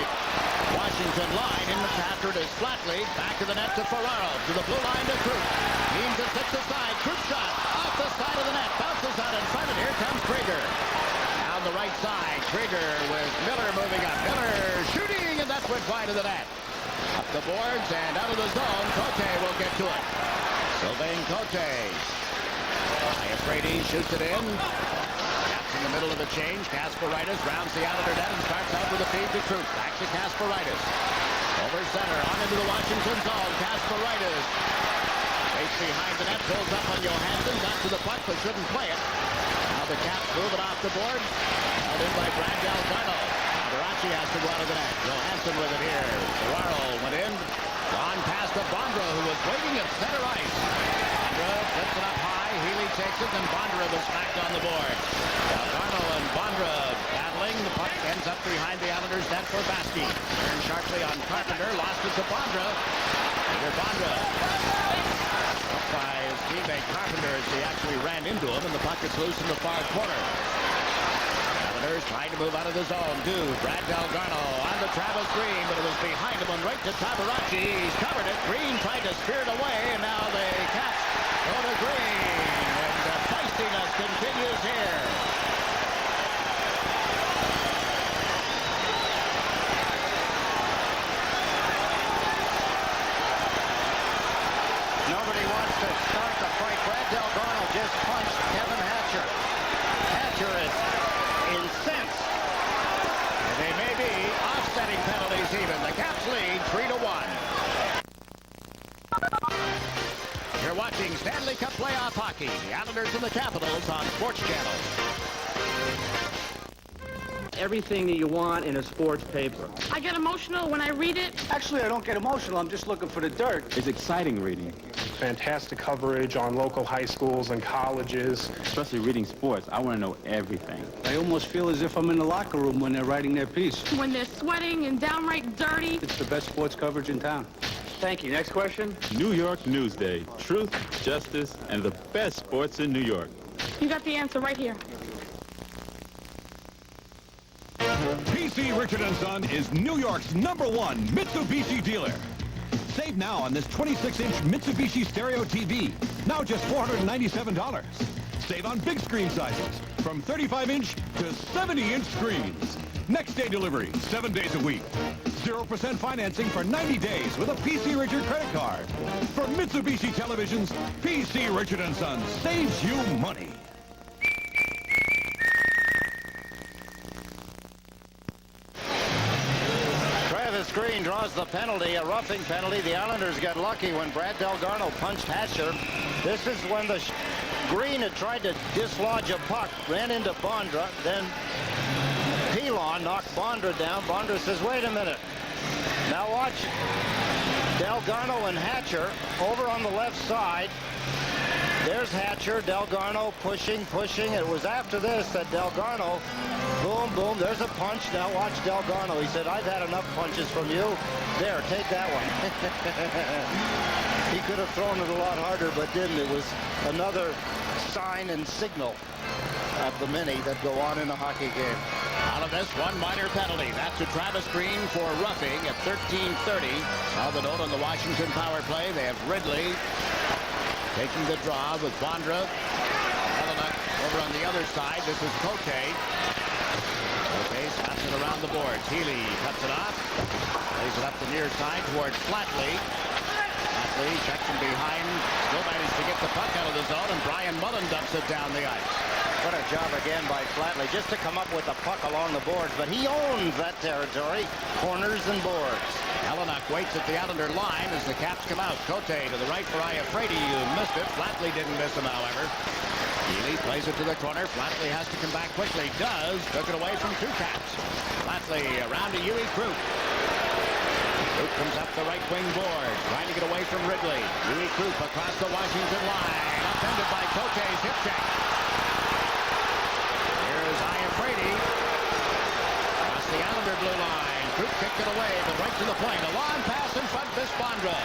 Washington line. In the after it is Flatley. Back to the net to Ferraro. To the blue line to Krupp. Means it sits aside. Krupp shot off the side of the net. Bounces out in front, and here comes Krieger. Down the right side. Krieger with Miller moving up. Miller shooting, and that's went wide of the net. Up the boards and out of the zone. Cote will get to it. Sylvain Cote. Iafrate shoots it in. Caps in the middle of the change. Kasparaitis rounds the outer net and starts out with a feed to Krupp. Back to Kasparaitis. Over center, on into the Washington zone. Kasparaitis. Waits behind the net, pulls up on Johansson. Got to the puck, but shouldn't play it. Now the Caps move it off the board. Held in by Brad Delgado. Tabarachi has to go out of the net. Johansson with it here. Ferraro went in. Gone past to Bondra, who was waiting at center ice. Bondra flips it up high. Healy takes it, and Bondra was smacked on the board. Delgado and Bondra battling. The puck ends up behind the Islanders' net for Baskey. Turned sharply on Carpenter. Lost it to Bondra. Peter Bondra. Up by his teammate Carpenter as he actually ran into him, and the puck is loose in the far corner. Islanders trying to move out of the zone. Brad Delgado on to Travis Green, but it was behind him and right to Tabarachi. He's covered it. Green tried to spear it away, and now the Caps go to Green. And the feistiness continues here. Nobody wants to start the fight. Brad Delgado just punched Kevin Hatcher. Hatcher is incensed. And they may be offsetting penalties even. The Caps lead 3-1. You're watching Stanley Cup playoff hockey. The Islanders and the Capitals on Sports Channel. Everything that you want in a sports paper. I get emotional when I read it. Actually, I don't get emotional. I'm just looking for the dirt. It's exciting reading. Fantastic coverage on local high schools and colleges. Especially reading sports. I want to know everything. I almost feel as if I'm in the locker room when they're writing their piece. When they're sweating and downright dirty. It's the best sports coverage in town. Thank you. Next question. New York Newsday. Truth, justice, and the best sports in New York. You got the answer right here. PC Richard & Son is New York's #1 Mitsubishi dealer. Save now on this 26-inch Mitsubishi stereo TV. Now just $497. Save on big screen sizes from 35-inch to 70-inch screens. Next day delivery, 7 days a week. 0% financing for 90 days with a PC Richard credit card. For Mitsubishi televisions, PC Richard & Sons saves you money. Green draws the penalty, a roughing penalty. The Islanders got lucky when Brad Delgarno punched Hatcher. This is when the Green had tried to dislodge a puck, ran into Bondra, then Pilon knocked Bondra down. Bondra says, wait a minute. Now watch Delgarno and Hatcher over on the left side. There's Hatcher, Delgarno pushing. It was after this that Delgarno, boom, there's a punch. Now watch Delgarno. He said, I've had enough punches from you. There, take that one. He could have thrown it a lot harder, but didn't. It was another sign and signal of the many that go on in a hockey game. Out of this, one minor penalty. That's to Travis Green for roughing at 13:30. Now the note on the Washington power play. They have Ridley taking the draw with Bondra. Hellenic over on the other side. This is Cote. Cote snaps it around the boards. Healy cuts it off. Lays it up the near side towards Flatley. Flatley checks from behind. Still managed to get the puck out of the zone, and Brian Mullen dumps it down the ice. What a job again by Flatley, just to come up with the puck along the boards, but he owns that territory, corners and boards. Hellenic waits at the Islander line as the Caps come out. Cote to the right for Iafrate. You missed it. Flatley didn't miss him, however. Healy plays it to the corner. Flatley has to come back quickly. Does. Took it away from two Caps. Flatley around to Huey Krupp. Krupp comes up the right wing board, trying to get away from Ridley. Huey Krupp across the Washington line. Upended by Cote's hip check. Here's Iafrate. Across the Islander blue line. Krupp kicked it away, but right to the point. A long pass in front, this Bondra.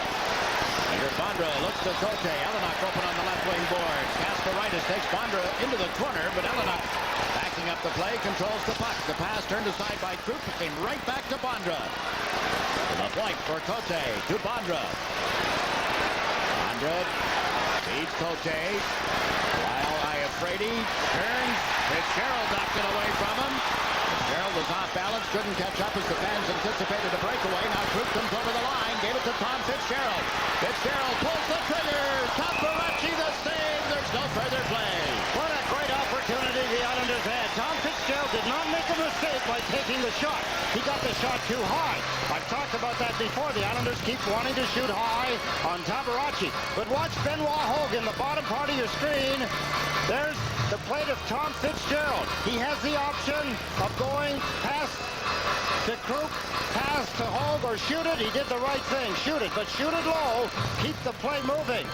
Here Bondra looks to Cote. Hellenic open on the left wing boards. Kasparaitis takes Bondra into the corner, but Hellenic backing up the play, controls the puck. The pass turned aside by Krupp. It came right back to Bondra. The point for Cote to Bondra. Bondra feeds Cote. While Iafrate turns. Fitzgerald knocked it away from him. Fitzgerald was off balance, couldn't catch up as the fans anticipated a breakaway. Now Krupp comes over the line, gave it to Tom Fitzgerald. Fitzgerald pulls the trigger. Tabaracci the save. There's no further play. What a great opportunity the Islanders had. Tom Fitzgerald did not make a mistake by taking the shot. He got the shot too high. I've talked about that before. The Islanders keep wanting to shoot high on Tabaracci. But watch Benoit Hogue in the bottom part of your screen. There's the plate of Tom Fitzgerald. He has the option of going pass to Krupp, pass to Hogue, or shoot it. He did the right thing. Shoot it, but shoot it low. Keep the play moving.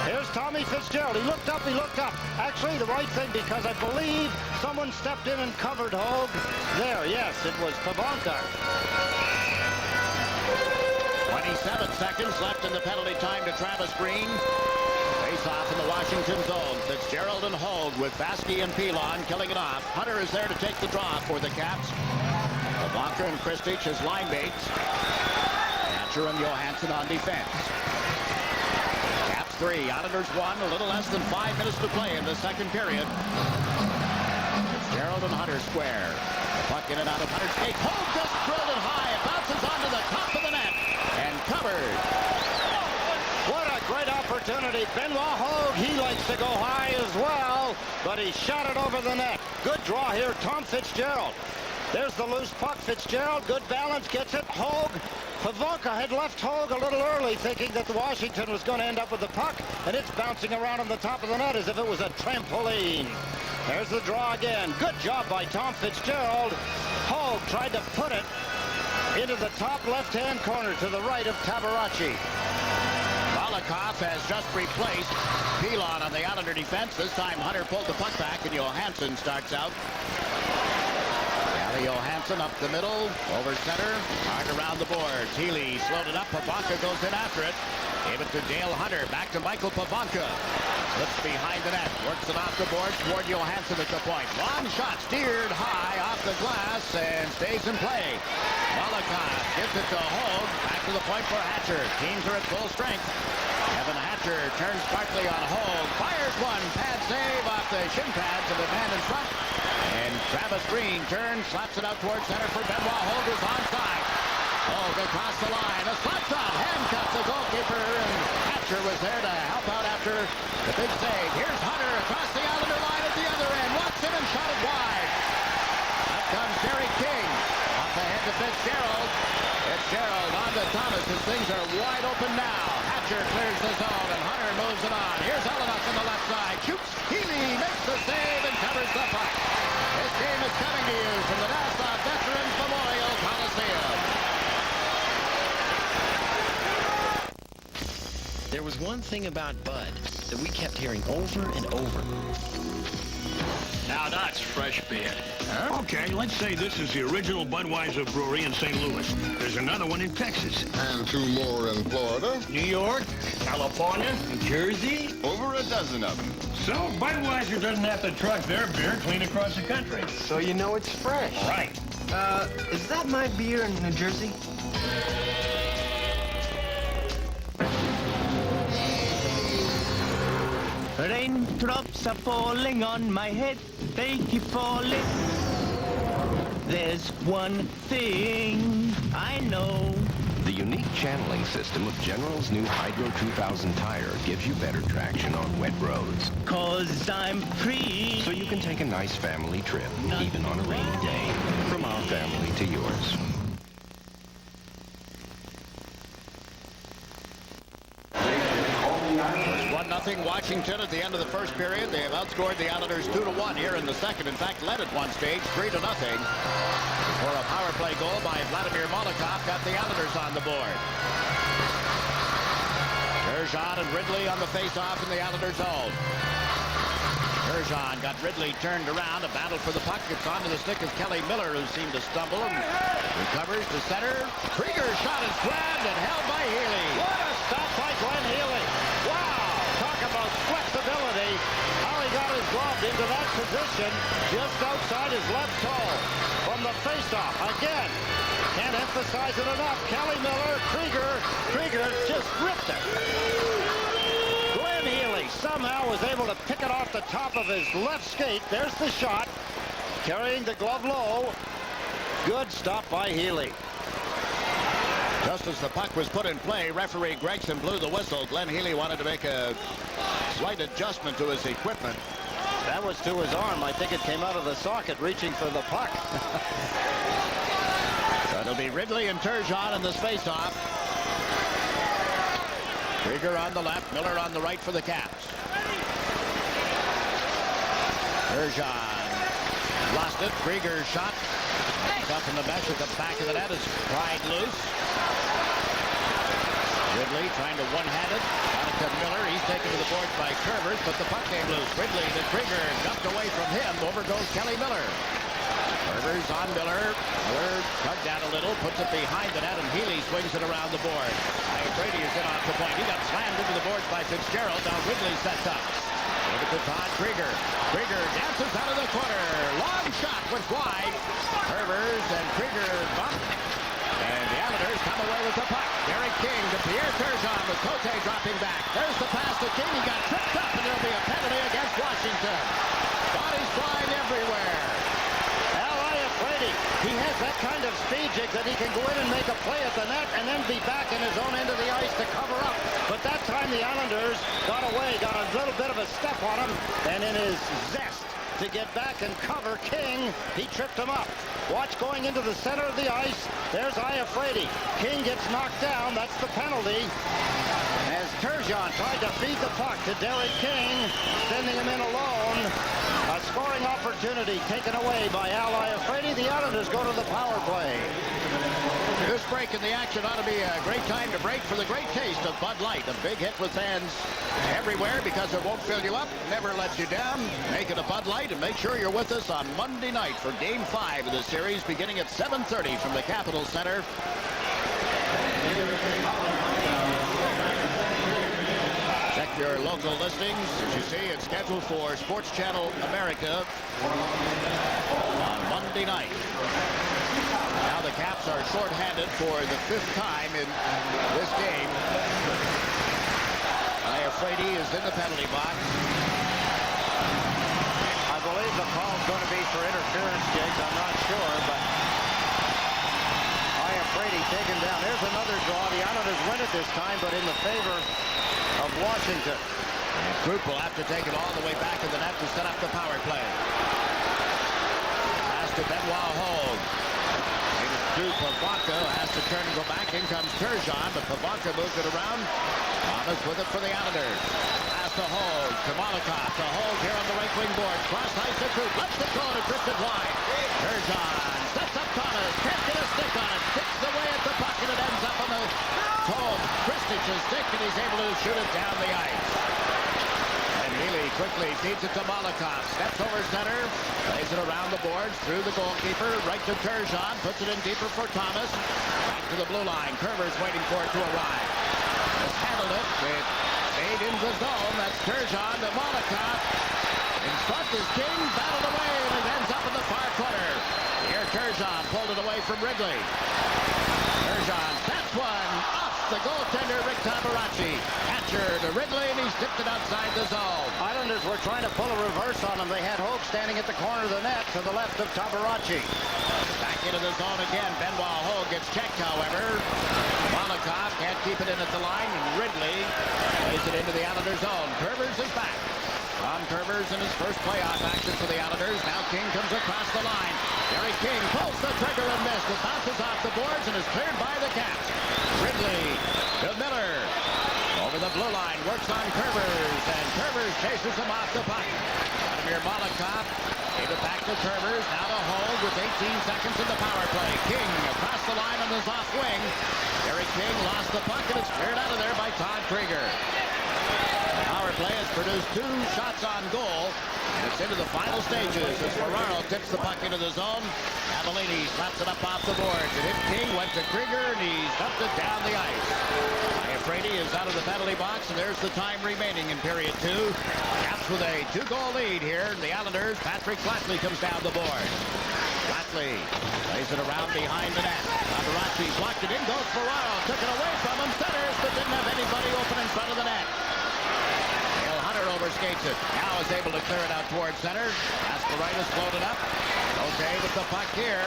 Here's Tommy Fitzgerald. He looked up. Actually, the right thing, because I believe someone stepped in and covered Hogue. There, yes, it was Pivonka. 27 seconds left in the penalty time to Travis Green. Face-off in the Washington zone. Fitzgerald and Hogue with Baskey and Pilon killing it off. Hunter is there to take the draw for the Caps. Pivonka and Kristich as line mates. Hatcher and Johansson on defense. 3. Islanders 1, a little less than 5 minutes to play in the second period. Fitzgerald and Hunter square. The puck in and out of Hunter's skate. Hogue just drilled it high. It bounces onto the top of the net and covered. What a great opportunity. Benoit Hogue, he likes to go high as well, but he shot it over the net. Good draw here, Tom Fitzgerald. There's the loose puck. Fitzgerald, good balance, gets it. Hogue. Pivonka had left Hogue a little early, thinking that the Washington was going to end up with the puck, and it's bouncing around on the top of the net as if it was a trampoline. There's the draw again. Good job by Tom Fitzgerald. Hogue tried to put it into the top left-hand corner to the right of Tabaracci. Malakoff has just replaced Pilon on the Islander defense. This time Hunter pulled the puck back, and Johansson starts out. Johansson up the middle, over center, hard around the boards. Healy slowed it up. Pivonka goes in after it. Gave it to Dale Hunter. Back to Michael Pivonka. Looks behind the net. Works it off the board toward Johansson at the point. Long shot steered high off the glass and stays in play. Malakoff gives it to Hogue. Back to the point for Hatcher. Teams are at full strength. Evan Hatcher turns smartly on Hogue. Fires one. Pad save off the shin pads of the man in front. And Travis Green turns, slaps it out towards center for Benoit. Hogue is onside. Hogue across the line. A slap shot. Handcuffs the goalkeeper. And Hatcher was there to help out after the big save. Here's Hunter across the Islander line at the other end. Walks in and shot it wide. Up comes Derek King. Off ahead to Fitzgerald. Fitzgerald on to Thomas as things are wide open now. Hatcher clears the zone and Hunter moves it on. Here's Elenoff on the left side. Shoots. Healy makes the save and covers the puck. This game is coming to you from the Nassau Veterans Memorial Coliseum. There was one thing about Bud that we kept hearing over and over. Now that's fresh beer. Huh? Okay, let's say this is the original Budweiser brewery in St. Louis. There's another one in Texas. And 2 more in Florida. New York, California, New Jersey. Over a dozen of them. So Budweiser doesn't have to truck their beer clean across the country. So you know it's fresh. Right. Is that my beer in New Jersey? Raindrops are falling on my head, they keep falling. There's one thing I know. The unique channeling system of General's new Hydro 2000 tire gives you better traction on wet roads. 'Cause I'm free. So you can take a nice family trip, even on a rainy day. From our family to yours. It's 1-0 Washington at the end of the first period. They have outscored the Islanders 2-1 here in the second. In fact, led at one stage 3-0. For a power play goal by Vladimir Malakoff got the Islanders on the board. Turgeon and Ridley on the face-off in the Islanders' zone. Turgeon got Ridley turned around. A battle for the puck. It's onto the stick of Kelly Miller, who seemed to stumble and recovers to center. Krieger's shot is grabbed and held by Healy. What a stop by Glenn Healy. Wow, talk about flexibility. How he got his glove into that position just outside his left toe from the faceoff. Again, can't emphasize it enough. Kelly Miller, Krieger just ripped it. Glenn Healy somehow was able to pick it off the top of his left skate. There's the shot, carrying the glove low. Good stop by Healy. Just as the puck was put in play, referee Gregson blew the whistle. Glenn Healy wanted to make a slight adjustment to his equipment. That was to his arm. I think it came out of the socket reaching for the puck. So it'll be Ridley and Turgeon in this face-off. Krieger on the left, Miller on the right for the Caps. Turgeon lost it. Krieger's shot. Up in the mesh at the back of the net is pried loose. Ridley trying to one-hand it. Got it to Miller. He's taken to the boards by Curvers, but the puck came loose. Ridley to Krieger. Dumped away from him. Over goes Kelly Miller. Curvers on Miller. Miller tugged out a little, puts it behind the net, and Healy swings it around the board. Brady is in off the point. He got slammed into the boards by Fitzgerald. Now Ridley sets up. Give it to Todd Krieger. Krieger dances out of the corner. Long shot went wide. Curvers and Krieger bumped. And the Islanders come away with the puck. Derek King to Pierre Turgeon with Cote dropping back. There's the pass to King. He got tripped up, and there'll be a penalty against Washington. Bodies flying everywhere. He has that kind of speed, Jake, that he can go in and make a play at the net and then be back in his own end of the ice to cover up. But that time the Islanders got away, got a little bit of a step on him, and in his zest to get back and cover King, he tripped him up. Watch going into the center of the ice. There's Iafrate. King gets knocked down. That's the penalty. As Turgeon tried to feed the puck to Derek King, sending him in alone. A scoring opportunity taken away by Al Iafrate. The Islanders go to the power play. This break in the action ought to be a great time to break for the great taste of Bud Light. A big hit with fans everywhere because it won't fill you up, never lets you down. Make it a Bud Light and make sure you're with us on Monday night for Game 5 of the series beginning at 7:30 from the Capitol Center. Check your local listings. As you see, it's scheduled for Sports Channel America on Monday night. Now the Caps are shorthanded for the 5th time in this game. Frady is in the penalty box. I believe the call's going to be for interference, Jiggs. I'm not sure, but Frady taken down. There's another draw. The Islanders win it this time, but in the favor of Washington. And Krupp will have to take it all the way back in the net to set up the power play. Pass to Benoit Hogue. Pivonka has to turn and go back. In comes Turgeon, but Pivonka moves it around. Thomas with it for the Islanders. Pass to Hogue, to Molotov, to Hogue here on the right wing board. Cross ice to Krupp. Lets it go to Tristan wide. Turgeon sets up Thomas. Can't get a stick on it. Sticks away at the puck and it ends up on the toe of Kristich's stick, and he's able to shoot it down the ice. Healy quickly feeds it to Molotov. Steps over center. Plays it around the boards. Through the goalkeeper. Right to Turgeon. Puts it in deeper for Thomas. Back to the blue line. Kerber's waiting for it to arrive. Has handled it. It stayed in the zone. That's Turgeon to Molotov. In front is King. Battled away. And it ends up in the far corner. Here Turgeon pulled it away from Wrigley. Turgeon. That's one. The goaltender, Rick Tabaracci. Catcher to Wrigley, and he's tipped it outside the zone. Islanders were trying to pull a reverse on him. They had Hogue standing at the corner of the net to the left of Tabaracci. Back into the zone again. Benoit Hogue gets checked, however. Molotov can't keep it in at the line, and Wrigley plays it into the Islanders' zone. Kerber's is back. Tom Kerber's in his first playoff action for the Islanders. Now King comes across the line. Gary King pulls the trigger and missed. It bounces off the boards and is cleared by the Caps. Wrigley to Miller. Over the blue line. Works on Kerber's. And Kerber's chases him off the puck. Vladimir Molotov gave it back to Kerber's. Now to Hogue with 18 seconds in the power play. King across the line on his off wing. Gary King lost the puck and it's cleared out of there by Todd Krieger. Power play has produced 2 shots on goal, and it's into the final stages as Ferraro tips the puck into the zone. Cavallini slaps it up off the boards. It hit King, went to Krieger, and he's dumped it down the ice. Frady is out of the penalty box, and there's the time remaining in period 2. Caps with a 2-goal lead here. The Islanders, Patrick Flatley comes down the board. Flatley plays it around behind the net. Tabaracci blocked it in, goes Ferraro, took it away from him, centers, but didn't have anybody open in front of the net. Overskates it. Now is able to clear it out towards center. Asperitis floated up. Okay with the puck here.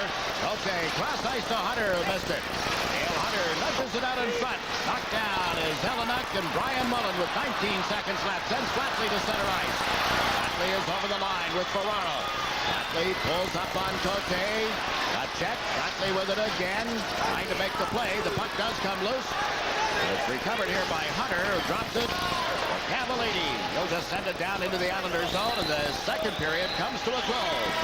Okay, cross ice to Hunter, who missed it. Dale Hunter nudges it out in front. Knocked down is Zelenak, and Brian Mullen with 19 seconds left sends Flatley to center ice. Flatley is over the line with Ferraro. Flatley pulls up on Cote. Got checked. Flatley with it again. Trying to make the play. The puck does come loose. It's recovered here by Hunter, who drops it. Cavallini. He'll just send it down into the Islanders' zone, and the second period comes to a close.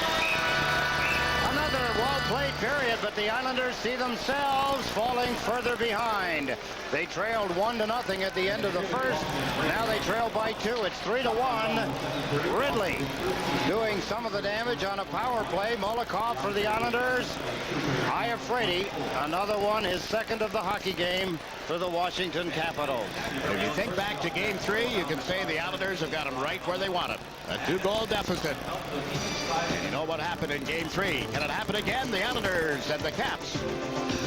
Another well-played period, but the Islanders see themselves falling further behind. They trailed 1-0 at the end of the first. Now they trail by 2. It's 3-1. Ridley doing some of the damage on a power play. Molotov for the Islanders. Frady, another one, his second of the hockey game for the Washington Capitals. If you think back to Game 3, you can say the Islanders have got them right where they want it. A 2-goal deficit. And you know what happened in Game 3. Can it happen again? The Islanders and the Caps.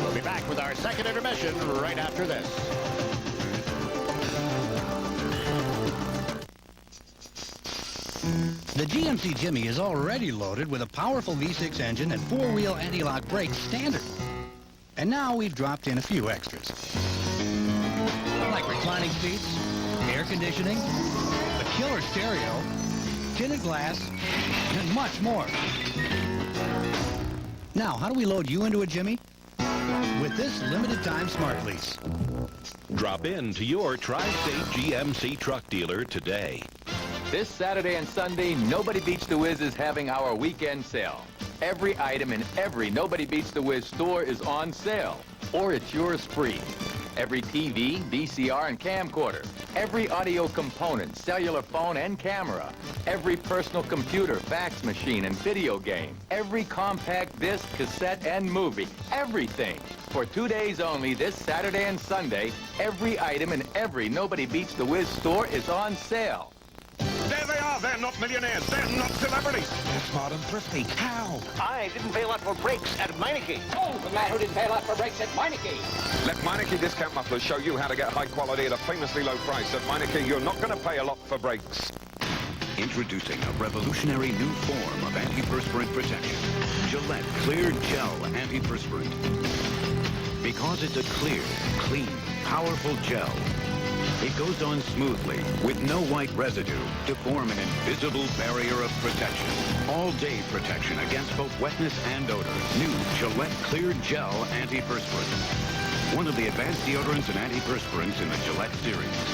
We'll be back with our second intermission right after this. The GMC Jimmy is already loaded with a powerful V6 engine and 4-wheel anti-lock brakes standard. And now we've dropped in a few extras. Like reclining seats, air conditioning, a killer stereo, tinted glass, and much more. Now, how do we load you into a Jimmy? With this limited-time smart lease. Drop in to your Tri-State GMC truck dealer today. This Saturday and Sunday, Nobody Beats the Wiz is having our weekend sale. Every item in every Nobody Beats the Wiz store is on sale, or it's yours free. every TV, VCR, and camcorder, every audio component, cellular phone and camera, every personal computer, fax machine, and video game, every compact disc, cassette, and movie, everything. For 2 days only, this Saturday and Sunday, every item in every Nobody Beats the Wiz store is on sale. There they are. They're not millionaires. They're not celebrities. They're smart and thrifty. How? I didn't pay a lot for brakes at Meineke. Oh, the man who didn't pay a lot for brakes at Meineke. Let Meineke Discount Mufflers show you how to get high quality at a famously low price. At Meineke, you're not going to pay a lot for brakes. Introducing a revolutionary new form of antiperspirant protection. Gillette Clear Gel Antiperspirant. Because it's a clear, clean, powerful gel. It goes on smoothly, with no white residue, to form an invisible barrier of protection. All-day protection against both wetness and odor. New Gillette Clear Gel Antiperspirant. One of the advanced deodorants and antiperspirants in the Gillette series.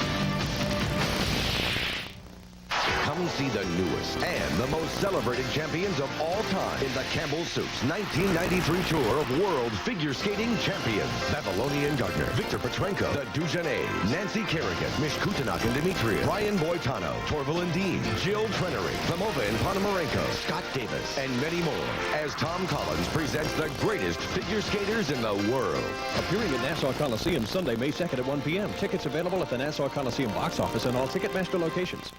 Come see the newest and the most celebrated champions of all time in the Campbell Soups 1993 tour of World Figure Skating Champions. Babylonian Gardner, Victor Petrenko, the Dujanets, Nancy Kerrigan, Mish Kutunak and Dimitrius, Ryan Boitano, Torval and Dean, Jill Trenery, Klimova and Ponomarenko, Scott Davis, and many more, as Tom Collins presents the greatest figure skaters in the world. Appearing at Nassau Coliseum Sunday, May 2nd at 1 p.m. Tickets available at the Nassau Coliseum box office and all Ticketmaster locations.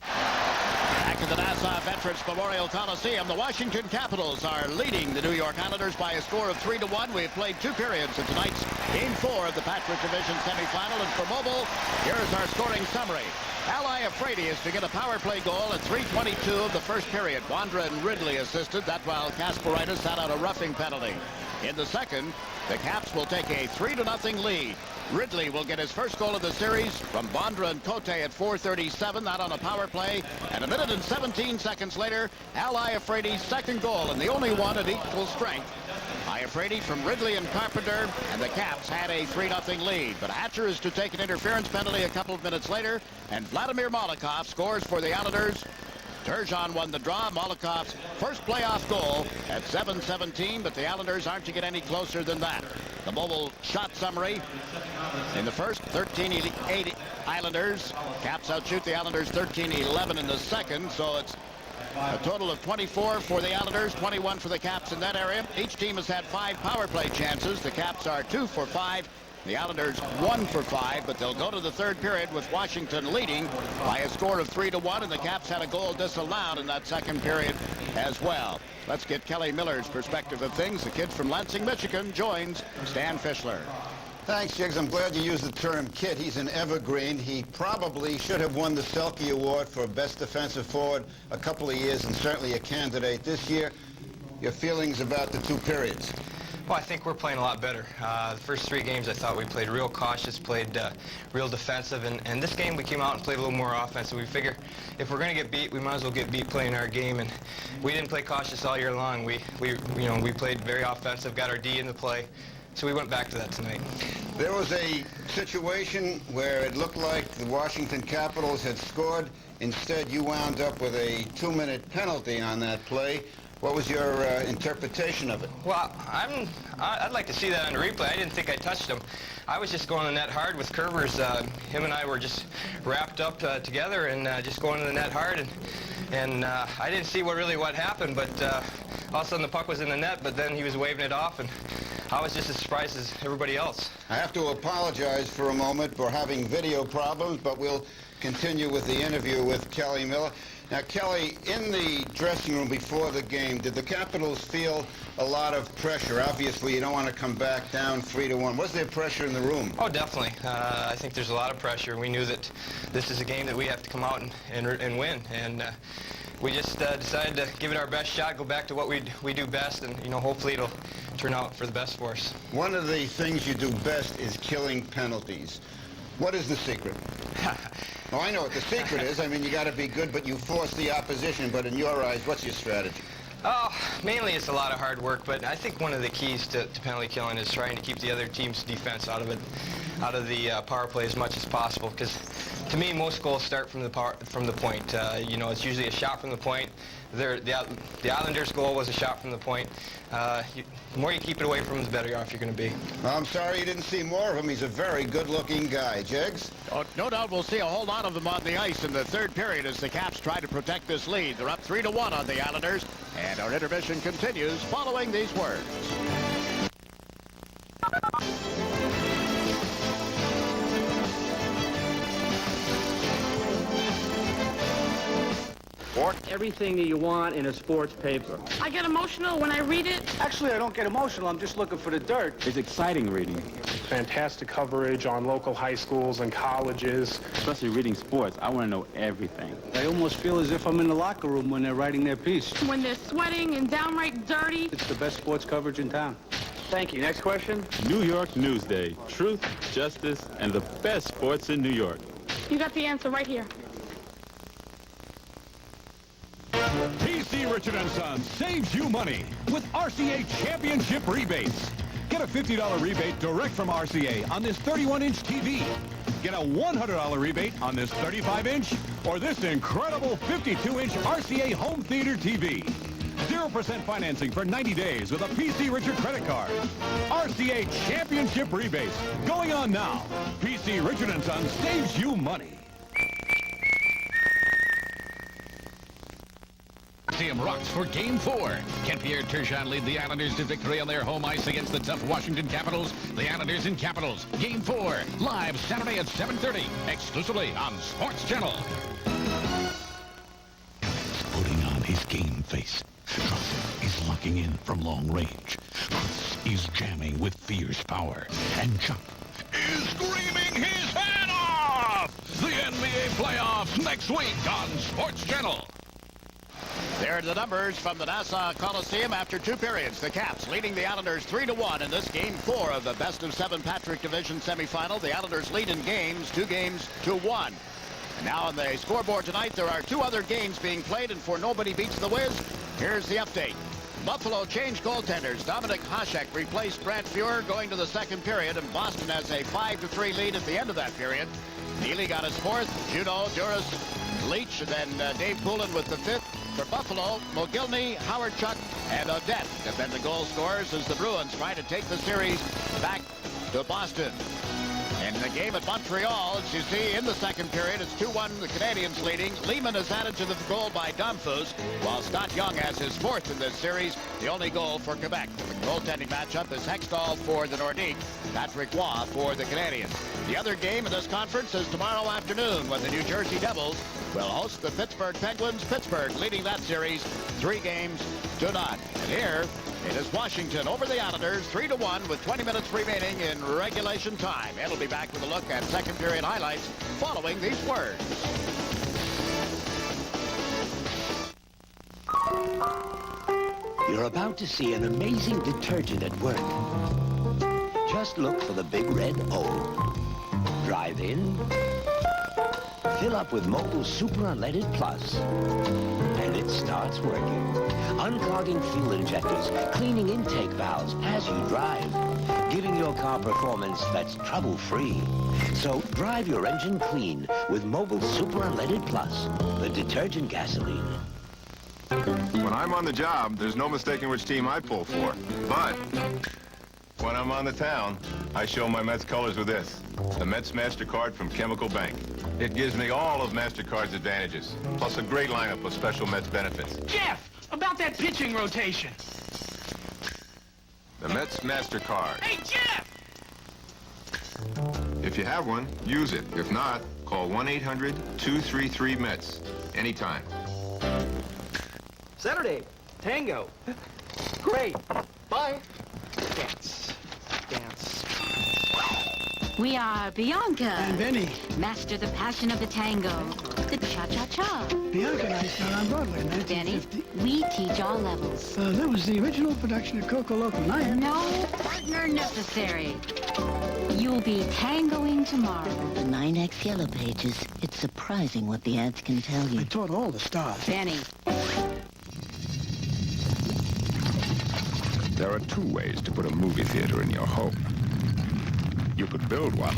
Back to the Nassau Veterans Memorial Coliseum, the Washington Capitals are leading the New York Islanders by a score of 3-1. We've played 2 periods in tonight's Game 4 of the Patriot Division semifinal. And for Mobile, here's our scoring summary. Ally Afraidius to get a power play goal at 3:22 of the first period. Bondra and Ridley assisted, that while Kasparaitis sat out a roughing penalty. In the second, the Caps will take a 3-0 lead. Ridley will get his first goal of the series from Bondra and Cote at 4:37, that on a power play. And a minute and 17 seconds later, Ally Afraidi's second goal, and the only one at equal strength. Iafraidy from Ridley and Carpenter, and the Caps had a 3-0 lead. But Hatcher is to take an interference penalty a couple of minutes later, and Vladimir Malakhov scores for the Islanders. Turgeon won the draw. Malakov's first playoff goal at 7:17, but the Islanders aren't to get any closer than that. The Mobile shot summary. In the first, 13-8 Islanders. Caps outshoot the Islanders 13-11 in the second, so it's a total of 24 for the Islanders, 21 for the Caps in that area. Each team has had 5 power play chances. The Caps are 2 for 5. The Islanders 1 for 5, but they'll go to the third period with Washington leading by a score of 3-1, and the Caps had a goal disallowed in that second period as well. Let's get Kelly Miller's perspective of things. The kid from Lansing, Michigan, joins Stan Fischler. Thanks, Jiggs. I'm glad you used the term kid. He's an evergreen. He probably should have won the Selke Award for Best Defensive Forward a couple of years, and certainly a candidate this year. Your feelings about the 2 periods? Well, I think we're playing a lot better. The first 3 games, I thought we played real cautious, played real defensive, and this game we came out and played a little more offensive. We figure if we're going to get beat, we might as well get beat playing our game, and we didn't play cautious all year long. We played very offensive, got our D into play, so we went back to that tonight. There was a situation where it looked like the Washington Capitals had scored. Instead, you wound up with a 2-minute penalty on that play. What was your interpretation of it? Well, I'd like to see that on the replay. I didn't think I touched him. I was just going to the net hard with Curvers. Him and I were just wrapped up together and just going to the net hard. And I didn't see what happened, but all of a sudden the puck was in the net, but then he was waving it off, and I was just as surprised as everybody else. I have to apologize for a moment for having video problems, but we'll continue with the interview with Kelly Miller. Now, Kelly, in the dressing room before the game, did the Capitals feel a lot of pressure? Obviously, you don't want to come back down 3-1. Was there pressure in the room? Oh, definitely. I think there's a lot of pressure. We knew that this is a game that we have to come out and win. And we just decided to give it our best shot, go back to what we do best, and hopefully it'll turn out for the best for us. One of the things you do best is killing penalties. What is the secret? Well, I know what the secret is. I mean, you got to be good, but you force the opposition. But in your eyes, what's your strategy? Oh, mainly it's a lot of hard work, but I think one of the keys to penalty killing is trying to keep the other team's defense out of the power play as much as possible, because to me, most goals start from the point. You know, it's usually a shot from the point. The Islanders' goal was a shot from the point. The more you keep it away from him, the better off you're going to be. I'm sorry you didn't see more of him. He's a very good-looking guy. Jiggs? Oh, no doubt we'll see a whole lot of them on the ice in the third period as the Caps try to protect this lead. They're up 3-1 on the Islanders, and our intermission continues following these words. Everything that you want in a sports paper. I get emotional when I read it. Actually, I don't get emotional. I'm just looking for the dirt. It's exciting reading. Fantastic coverage on local high schools and colleges. Especially reading sports. I want to know everything. I almost feel as if I'm in the locker room when they're writing their piece. When they're sweating and downright dirty. It's the best sports coverage in town. Thank you. Next question. New York Newsday. Truth, justice, and the best sports in New York. You got the answer right here. PC Richard & Sons saves you money with RCA Championship rebates. Get a $50 rebate direct from RCA on this 31-inch TV. Get a $100 rebate on this 35-inch or this incredible 52-inch RCA home theater TV. 0% financing for 90 days with a PC Richard credit card. RCA Championship rebates going on now. PC Richard & Sons saves you money. Coliseum rocks for Game 4. Can Pierre Turgeon lead the Islanders to victory on their home ice against the tough Washington Capitals? The Islanders in Capitals. Game 4. Live Saturday at 7:30. Exclusively on Sports Channel. He's putting on his game face. Truss is locking in from long range. Chris is jamming with fierce power. And Chuck is screaming his head off! The NBA playoffs next week on Sports Channel. There are the numbers from the Nassau Coliseum after 2 periods. The Caps leading the Islanders 3-1 in this Game 4 of the best-of-7 Patrick Division semifinal. The Islanders lead in games, 2 games to 1. And now on the scoreboard tonight, there are 2 other games being played, and for nobody beats the Wiz, here's the update. Buffalo changed goaltenders. Dominic Hasek replaced Brant Fuhr going to the second period, and Boston has a 5-3 lead at the end of that period. Neely got his 4th, Juneau, Duras, Leach, and then Dave Poulin with the 5th. For Buffalo, Mogilny, Howard Chuck, and Odette have been the goal scorers as the Bruins try to take the series back to Boston. In the game at Montreal, as you see in the second period, it's 2-1, the Canadians leading. Lehman is added to the goal by Dumfus, while Scott Young has his 4th in this series, the only goal for Quebec. The goaltending matchup is Hextall for the Nordiques, Patrick Roy for the Canadians. The other game in this conference is tomorrow afternoon when the New Jersey Devils will host the Pittsburgh Penguins. Pittsburgh leading that series 3-0. And here, it is Washington over the Islanders 3-1 with 20 minutes remaining in regulation time. It'll be back with a look at second period highlights following these words. You're about to see an amazing detergent at work. Just look for the big red O. Drive in. Fill up with Mobil Super Unleaded Plus. And it starts working. Unclogging fuel injectors, cleaning intake valves as you drive. Giving your car performance that's trouble-free. So drive your engine clean with Mobil Super Unleaded Plus, the detergent gasoline. When I'm on the job, there's no mistaking which team I pull for. But when I'm on the town, I show my Mets colors with this, the Mets MasterCard from Chemical Bank. It gives me all of MasterCard's advantages, plus a great lineup of special Mets benefits. Jeff, about that pitching rotation. The Mets MasterCard. Hey, Jeff! If you have one, use it. If not, call 1-800-233-METS anytime. Saturday, tango. Great. Bye. Dance. Dance. We are Bianca. And Benny. Master the passion of the tango. The cha-cha-cha. Bianca and I started on Broadway in 1950. Benny, we teach all levels. That was the original production of Coco Loco 9. No partner necessary. You'll be tangoing tomorrow. The 9X Yellow Pages. It's surprising what the ads can tell you. I taught all the stars. Benny. There are 2 ways to put a movie theater in your home. You could build one,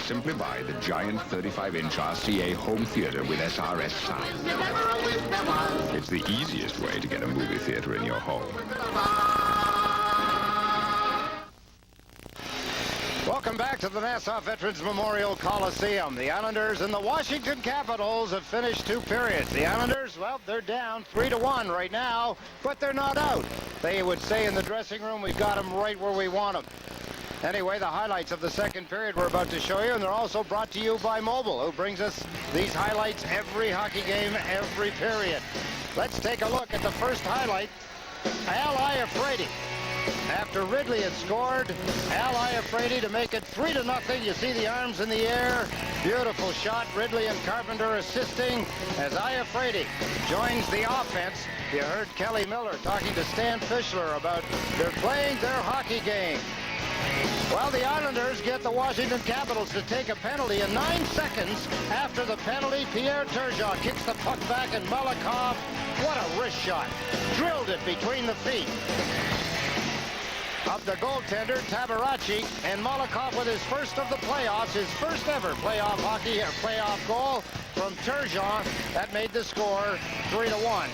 simply buy the giant 35-inch RCA home theater with SRS sound. It's the easiest way to get a movie theater in your home. Welcome back to the Nassau Veterans Memorial Coliseum. The Islanders and the Washington Capitals have finished 2 periods. The Islanders, well, they're down 3-1 right now, but they're not out. They would say in the dressing room, we've got them right where we want them. Anyway, the highlights of the second period we're about to show you, and they're also brought to you by Mobile, who brings us these highlights every hockey game, every period. Let's take a look at the first highlight. Al Iafrate. After Ridley had scored, Al Iafrate to make it 3-0. You see the arms in the air. Beautiful shot. Ridley and Carpenter assisting as Iafrate joins the offense. You heard Kelly Miller talking to Stan Fischler about they're playing their hockey game. Well, the Islanders get the Washington Capitals to take a penalty in 9 seconds. After the penalty, Pierre Turgeon kicks the puck back, and Malakoff, what a wrist shot. Drilled it between the feet of the goaltender, Tabaracci, and Malakoff with his first of the playoffs, his first ever playoff hockey, playoff goal from Turgeon. That made the score 3-1.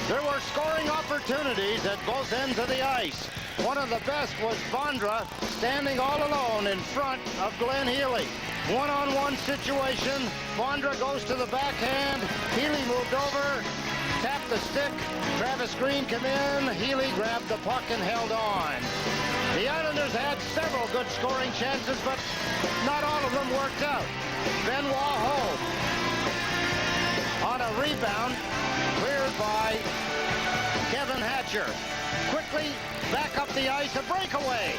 There were scoring opportunities at both ends of the ice. One of the best was Vondra standing all alone in front of Glenn Healy. One-on-one situation. Vondra goes to the backhand. Healy moved over, tapped the stick. Travis Green came in. Healy grabbed the puck and held on. The Islanders had several good scoring chances, but not all of them worked out. Benoit Hogue on a rebound, cleared by Kevin Hatcher. Quickly back up the ice, a breakaway.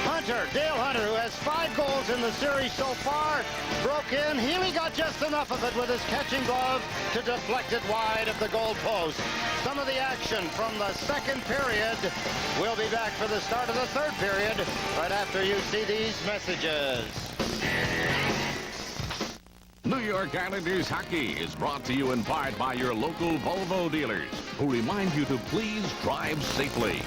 Hunter, Dale Hunter, who has 5 goals in the series so far, broke in. Healy got just enough of it with his catching glove to deflect it wide of the goal post. Some of the action from the second period. We'll be back for the start of the third period right after you see these messages. New York Islanders hockey is brought to you in part by your local Volvo dealers, who remind you to please drive safely.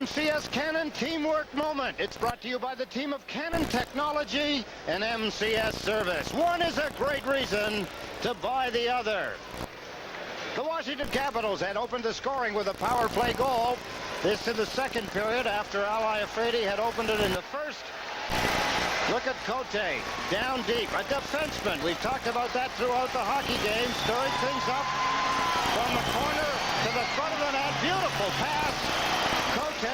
MCS Canon Teamwork Moment. It's brought to you by the team of Canon Technology and MCS Service. One is a great reason to buy the other. The Washington Capitals had opened the scoring with a power play goal. This in the second period after Ali Afridi had opened it in the first. Look at Cote, down deep, a defenseman. We've talked about that throughout the hockey game. Stirring things up from the corner to the front of the net. Beautiful pass. Cote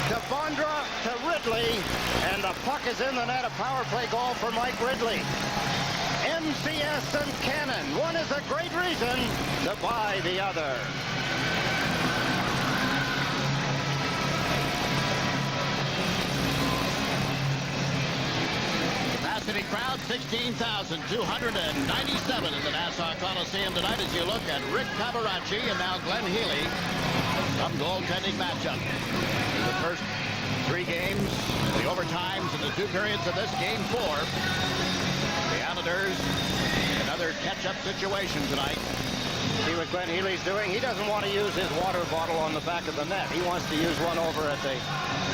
to Bondra to Ridley, and the puck is in the net. A power play goal for Mike Ridley. MCS and Cannon. One is a great reason to buy the other. Capacity crowd, 16,297 in the Nassau Coliseum tonight as you look at Rick Cavaracci and now Glenn Healy. Some goaltending matchup. In the first three games, the overtimes and the two periods of this game 4. The Islanders, another catch-up situation tonight. See what Glenn Healy's doing? He doesn't want to use his water bottle on the back of the net. He wants to use one over at the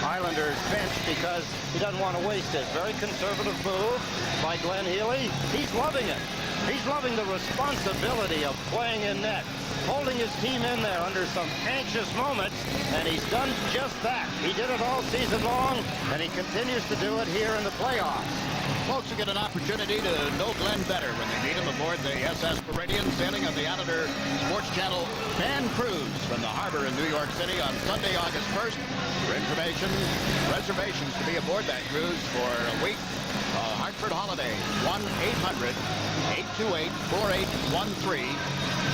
Islanders bench because he doesn't want to waste it. Very conservative move by Glenn Healy. He's loving it. He's loving the responsibility of playing in net, holding his team in there under some anxious moments, and he's done just that. He did it all season long, and he continues to do it here in the playoffs. Folks will get an opportunity to know Glenn better when they meet him aboard the SS Meridian, sailing on the Islander Sports Channel fan cruise from the harbor in New York City on Sunday, August 1st. For information, reservations to be aboard that cruise for a week, Hartford Holiday, 1-800-828-4813.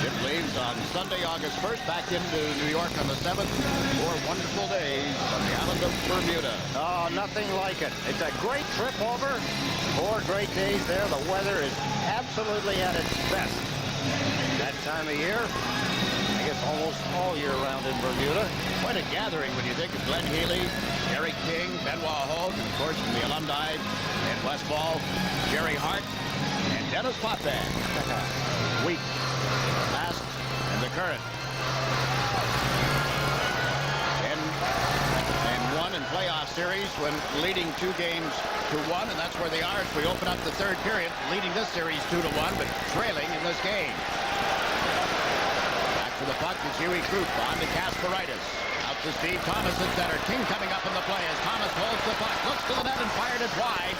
Ship leaves on Sunday, August 1st, back into New York on the 7th. 4 wonderful days on the island of Bermuda. Oh, nothing like it. It's a great trip over. 4 great days there. The weather is absolutely at its best that time of year. I guess almost all year round in Bermuda. Quite a gathering when you think of Glenn Healy, Gary King, Benoit Hogue, and of course from the alumni in Westfall, Jerry Hart, and Dennis Potvin. Week, past, and the current. 10-1 in playoff series when leading 2 games to 1, and that's where they are as we open up the third period, leading this series 2-1, but trailing in this game. Back to the puck is Huey Krupp on to Kasparaitis. Out to Steve Thomas at center. King coming up in the play as Thomas holds the puck, looks to the net and fired it wide.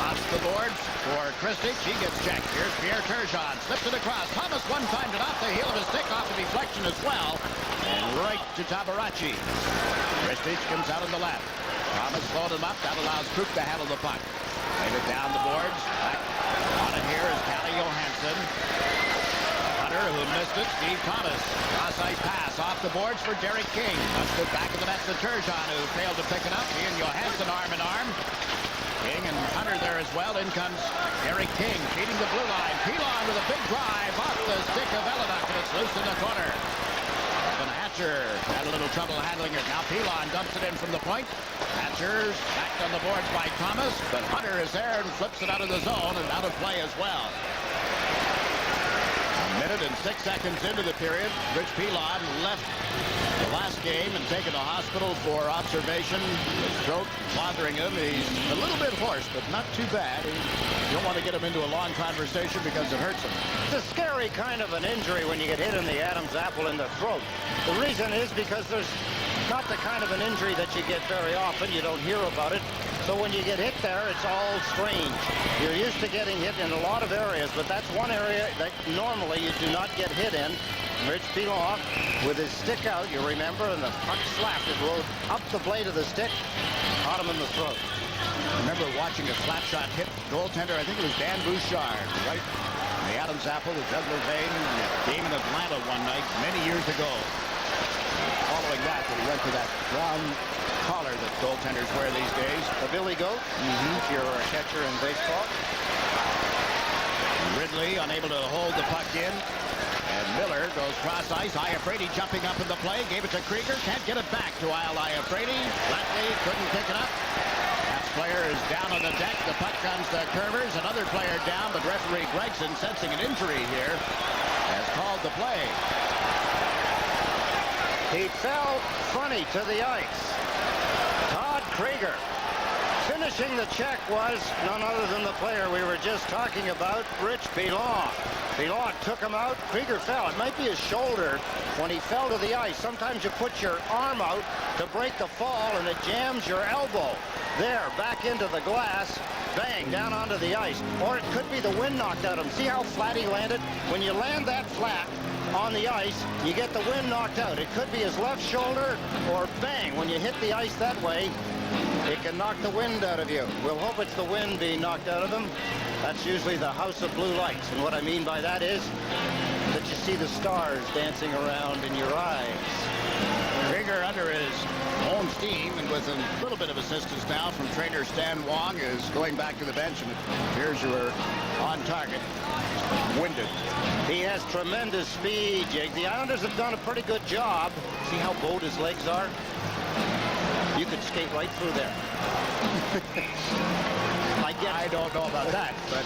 Off the boards for Kristich. He gets checked. Here's Pierre Turgeon. Slips it across. Thomas one-timed it off the heel of his stick, off the deflection as well. And right to Tabaracci. Kristich comes out on the left. Thomas slowed him up. That allows Krupp to handle the puck. Played it down the boards. Back on it here is Calle Johansson. Hunter, who missed it. Steve Thomas. Cross-ice pass off the boards for Derek King. That's the back of the net to Turgeon, who failed to pick it up. He and Johansson arm in arm. King and Hunter there as well. In comes Derek King, feeding the blue line. Pilon with a big drive off the stick of Elliott, and it's loose in the corner. Evan Hatcher had a little trouble handling it. Now Pilon dumps it in from the point. Hatcher's backed on the boards by Thomas, but Hunter is there and flips it out of the zone and out of play as well. A minute and 6 seconds into the period, Rich Pilon left the last game and taken to hospital for observation. His throat bothering him. He's a little bit hoarse, but not too bad. You don't want to get him into a long conversation because it hurts him. It's a scary kind of an injury when you get hit in the Adam's apple in the throat. The reason is because there's not the kind of an injury that you get very often. You don't hear about it. So when you get hit there, it's all strange. You're used to getting hit in a lot of areas, but that's one area that normally you do not get hit in. Rich Pilon with his stick out, you remember, and the puck slapped. It rode up the blade of the stick, caught him in the throat. I remember watching a slap shot hit goaltender, I think it was Dan Bouchard, right in the Adam's apple, the jugular vein, game in Atlanta one night many years ago. Following that, he went to that brown collar that goaltenders wear these days. The Billy Goat, if you're a catcher in baseball. Ridley unable to hold the puck in. And Miller goes cross-ice. Iafrate jumping up in the play. Gave it to Krieger. Can't get it back to Iafrate. Flatley couldn't pick it up. That player is down on the deck. The puck comes to Curvers. Another player down, but referee Gregson, sensing an injury here, has called the play. He fell funny to the ice. Todd Krieger. Finishing the check was none other than the player we were just talking about, Rich Pilon. Pilon took him out. Krieger fell. It might be his shoulder when he fell to the ice. Sometimes you put your arm out to break the fall, and it jams your elbow. There, back into the glass. Bang, down onto the ice. Or it could be the wind knocked out of him. See how flat he landed? When you land that flat on the ice, you get the wind knocked out. It could be his left shoulder, or bang, when you hit the ice that way, it can knock the wind out of you. We'll hope it's the wind being knocked out of him. That's usually the house of blue lights. And what I mean by that is that you see the stars dancing around in your eyes. Krieger under his own steam, and with a little bit of assistance now from trainer Stan Wong, is going back to the bench, and it appears you were on target. Winded. He has tremendous speed, Jake. The Islanders have done a pretty good job. See how bowed his legs are? You could skate right through there. I don't know about that, but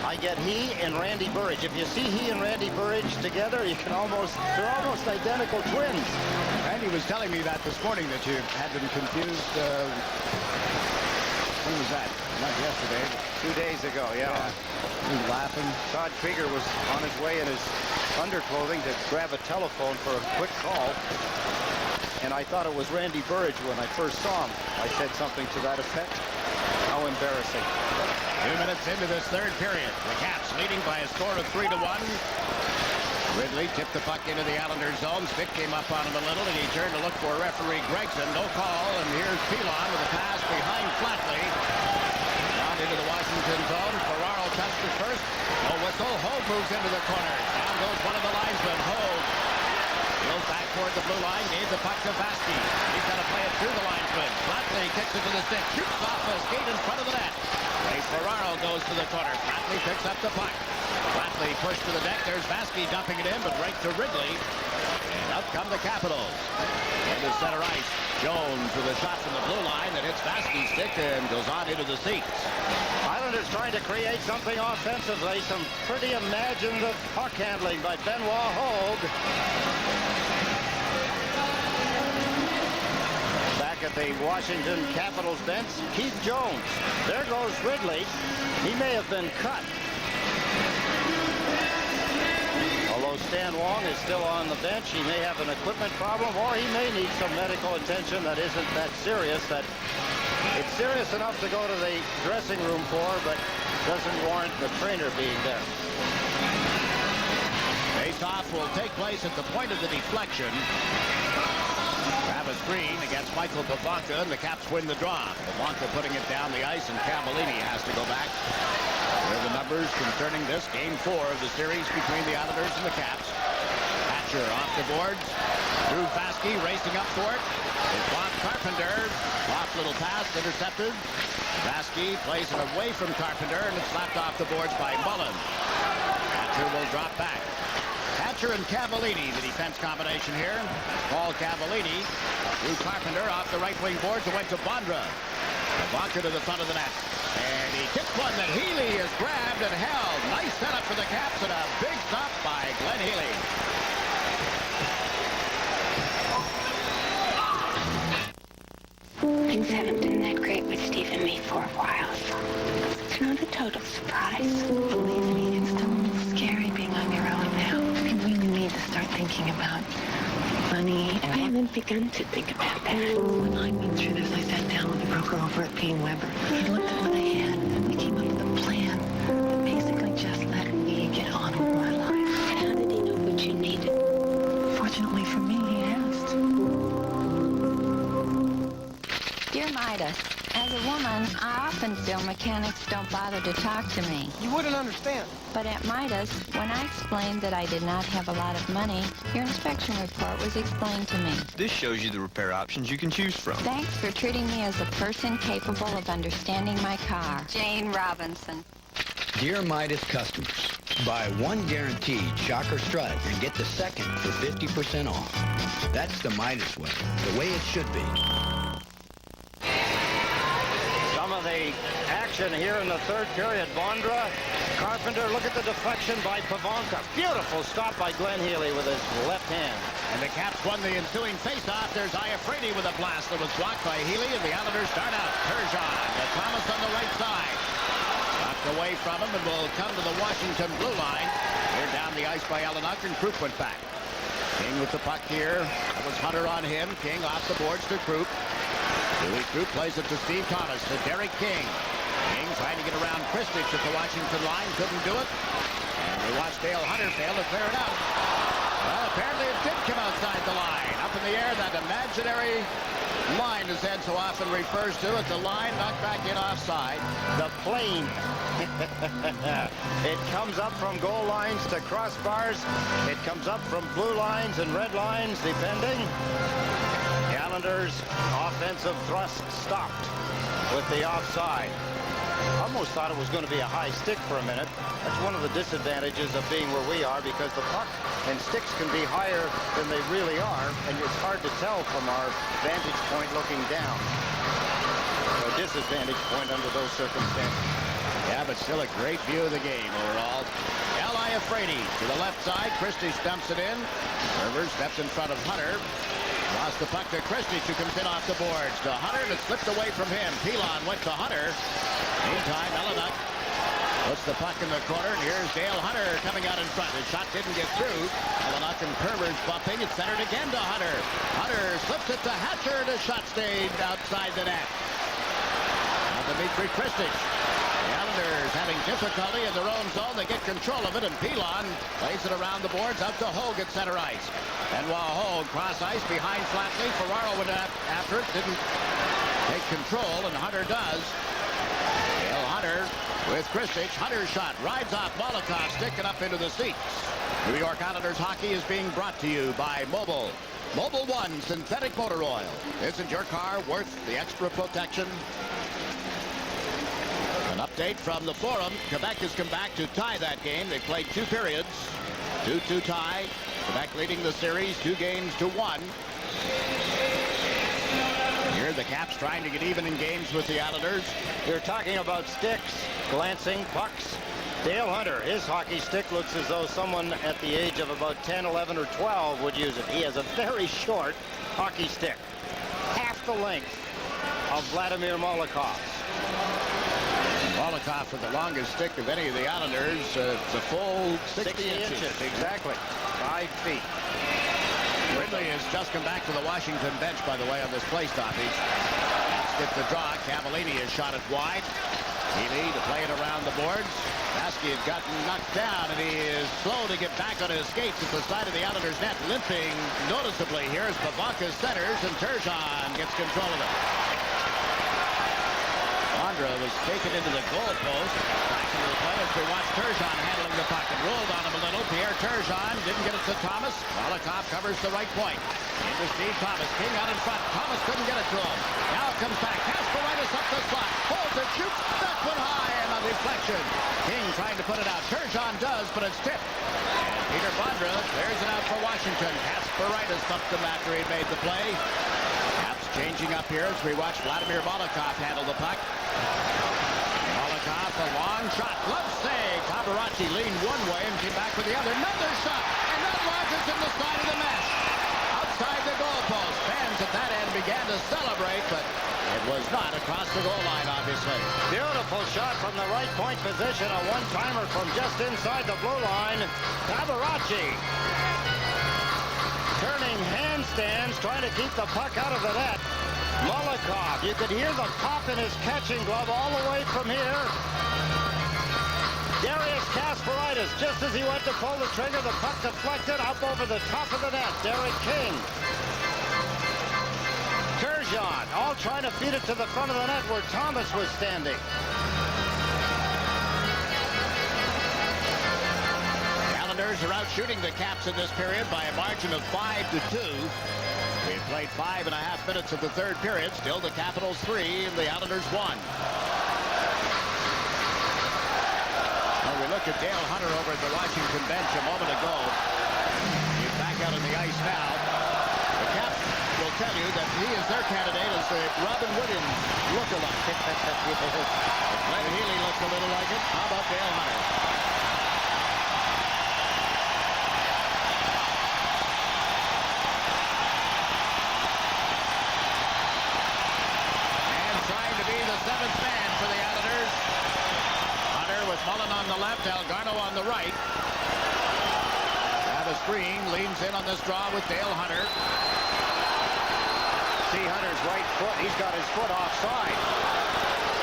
I get he and Randy Burridge. If you see he and Randy Burridge together, you can they're almost identical twins. Randy was telling me that this morning, that you had them confused. When was that? Not yesterday. 2 days ago, yeah. He was laughing. Todd Krieger was on his way in his underclothing to grab a telephone for a quick call. And I thought it was Randy Burridge when I first saw him. I said something to that effect. How embarrassing. 2 minutes into this third period. The Caps leading by a score of 3-1. Ridley tipped the puck into the Islanders' zone. Stick came up on him a little, and he turned to look for referee Gregson. No call, and here's Pilon with a pass behind Flatley. Down into the Washington zone. Ferraro touched it first. No whistle. Hogue moves into the corner. Down goes one of the linesmen. Hogue goes back toward the blue line. Gave the puck to Vaski. He's got to play it through the linesman. Flatley kicks it to the stick. Shoots off the skate in front of the net. Ferraro goes to the corner. Flatley picks up the puck. Flatley pushed to the deck. There's Vaski dumping it in, but right to Wrigley. And up come the Capitals. Into center ice. Jones with a shot from the blue line that hits Vaski's stick and goes on into the seats. Islanders trying to create something offensively. Some pretty imaginative puck handling by Benoit Hogue. Back at the Washington Capitals bench, Keith Jones. There goes Ridley. He may have been cut. Although Stan Wong is still on the bench, he may have an equipment problem, or he may need some medical attention that isn't that serious. That it's serious enough to go to the dressing room for, but doesn't warrant the trainer being there. Face-off will take place at the point of the deflection. Travis Green against Michael Pavanka, and the Caps win the draw. Pavanka putting it down the ice, and Cavallini has to go back. Here are the numbers concerning this Game 4 of the series between the Islanders and the Caps. Hatcher off the boards. Drew Vaski racing up for it. It's Bob Carpenter. Off little pass, intercepted. Vaski plays it away from Carpenter, and it's slapped off the boards by Mullen. Hatcher will drop back. Hatcher and Cavallini, the defense combination here. Paul Cavallini drew Carpenter off the right wing boards and went to Bondra. Pavanka to the front of the net. And he kicked one that Healy has grabbed and held. Nice setup for the Caps, and a big stop by Glenn Healy. Things haven't been that great with Steve and me for a while, so it's not a total surprise. Believe me, it's still a little scary being on your own now. You really need to start thinking about money. And I haven't begun to think about that. When I went through this, I sat down with a broker over at P. Weber. He looked at what I had, and we came up with a plan that basically just let me get on with my life. How did he know what you needed? Fortunately for me, he asked. Dear Midas, as a woman, I often feel mechanics don't bother to talk to me. You wouldn't understand. But at Midas, when I explained that I did not have a lot of money, your inspection report was explained to me. This shows you the repair options you can choose from. Thanks for treating me as a person capable of understanding my car. Jane Robinson. Dear Midas customers, buy one guaranteed Shocker Stripe and get the second for 50% off. That's the Midas way, the way it should be. Some of the the action here in the third period. Vondra, Carpenter, look at the deflection by Pavonka. Beautiful stop by Glenn Healy with his left hand. And the Caps won the ensuing face-off. There's Iafrate with a blast that was blocked by Healy, and the Islanders start out. Turgeon, Thomas on the right side. Knocked away from him and will come to the Washington blue line. Here down the ice by Allen and Krupp went back. King with the puck here. That was Hunter on him. King off the boards to Krupp. Louis Krupp plays it to Steve Thomas, to Derek King. King trying to get around Kristich at the Washington line. Couldn't do it. And we watched Dale Hunter fail to clear it out. Well, apparently it did come outside the line. Up in the air, that imaginary line, as Ed so often refers to it. The line knocked back in offside. The plane. It comes up from goal lines to crossbars. It comes up from blue lines and red lines, depending. The Islanders' offensive thrust stopped with the offside. Almost thought it was going to be a high stick for a minute. That's one of the disadvantages of being where we are, because the puck and sticks can be higher than they really are, and it's hard to tell from our vantage point looking down. A disadvantage point under those circumstances. Yeah, but still a great view of the game overall. Iafrate to the left side. Kristich dumps it in. Rivers steps in front of Hunter. Lost the puck to Kristich, who comes in off the boards. To Hunter, and it slipped away from him. Pilon went to Hunter. Meantime, Elliott puts the puck in the corner, and here's Dale Hunter coming out in front. His shot didn't get through. Elliott and Pervers bumping. It's centered again to Hunter. Hunter slips it to Hatcher, and his shot stayed outside the net. Now Dmitry Kristich. The Islanders having difficulty in their own zone. They get control of it, and Pilon plays it around the boards out to Hogue at center ice. And while Hogue cross ice behind Flatley, Ferraro went after it, didn't take control, and Hunter does. Dale Hunter with Kristich. Hunter's shot rides off Molotov, sticking up into the seats. New York Islanders hockey is being brought to you by Mobil. Mobil One synthetic motor oil. Isn't your car worth the extra protection? An update from the Forum. Quebec has come back to tie that game. They played 2 periods. 2-2 tie. Quebec leading the series 2-1. Here the Caps trying to get even in games with the Islanders. You're talking about sticks, glancing, pucks. Dale Hunter, his hockey stick looks as though someone at the age of about 10, 11, or 12 would use it. He has a very short hockey stick. Half the length of Vladimir Molikov's. Molotov with the longest stick of any of the Islanders. It's a full 60 inches. Exactly. 5 feet. Ridley has just come back to the Washington bench, by the way, on this play stoppage. Skip the draw. Cavallini has shot it wide. Healy to play it around the boards. Baskey had gotten knocked down, and he is slow to get back on his skates at the side of the Islanders' net, limping noticeably here as Pavonka centers, and Turgeon gets control of it. Vondra was taken into the goalpost. Back into the play as we watch Turgeon handling the puck, and rolled on him a little. Pierre Turgeon didn't get it to Thomas. Molotov covers the right point. Into Steve Thomas. King out in front. Thomas couldn't get it to him. Now it comes back. Kasparaitis up the slot. Holds it, shoots. That one high, and a deflection. King trying to put it out. Turgeon does, but it's tipped. And Peter Vondra clears it out for Washington. Kasparaitis bumped him after he made the play. Caps changing up here as we watch Vladimir Molotov handle the puck. Molotov, a long shot. Glove save. Tabaracci leaned one way and came back with the other. Another shot. And that lodges in the side of the mesh. Outside the goalpost. Fans at that end began to celebrate, but it was not across the goal line, obviously. Beautiful shot from the right point position. A one-timer from just inside the blue line. Tabaracci turning handstands, trying to keep the puck out of the net. Molikov, you could hear the pop in his catching glove all the way from here. Darius Kasparaitis, just as he went to pull the trigger, the puck deflected up over the top of the net. Derek King. Turgeon, all trying to feed it to the front of the net where Thomas was standing. Islanders are out shooting the Caps in this period by a margin of 5-2. We've played 5.5 minutes of the third period. Still the Capitals 3 and the Islanders 1. Well, we look at Dale Hunter over at the Washington bench a moment ago. He's back out on the ice now. The Caps will tell you that he is their candidate as the Robin Williams look-alike. Glenn Healy looks a little like it. How about Dale Hunter? And trying to be the seventh man for the Islanders. Hunter with Mullen on the left, Delgarno on the right. The screen leans in on this draw with Dale Hunter. See Hunter's right foot. He's got his foot offside.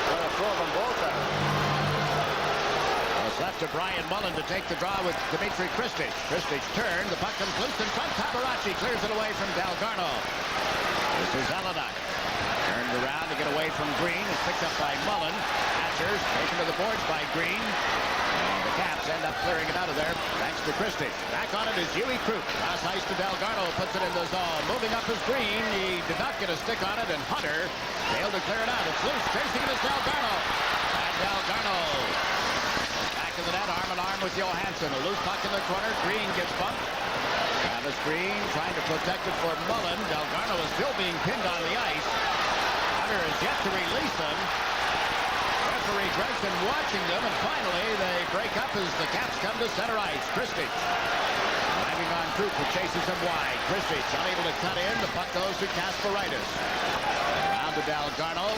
Gonna throw them both out. It's left to Brian Mullen to take the draw with Dmitry Kristich. Kristich turned. The puck comes loose in front. Tabaracci clears it away from Delgarno. This is Zelenak. Turned around to get away from Green. It's picked up by Mullen. Hatcher's taken to the boards by Green. And the Caps end up clearing it out of there thanks to Kristich. Back on it is Huey Krug. Cross ice to Delgarno. Puts it in the zone. Moving up is Green. He did not get a stick on it. And Hunter failed to clear it out. It's loose. Chasing it is Delgarno. And Delgarno back in the net. Arm in arm with Johansson. A loose puck in the corner. Green gets bumped. Travis Green trying to protect it for Mullen. Delgarno is still being pinned on the ice. Hunter is yet to release him. Referee Gregson watching them, and finally they break up as the Caps come to center ice. Kristich driving on Krug, who chases him wide. Kristich unable to cut in. The puck goes to Kasparaitis. Around to Delgarno.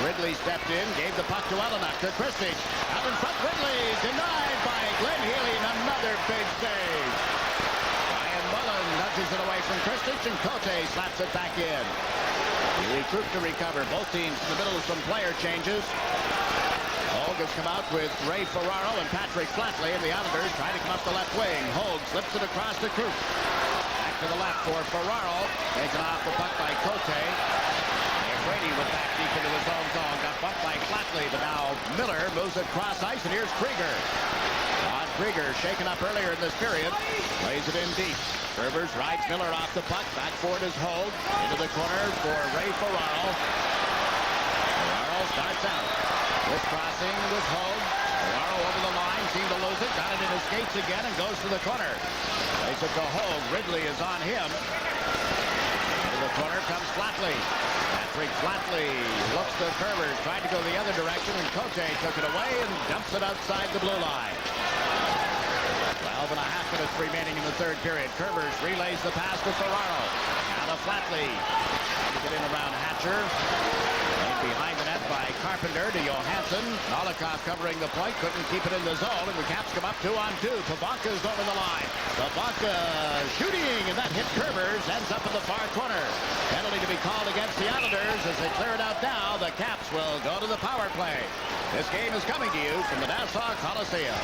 Ridley stepped in, gave the puck to Elenak. To Kristich. Out in front, Ridley denied by Glenn Healy, and another big save. Brian Mullen nudges it away from Kristich, and Cote slaps it back in. Huey Krug to recover. Both teams in the middle of some player changes. Hogue has come out with Ray Ferraro and Patrick Flatley, and the Islanders trying to come up the left wing. Hogue slips it across to Krug. Back to the left for Ferraro. Taken off the puck by Cote. Brady was back deep into his own zone. Got bumped by Flatley, but now Miller moves it cross ice, and here's Krieger. Rod Krieger shaken up earlier in this period. Lays it in deep. Servers rides Miller off the puck. Back forward is Hogue. Into the corner for Ray Ferraro. Ferraro starts out. With crossing with Hogue. Ferraro over the line. Seemed to lose it. Got it in his skates again and goes to the corner. Plays it to Hogue. Ridley is on him. Into the corner comes Flatley. Patrick Flatley looks to Curvers. Tried to go the other direction, and Cote took it away and dumps it outside the blue line. 12 and a half minutes remaining in the third period. Curvers relays the pass to Ferraro. Now to Flatley. Trying to get in around Hatcher. Behind the net by Carpenter to Johansson. Nolikov covering the point. Couldn't keep it in the zone, and the Caps come up 2-on-2. Pabanka's over the line. Pabanka shooting, and that hit Curvers. Ends up in the far corner. Penalty to be called against the Islanders as they clear it out now. The Caps will go to the power play. This game is coming to you from the Nassau Coliseum.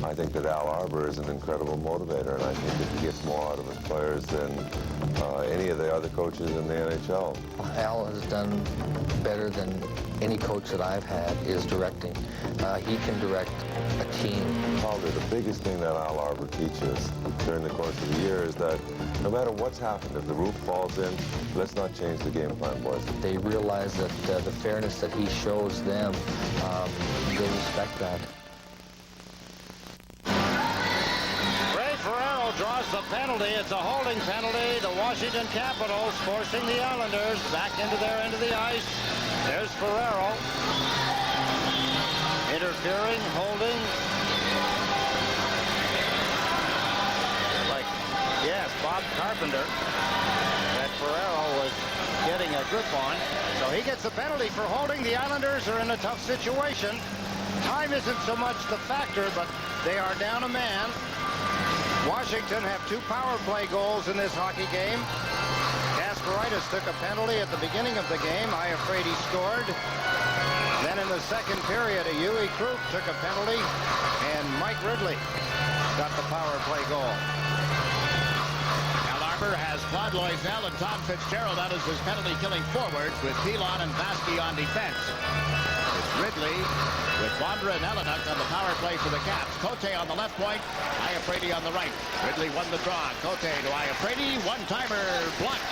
I think that Al Arbor is an incredible motivator, and I think that he gets more out of his players than any of the other coaches in the NHL. Al has done better than any coach that I've had is directing. He can direct a team. Probably the biggest thing that Al Arbor teaches during the course of the year is that no matter what's happened, if the roof falls in, let's not change the game plan, boys. They realize that the fairness that he shows them, they respect that. Draws the penalty. It's a holding penalty. The Washington Capitals forcing the Islanders back into their end of the ice. There's Ferraro. Interfering, holding. Yes, Bob Carpenter that Ferraro was getting a grip on. So he gets a penalty for holding. The Islanders are in a tough situation. Time isn't so much the factor, but they are down a man. Washington have 2 power play goals in this hockey game. Kasparaitis took a penalty at the beginning of the game. I afraid he scored. Then in the second period, Huey Krug took a penalty, and Mike Ridley got the power play goal. Barber has Claude Loisel and Tom Fitzgerald out as his penalty-killing forwards with Pilon and Vasky on defense. It's Ridley with Bondra and Elenuck on the power play for the Caps. Cote on the left point, Iafrate on the right. Ridley won the draw. Cote to Iafrate, one-timer blocked.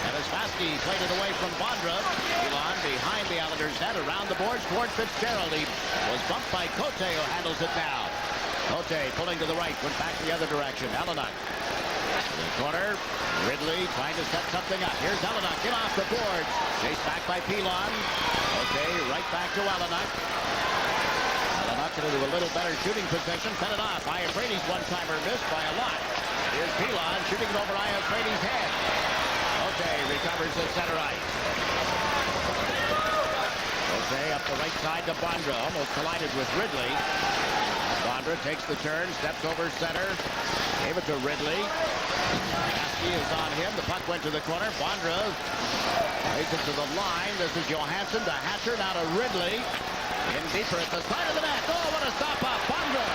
And as Vasky played it away from Bondra, Pilon behind the Islanders net around the boards toward Fitzgerald. He was bumped by Cote, who handles it now. Cote pulling to the right, went back the other direction. Elenuck to the corner. Ridley trying to set something up. Here's Elenuck, get off the boards. Chased back by Pilon. Cote right back to Elenuck. Elenuck into a little better shooting position. Fed it off. Iafrate's one-timer missed by a lot. Here's Pilon shooting it over Iafrate's head. Cote recovers the center ice. Cote up the right side to Bondra. Almost collided with Ridley. Bondra takes the turn, steps over center, gave it to Ridley. Vasky is on him. The puck went to the corner. Bondra plays it to the line. This is Johansson to Hatcher, now to Ridley. In deeper at the side of the net. Oh, what a stop up. Bondra.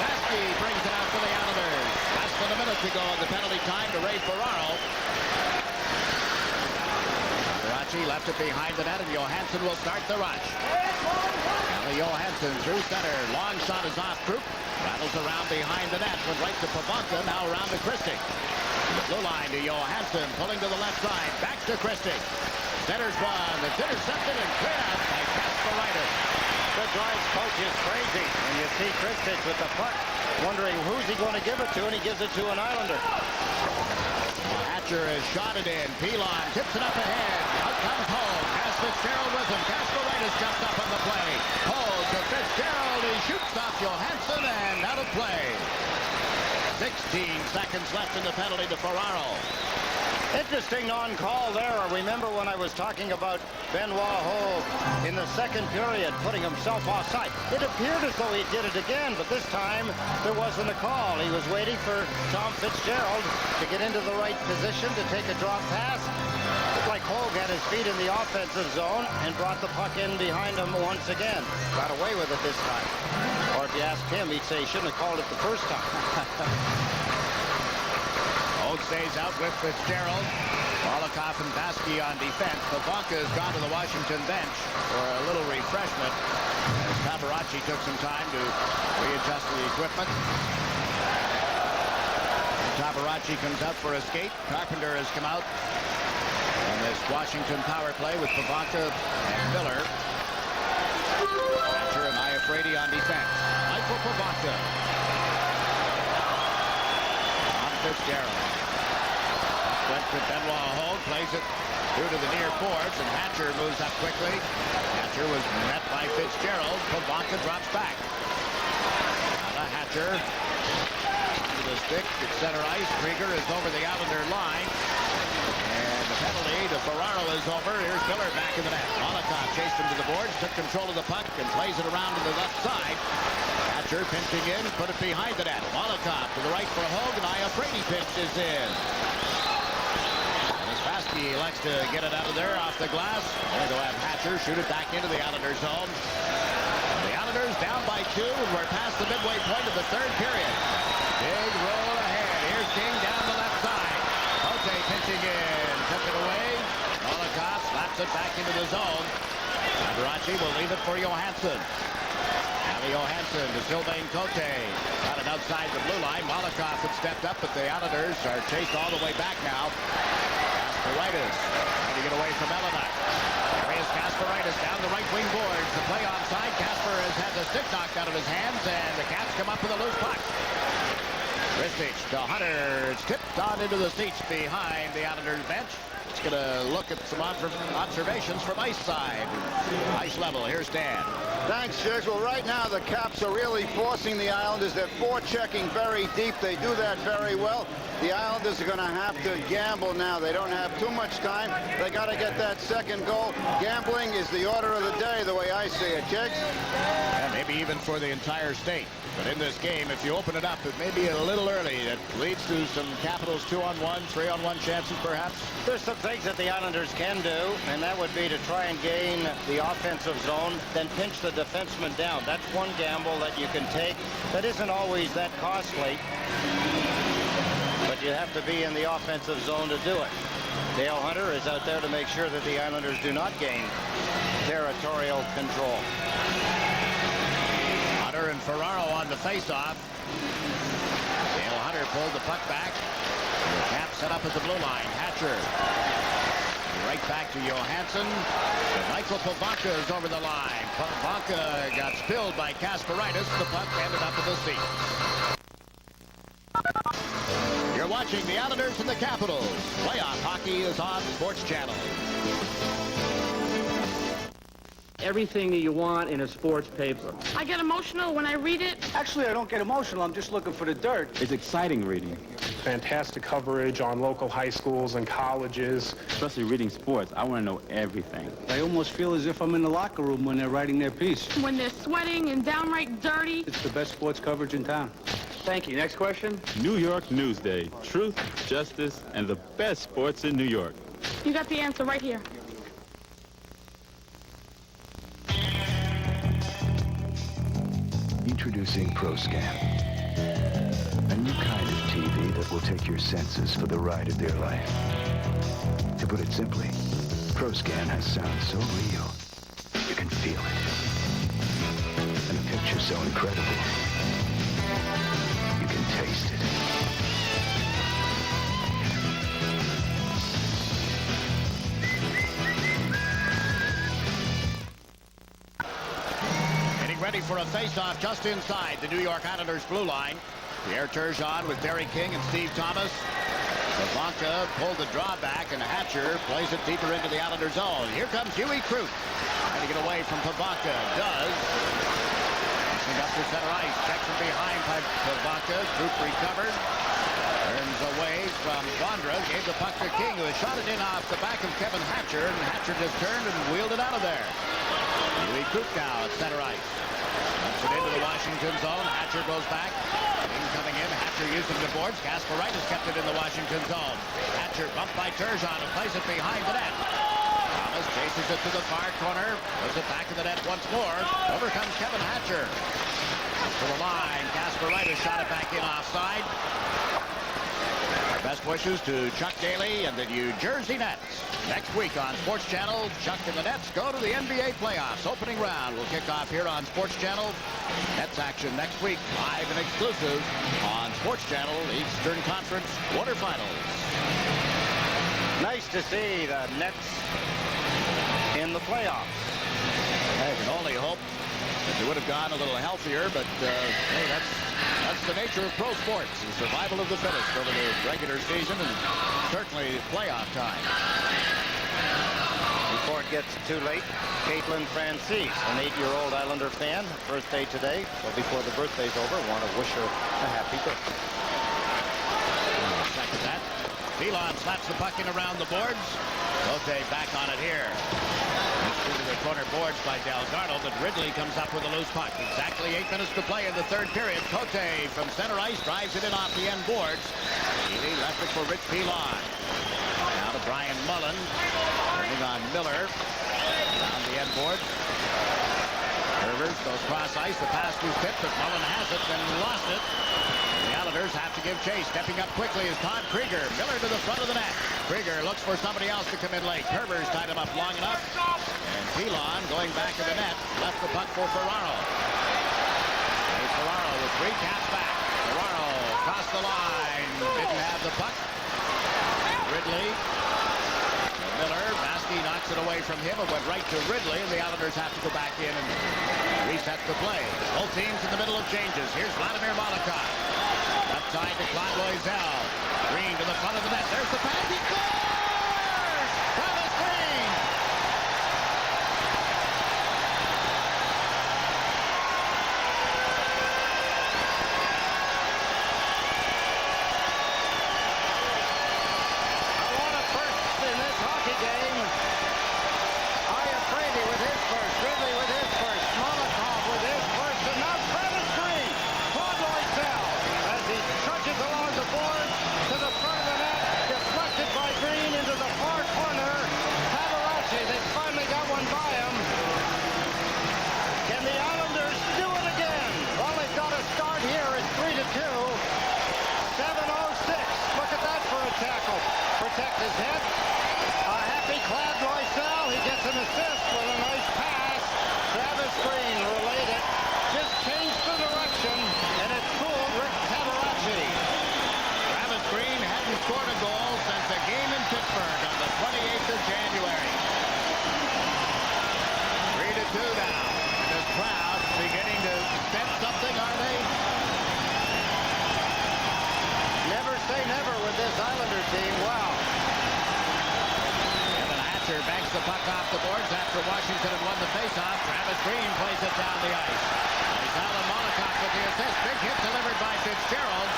Vasky brings it out for the Islanders. Less than a minute to go in the penalty time to Ray Ferraro. Barachi left it behind the net, and Johansson will start the rush. Johansson through center. Long shot is off Krupp. Rattles around behind the net. Went right to Pavanka. Now around to Christie. The blue line to Johansson. Pulling to the left side. Back to Christie. Centers one. It's intercepted and cleared out by Kasparaitis. The drives coach is crazy. And you see Christie with the puck, wondering who's he going to give it to, and he gives it to an Islander. Hatcher has shot it in. Pilon tips it up ahead. Out comes Hogue. Has Fitzgerald with him. Kasparaitis jumps up on the play. Hogue to Fitzgerald. He shoots off Johansson and out of play. 16 seconds left in the penalty to Ferraro. Interesting non-call there. Remember when I was talking about Benoit Hogue in the second period putting himself offside? It appeared as though he did it again, but this time there wasn't a call. He was waiting for Tom Fitzgerald to get into the right position to take a drop pass. Looked like Hogue had his feet in the offensive zone and brought the puck in behind him once again. Got away with it this time. Or if you asked him, he'd say he shouldn't have called it the first time. Hogue stays out with Fitzgerald. Malakoff and Vasky on defense. Pavanka has gone to the Washington bench for a little refreshment as Tabarachi took some time to readjust the equipment. Tabarachi comes out for a skate. Carpenter has come out on this Washington power play with Pavanka and Miller. Hatcher and Iafrate on defense. Michael Pavanka. On Fitzgerald. Went to Benoit Hogue, plays it through to the near boards, and Hatcher moves up quickly. Hatcher was met by Fitzgerald. Pavanka drops back. Now to Hatcher. To the stick at center ice. Krieger is over the Islander line. And the penalty to Ferraro is over. Here's Miller back in the net. Malakoff chased him to the boards, took control of the puck, and plays it around to the left side. Hatcher pinching in, put it behind the net. Malakoff to the right for Hogue, and Iafrate pinches in. Vasky elects to get it out of there off the glass. Going to have Hatcher shoot it back into the Islanders' zone. The Islanders down by 2, and we're past the midway point of the third period. Big roll ahead. Here's King down the left side. Cote pinching in. Took it away. Malakoff slaps it back into the zone. Tabarachi will leave it for Johansson. Now to Johansson to Sylvain Cote. Got it outside the blue line. Malakoff had stepped up, but the Islanders are chased all the way back now. Kasparaitis trying to get away from Elenuck. There is Kasparaitis down the right wing boards. The play onside. Kasper has had the stick knocked out of his hands, and the Caps come up with a loose puck. Ristich to Hunter. It's tipped on into the seats behind the Islanders bench. It's going to look at some observations from ice side. Ice level. Here's Dan. Thanks, Jiggs. Well, right now the Caps are really forcing the Islanders. They're forechecking very deep. They do that very well. The Islanders are going to have to gamble now. They don't have too much time. They got to get that second goal. Gambling is the order of the day, the way I see it. Jiggs? Yeah, maybe even for the entire state. But in this game, if you open it up, it may be a little early. It leads to some Capitals 2-on-1, 3-on-1 chances, perhaps. There's some things that the Islanders can do, and that would be to try and gain the offensive zone, then pinch the defenseman down. That's one gamble that you can take that isn't always that costly. But but you have to be in the offensive zone to do it. Dale Hunter is out there to make sure that the Islanders do not gain territorial control. Hunter and Ferraro on the face-off. Dale Hunter pulled the puck back. The cap set up at the blue line. Hatcher. Right back to Johansson. And Michael Pivonka is over the line. Pivonka got spilled by Kasparaitis. The puck ended up in the seat. You're watching the Islanders and the Capitals. Playoff hockey is on Sports Channel. Everything that you want in a sports paper. I get emotional when I read it. Actually, I don't get emotional. I'm just looking for the dirt. It's exciting reading. Fantastic coverage on local high schools and colleges. Especially reading sports. I want to know everything. I almost feel as if I'm in the locker room when they're writing their piece. When they're sweating and downright dirty. It's the best sports coverage in town. Thank you. Next question. New York Newsday. Truth, justice, and the best sports in New York. You got the answer right here. Introducing ProScan. A new kind of TV that will take your senses for the ride of their life. To put it simply, ProScan has sound so real, you can feel it. And a picture so incredible, you can taste it. Ready for a face-off just inside the New York Islanders blue line. Pierre Turgeon with Barry King and Steve Thomas. Pivonka pulled the draw back, and Hatcher plays it deeper into the Islanders zone. Here comes Huey Krug. Trying to get away from Pivonka. Does. Passing up to center ice. Checks from behind by Pivonka. Krug recovered. Turns away from Vondra. Gave the puck to King, who has shot it in off the back of Kevin Hatcher. And Hatcher just turned and wheeled it out of there. Huey Krug now at center ice. Puts it into the Washington zone. Hatcher goes back. King coming in. Hatcher using the boards. Kasparaitis kept it in the Washington zone. Hatcher bumped by Turgeon and plays it behind the net. Thomas chases it to the far corner. Puts it back in the net once more. Over comes Kevin Hatcher. To the line. Kasparaitis shot it back in offside. Our best wishes to Chuck Daly and the New Jersey Nets. Next week on Sports Channel, Chuck and the Nets go to the NBA playoffs. Opening round will kick off here on Sports Channel. Nets action next week, live and exclusive on Sports Channel Eastern Conference quarterfinals. Nice to see the Nets in the playoffs. I can only hope that they would have gone a little healthier, but hey, that's the nature of pro sports, the survival of the fittest over the regular season and certainly playoff time. Before it gets too late, Caitlin Francis, an 8-year-old Islander fan, birthday today. So before the birthday's over, want to wish her a happy birthday. Second that. Phelan slaps the puck in around the boards. Cote back on it here. Into the corner boards by Delgado, but Ridley comes up with a loose puck. Exactly 8 minutes to play in the third period. Cote from center ice drives it in off the end boards. Healy left it for Rich Phelan. Now to Brian Mullen. Turning on Miller. Down the end boards. Rivers goes cross ice. The pass was tipped, but Mullen has it and lost it. The Islanders have to give chase. Stepping up quickly is Todd Krieger. Miller to the front of the net. Krieger looks for somebody else to come in late. Herbers tied him up long enough. And Phelan going back to the net. Left the puck for Ferraro. Hey, Ferraro with 3 caps back. Ferraro across the line. Didn't have the puck. Ridley. Miller. Baskey knocks it away from him. It went right to Ridley, and the Islanders have to go back in and reset the play. Both teams in the middle of changes. Here's Vladimir Malakov. Left side to Claude Loisel. Green to the front of the net. There's the pass. He scores! Travis Green! A lot of firsts in this hockey game. Iafredi with his first. Ridley with his first. Molotov with his first. And now Travis Green. Claude Loisel as he trudges along the board to the front of the net. Deflected by Green the boards after Washington had won the faceoff. Travis Green plays it down the ice. It's Alan Molotov with the assist. Big hit delivered by Fitzgerald.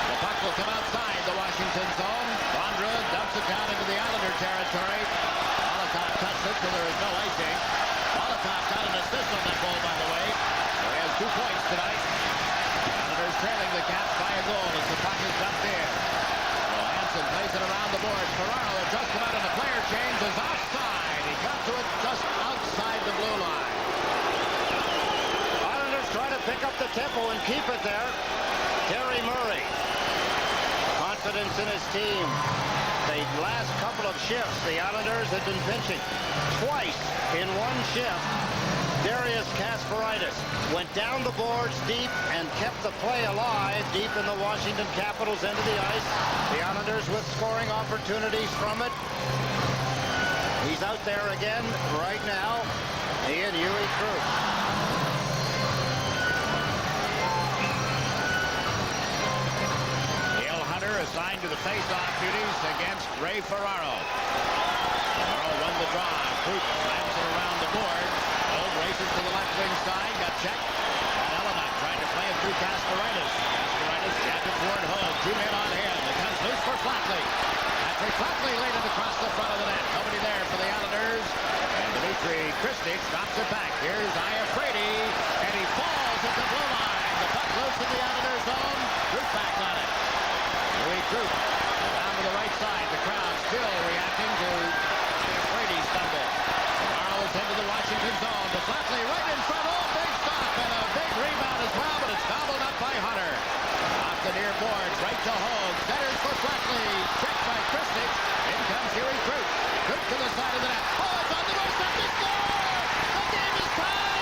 The puck will come outside the Washington zone. Bondra dumps it down into the Islander territory. Molotov touched it, so there is no icing. Molotov got an assist on that goal, by the way. So he has 2 points tonight. Islanders trailing the Caps by a goal as the puck is dumped in. Johansson plays it around the board. Ferraro had just come out of the player change, is offside. He got to it just outside the blue line. Islanders try to pick up the tempo and keep it there. Terry Murray. Confidence in his team. The last couple of shifts, the Islanders had been pinching. Twice in one shift, Darius Kasparaitis went down the boards deep and kept the play alive deep in the Washington Capitals end of the ice. The Islanders with scoring opportunities from it. He's out there again right now. He and Huey Cruz. Assigned to the face-off duties against Ray Ferraro. Ferraro won the draw. Krug slams it around the board. Old races to the left wing side. Got checked. And Element trying to play it through Kasparaitis. Kasparaitis jabbed it toward Hogue. 2 men on him. It comes loose for Flatley. Patrick Flatley laid it across the front of the net. Nobody there for the Islanders. And Dmitry Kristich drops it back. Here's Iafrate. And he falls at the blue line. The puck loose in the Islanders' zone. Krug back on it. Louis Krug down to the right side. The crowd still reacting to Brady's stumble. Tomorrow is into the Washington zone. To Flatley right in front. Oh, big stop and a big rebound as well, but it's gobbled up by Hunter. Off the near boards, right to Hogue. Centers for Flatley. Checked by Kristich. In comes Huey Krug. Krug to the side of the net. Oh, it's on the doorstep. They score! The game is tied!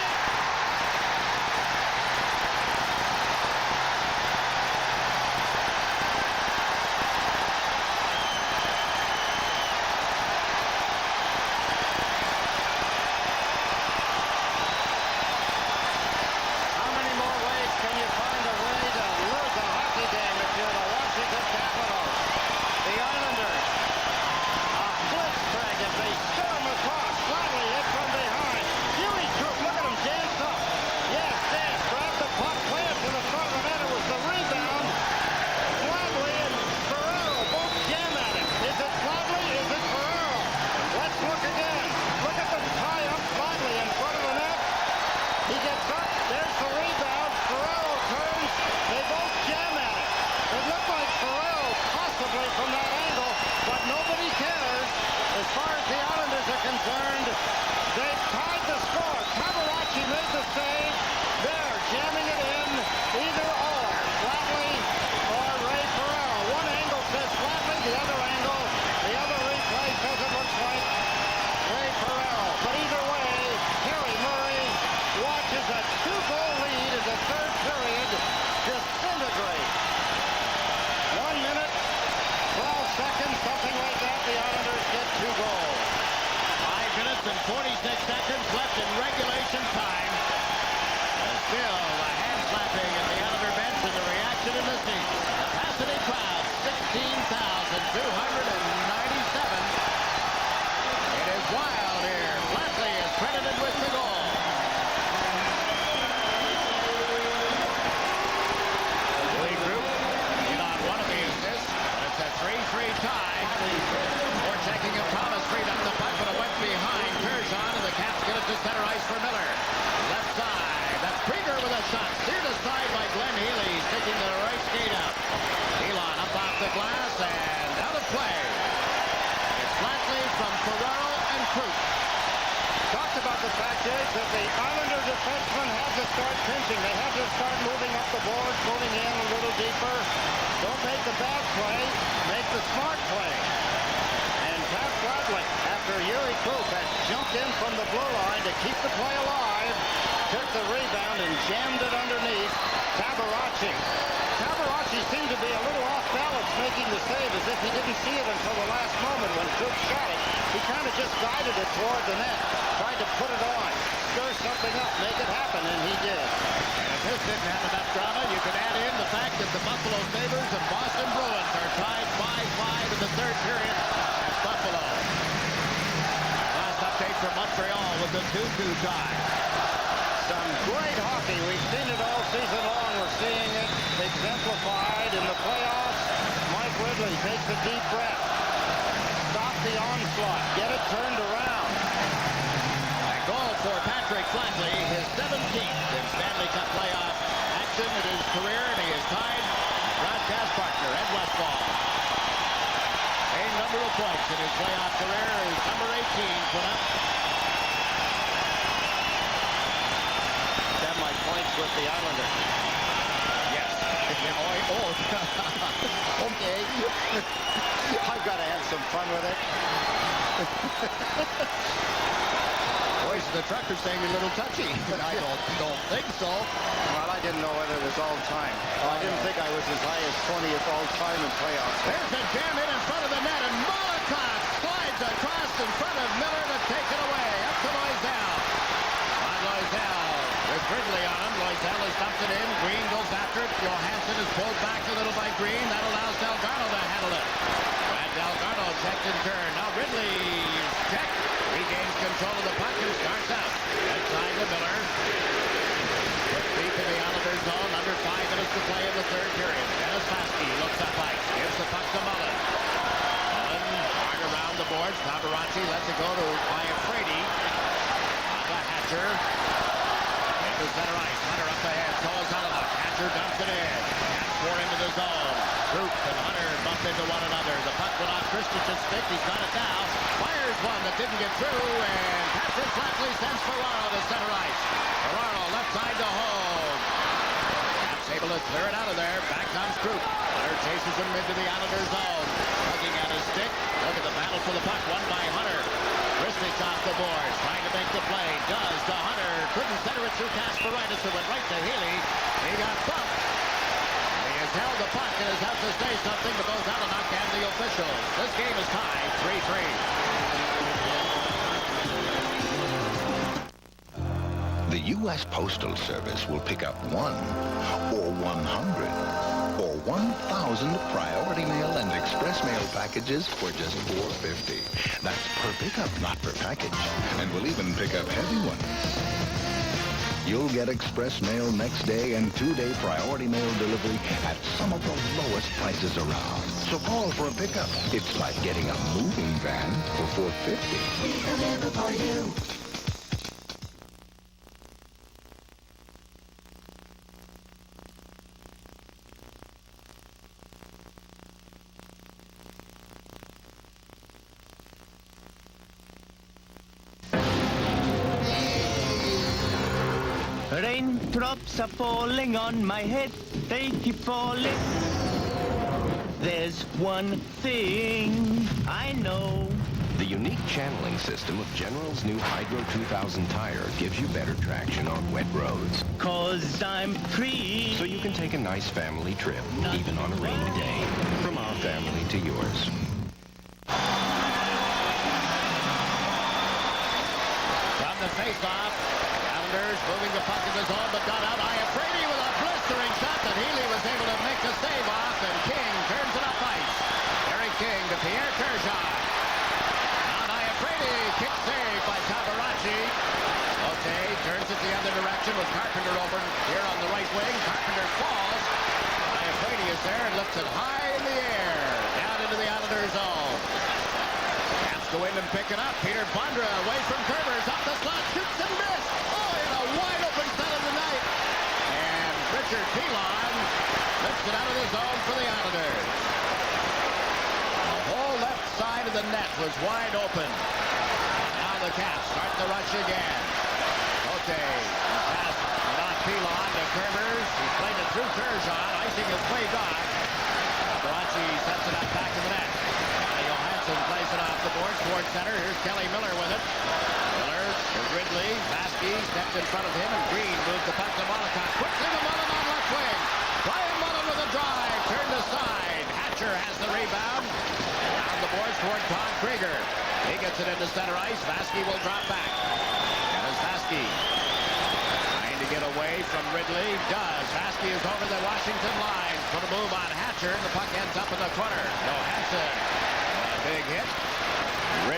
Montreal with the 2-2 tie. Some great hockey. We've seen it all season long. We're seeing it exemplified in the playoffs. Mike Ridley takes a deep breath. Stop the onslaught. Get it turned around. A goal for Patrick Flatley, his 17th in Stanley Cup playoff action in his career, and he is tied with broadcast partner Ed Westfall. A number of points in his playoff career is number 18 put up. Points with the Islanders. Yes. Okay. I've got to have some fun with it. Voice of the trucker saying you're a little touchy. I don't think so. Well, I didn't know whether it was all time. I didn't think I was as high as 20th all time in playoffs. There's a jam in front of the net, and Molotov slides across in front of Miller to take it away. Up to Loisel. On Loisel. With Ridley on him. Loisel has dumped it in. Green goes after it. Johansson is pulled back a little by Green. That allows Delgado to handle it. And Delgado checked in turn. Now Ridley checked. Regains control of the puck and starts out. Outside to Miller. Quick deep in the Islanders zone. Under 5 minutes to play in the third period. Dennis Vaske looks up ice. Gives the puck to Mullen. Mullen hard around the boards. Tabaracci lets it go to Iafrate. On to Hatcher. Into center ice. Hunter up ahead. So is Hellenic. Hatcher dumps it in. Cats pour into the zone. Roop and Hunter bump into one another. The puck went off Christensen's stick. He's got it now. Fires one that didn't get through. And Patrick Flatley sends Ferraro to center ice. Ferraro left side to hold. Caps able to clear it out of there. Back comes Roop. Hunter chases him into the Islanders zone. Tugging at his stick. Look at the battle for the puck. Won by Hunter. Christensen's off the boards. Trying to make the play. Does to Hunter. Couldn't center it through Kasparaitis. It went right to Healy. He got bumped. He has held the puck and has had to say something to both Hellenic and the officials. This game is tied 3-3. The U.S. Postal Service will pick up 1 or 100 or 1,000 priority mail and express mail packages for just $4.50. That's per pickup, not per package. And we'll even pick up heavy ones. You'll get express mail next day and 2-day priority mail delivery at some of the lowest prices around. So call for a pickup. It's like getting a moving van for $4.50. We deliver for you. Raindrops are falling on my head, they keep falling. There's one thing I know. The unique channeling system of General's new Hydro 2000 tire gives you better traction on wet roads. 'Cause I'm free. So you can take a nice family trip, even on a rainy day. From our family to yours. From the face-off. Moving the puck in the zone, but got out. Iafrate with a blistering shot that Healy was able to make the save off, and King turns it up ice. Eric King to Pierre Turgeon. On Iafrate, kick save by Tabaracci. Okay, turns it the other direction with Carpenter over here on the right wing. Carpenter falls. Iafrate is there and lifts it high in the air, down into the Islanders zone. Caps go in and pick it up. Peter Bondra away from Kerber's up the slot, shoots and misses. Wide open set of the night. And Richard Pilon lifts it out of the zone for the Islanders. The whole left side of the net was wide open. Now the Caps start the rush again. Okay. Pass not Pilon to Kermers. He's played it through Turgeon. Icing his play gone. Tabaracci sets it up back to the net. Johansson plays it off the boards towards center. Here's Kelly Miller with it. Miller to Ridley. Vaske stepped in front of him, and Green moved the puck to Molotov. Quickly to Mullen on left wing. Brian Mullen with a drive. Turned aside. Hatcher has the rebound. Down the boards toward Todd Krieger. He gets it into center ice. Vaske will drop back. Dennis Vaske trying to get away from Ridley. Does. Vaske is over the Washington line. Put a move on Hatcher, and the puck ends up in the corner. Johansson. A big hit.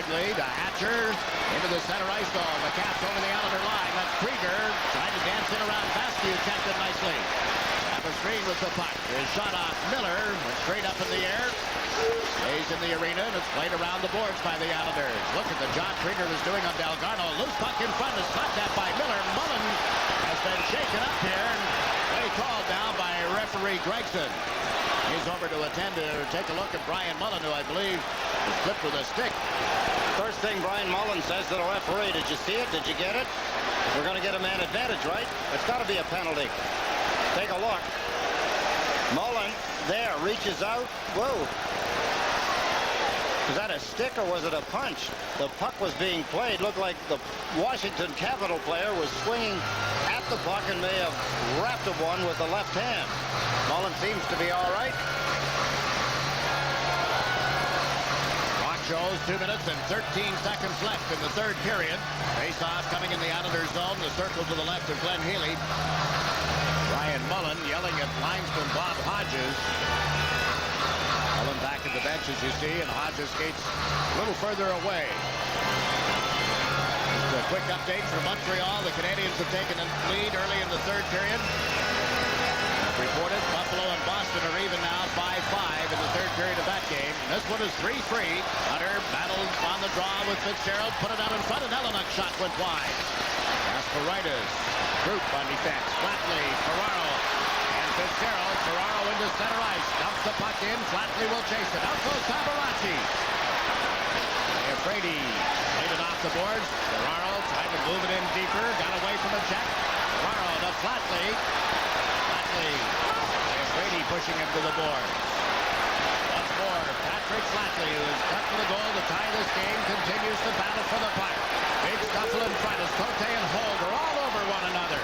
Ridley to Hatcher into the center ice zone. The Caps over the Islander line. That's Krieger trying to dance in around Vasquez. Checked it nicely. Have a screen with the puck. His shot off Miller. Went straight up in the air. Stays in the arena, and it's played around the boards by the Islanders. Look at the job Krieger is doing on Delgado. Loose puck in front is slapped at by Miller. Mullen has been shaken up here, and they called down by referee Gregson. He's over to attend to take a look at Brian Mullen, who I believe was clipped with a stick. First thing Brian Mullen says to the referee, did you see it? Did you get it? We're going to get a man advantage, right? It's got to be a penalty. Take a look. Mullen there reaches out. Whoa. Was that a stick or was it a punch? The puck was being played. Looked like the Washington Capital player was swinging at the puck and may have wrapped one with the left hand. Mullen seems to be all right. Clock shows 2 minutes and 13 seconds left in the third period. Face-off coming in the Islanders zone. The circle to the left of Glenn Healy. Brian Mullen yelling at linesman Bob Hodges. Mullen back at the bench, as you see, and Hodges skates a little further away. Just a quick update from Montreal. The Canadiens have taken a lead early in the third period. As reported, Buffalo and Boston are even now 5-5 in the third period of that game. This one is 3-3. Hunter battled on the draw with Fitzgerald, put it out in front, and Helenuck's shot went wide. Asperitas, group on defense. Flatley, Ferraro, and Fitzgerald. Ferraro into center ice. Dumps the puck in. Flatley will chase it. Out goes Tabaracci. Frady laid it off the boards. Ferraro tried to move it in deeper. Got away from a check. Ferraro to Flatley. Flatley. Frady pushing him to the board. Once more, Patrick Flatley, who is cut for the goal to tie this game, continues to battle for the puck. Big scuffle in front as Cote and Holt are all over one another.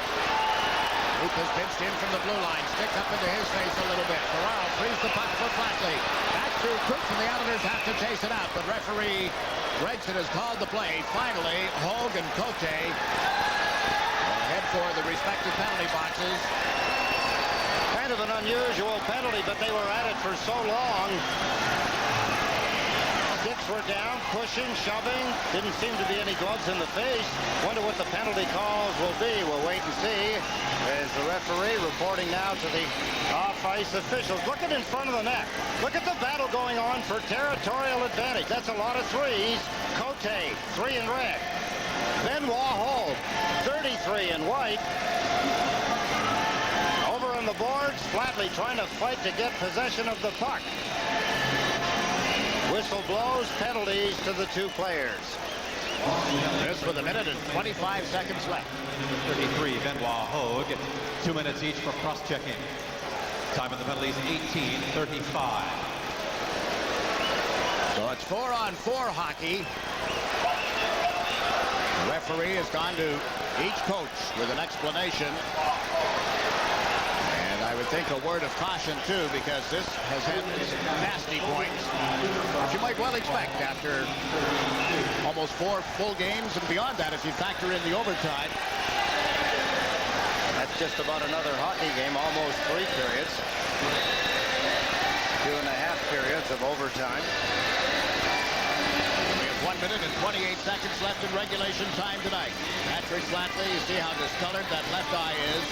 Luke has pinched in from the blue line. Stick up into his face a little bit. Ferraro frees the puck for Flatley. Back through Crook, and the Islanders have to chase it out. But referee Gregson has called the play. Finally, Hogue and Cote will head for the respective penalty boxes. Kind of an unusual penalty, but they were at it for so long. Sticks were down, pushing, shoving. Didn't seem to be any gloves in the face. Wonder what the penalty calls will be. We'll wait and see. There's the referee reporting now to the off-ice officials. Look at in front of the net. Look at the battle going on for territorial advantage. That's a lot of threes. Cote, 3 in red. Benoit Hogue, 33 in white. Over on the boards, Flatley trying to fight to get possession of the puck. Whistle blows, penalties to the two players. This with a minute and 25 seconds left. 33, Benoit Hogue. 2 minutes each for cross-checking. Time of the penalties, 18:35. So it's 4-on-4 hockey. The referee has gone to each coach with an explanation. I would think a word of caution, too, because this has had nasty points, which you might well expect after almost 4 full games and beyond that if you factor in the overtime. That's just about another hockey game, almost 3 periods. 2.5 periods of overtime. We have 1 minute and 28 seconds left in regulation time tonight. Patrick Flatley, you see how discolored that left eye is.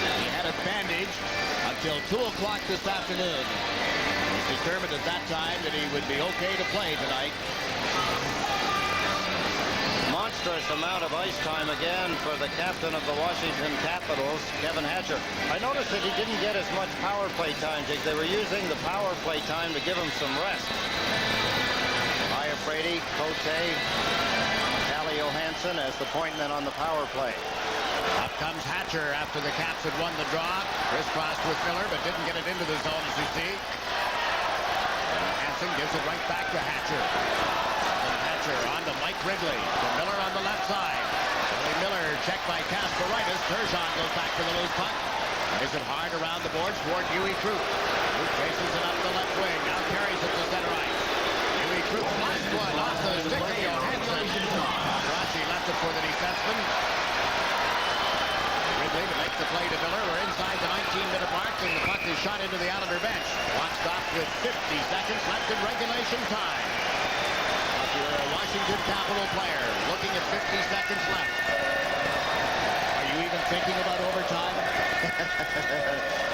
He had it bandaged until 2 o'clock this afternoon. He was determined at that time that he would be okay to play tonight. Monstrous amount of ice time again for the captain of the Washington Capitals, Kevin Hatcher. I noticed that he didn't get as much power play time, Jake. They were using the power play time to give him some rest. Maya Frady, Cote, Calle Johansson as the point men on the power play. Up comes Hatcher after the Caps had won the draw. Crisscrossed with Miller, but didn't get it into the zone, as you see. Hansen gives it right back to Hatcher. Hatcher on to Mike Ridley. To Miller on the left side. Billy Miller checked by Kasparaitis. Turgeon goes back for the loose puck. Plays it hard around the boards toward Huey Crook. Crook chases it up the left wing. Now carries it to center ice. Huey Crook last one off the stick of Johansson. Rossi left it for the defenseman. Ridley to make the play to Miller. We're inside the 19-minute mark, and the puck is shot into the Islander bench. Clock stopped with 50 seconds left in regulation time. After a Washington Capital player looking at 50 seconds left. Are you even thinking about overtime?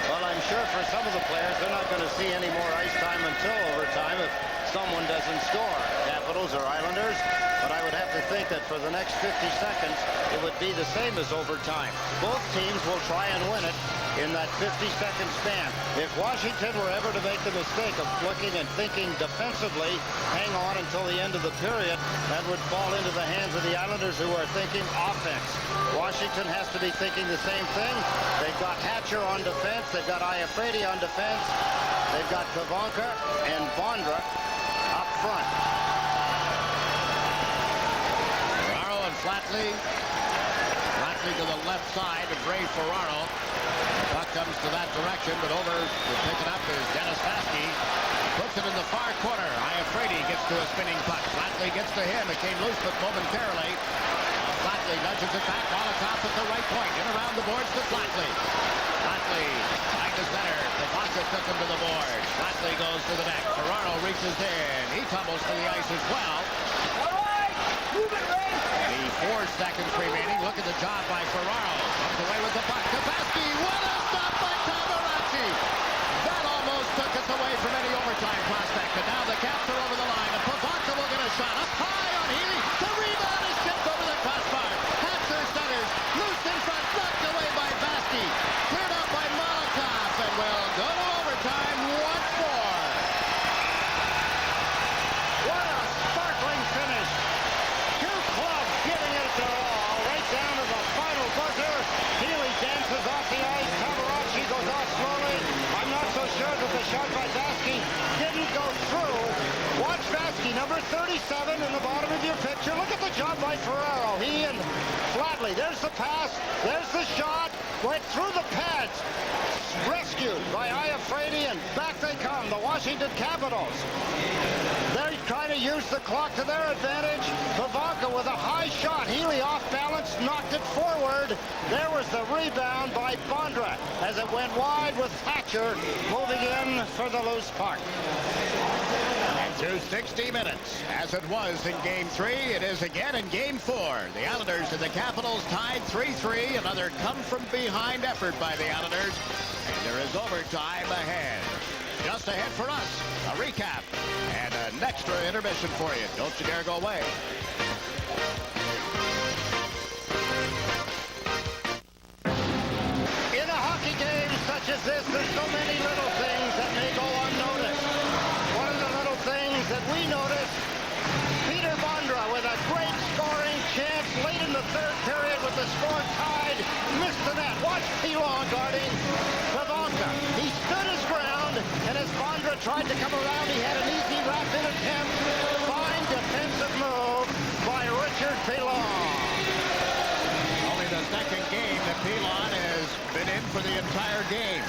Well, I'm sure for some of the players, they're not going to see any more ice time until overtime if someone doesn't score, Capitals or Islanders. But I would have to think that for the next 50 seconds, it would be the same as overtime. Both teams will try and win it in that 50-second span. If Washington were ever to make the mistake of looking and thinking defensively, hang on until the end of the period, that would fall into the hands of the Islanders, who are thinking offense. Washington has to be thinking the same thing. They've got Hatcher on defense. They've got Iafrate on defense. They've got Pavanka and Bondra up front. Ferraro and Flatley. Flatley to the left side of Ray Ferraro. The puck comes to that direction, but over to pick it up is Dennis Vasky. Puts it in the far corner. Iafrate gets to a spinning puck. Flatley gets to him. It came loose, but momentarily. Flatley nudges it back. Molotov at the right point. In around the boards to Flatley. Flatley, back to center. Pavanka took him to the board. Flatley goes to the net. Ferraro reaches in. He tumbles to the ice as well. All right, move it, Ray. 4 seconds remaining. Look at the job by Ferraro. Comes away with the puck. Tabasky. What a stop by Tabaracci. That almost took us away from any overtime prospect. And now the Caps are over the line. And Pavanka will get a shot up high on Healy. The rebound is tipped over the crossbar. Hatcher centers. Loose in front. Knocked away by Vasky. Cleared up by Molotov. And will go to overtime once more. What a sparkling finish. Two clubs giving it their all. Right down to the final buzzer. Healy dances off the ice. Tabaracci goes off slowly. I'm not so sure that the shot by Vasky didn't go through. Watch Vasky, number 37 in the bottom of your picture. Look at the job by Ferraro. He and Flatley. There's the pass. There's the shot. Went through the pads. Rescued by Iafrate, and back they come, the Washington Capitals. They're trying to use the clock to their advantage. Pavanka with a high shot. Healy off balance, knocked it forward. There was the rebound by Bondra as it went wide with Hatcher moving in for the loose puck. And through 60 minutes, as it was in Game 3, it is again in Game 4. The Islanders and the Capitals tied 3-3. Another come-from-behind effort by the Islanders. And there is overtime ahead. Just ahead for us, a recap and an extra intermission for you. Don't you dare go away. In a hockey game such as this, there's so many little things that may go unnoticed. One of the little things that we noticed, Peter Bondra with a great scoring chance late in the third period with the score tied, missed the net. Watch Pilon guarding Pavanka. He stood his ground, and as Bondra tried to come around, he had an easy wrap-in attempt. Fine defensive move by Richard Pilon. Only the second game that Pilon has been in for the entire game.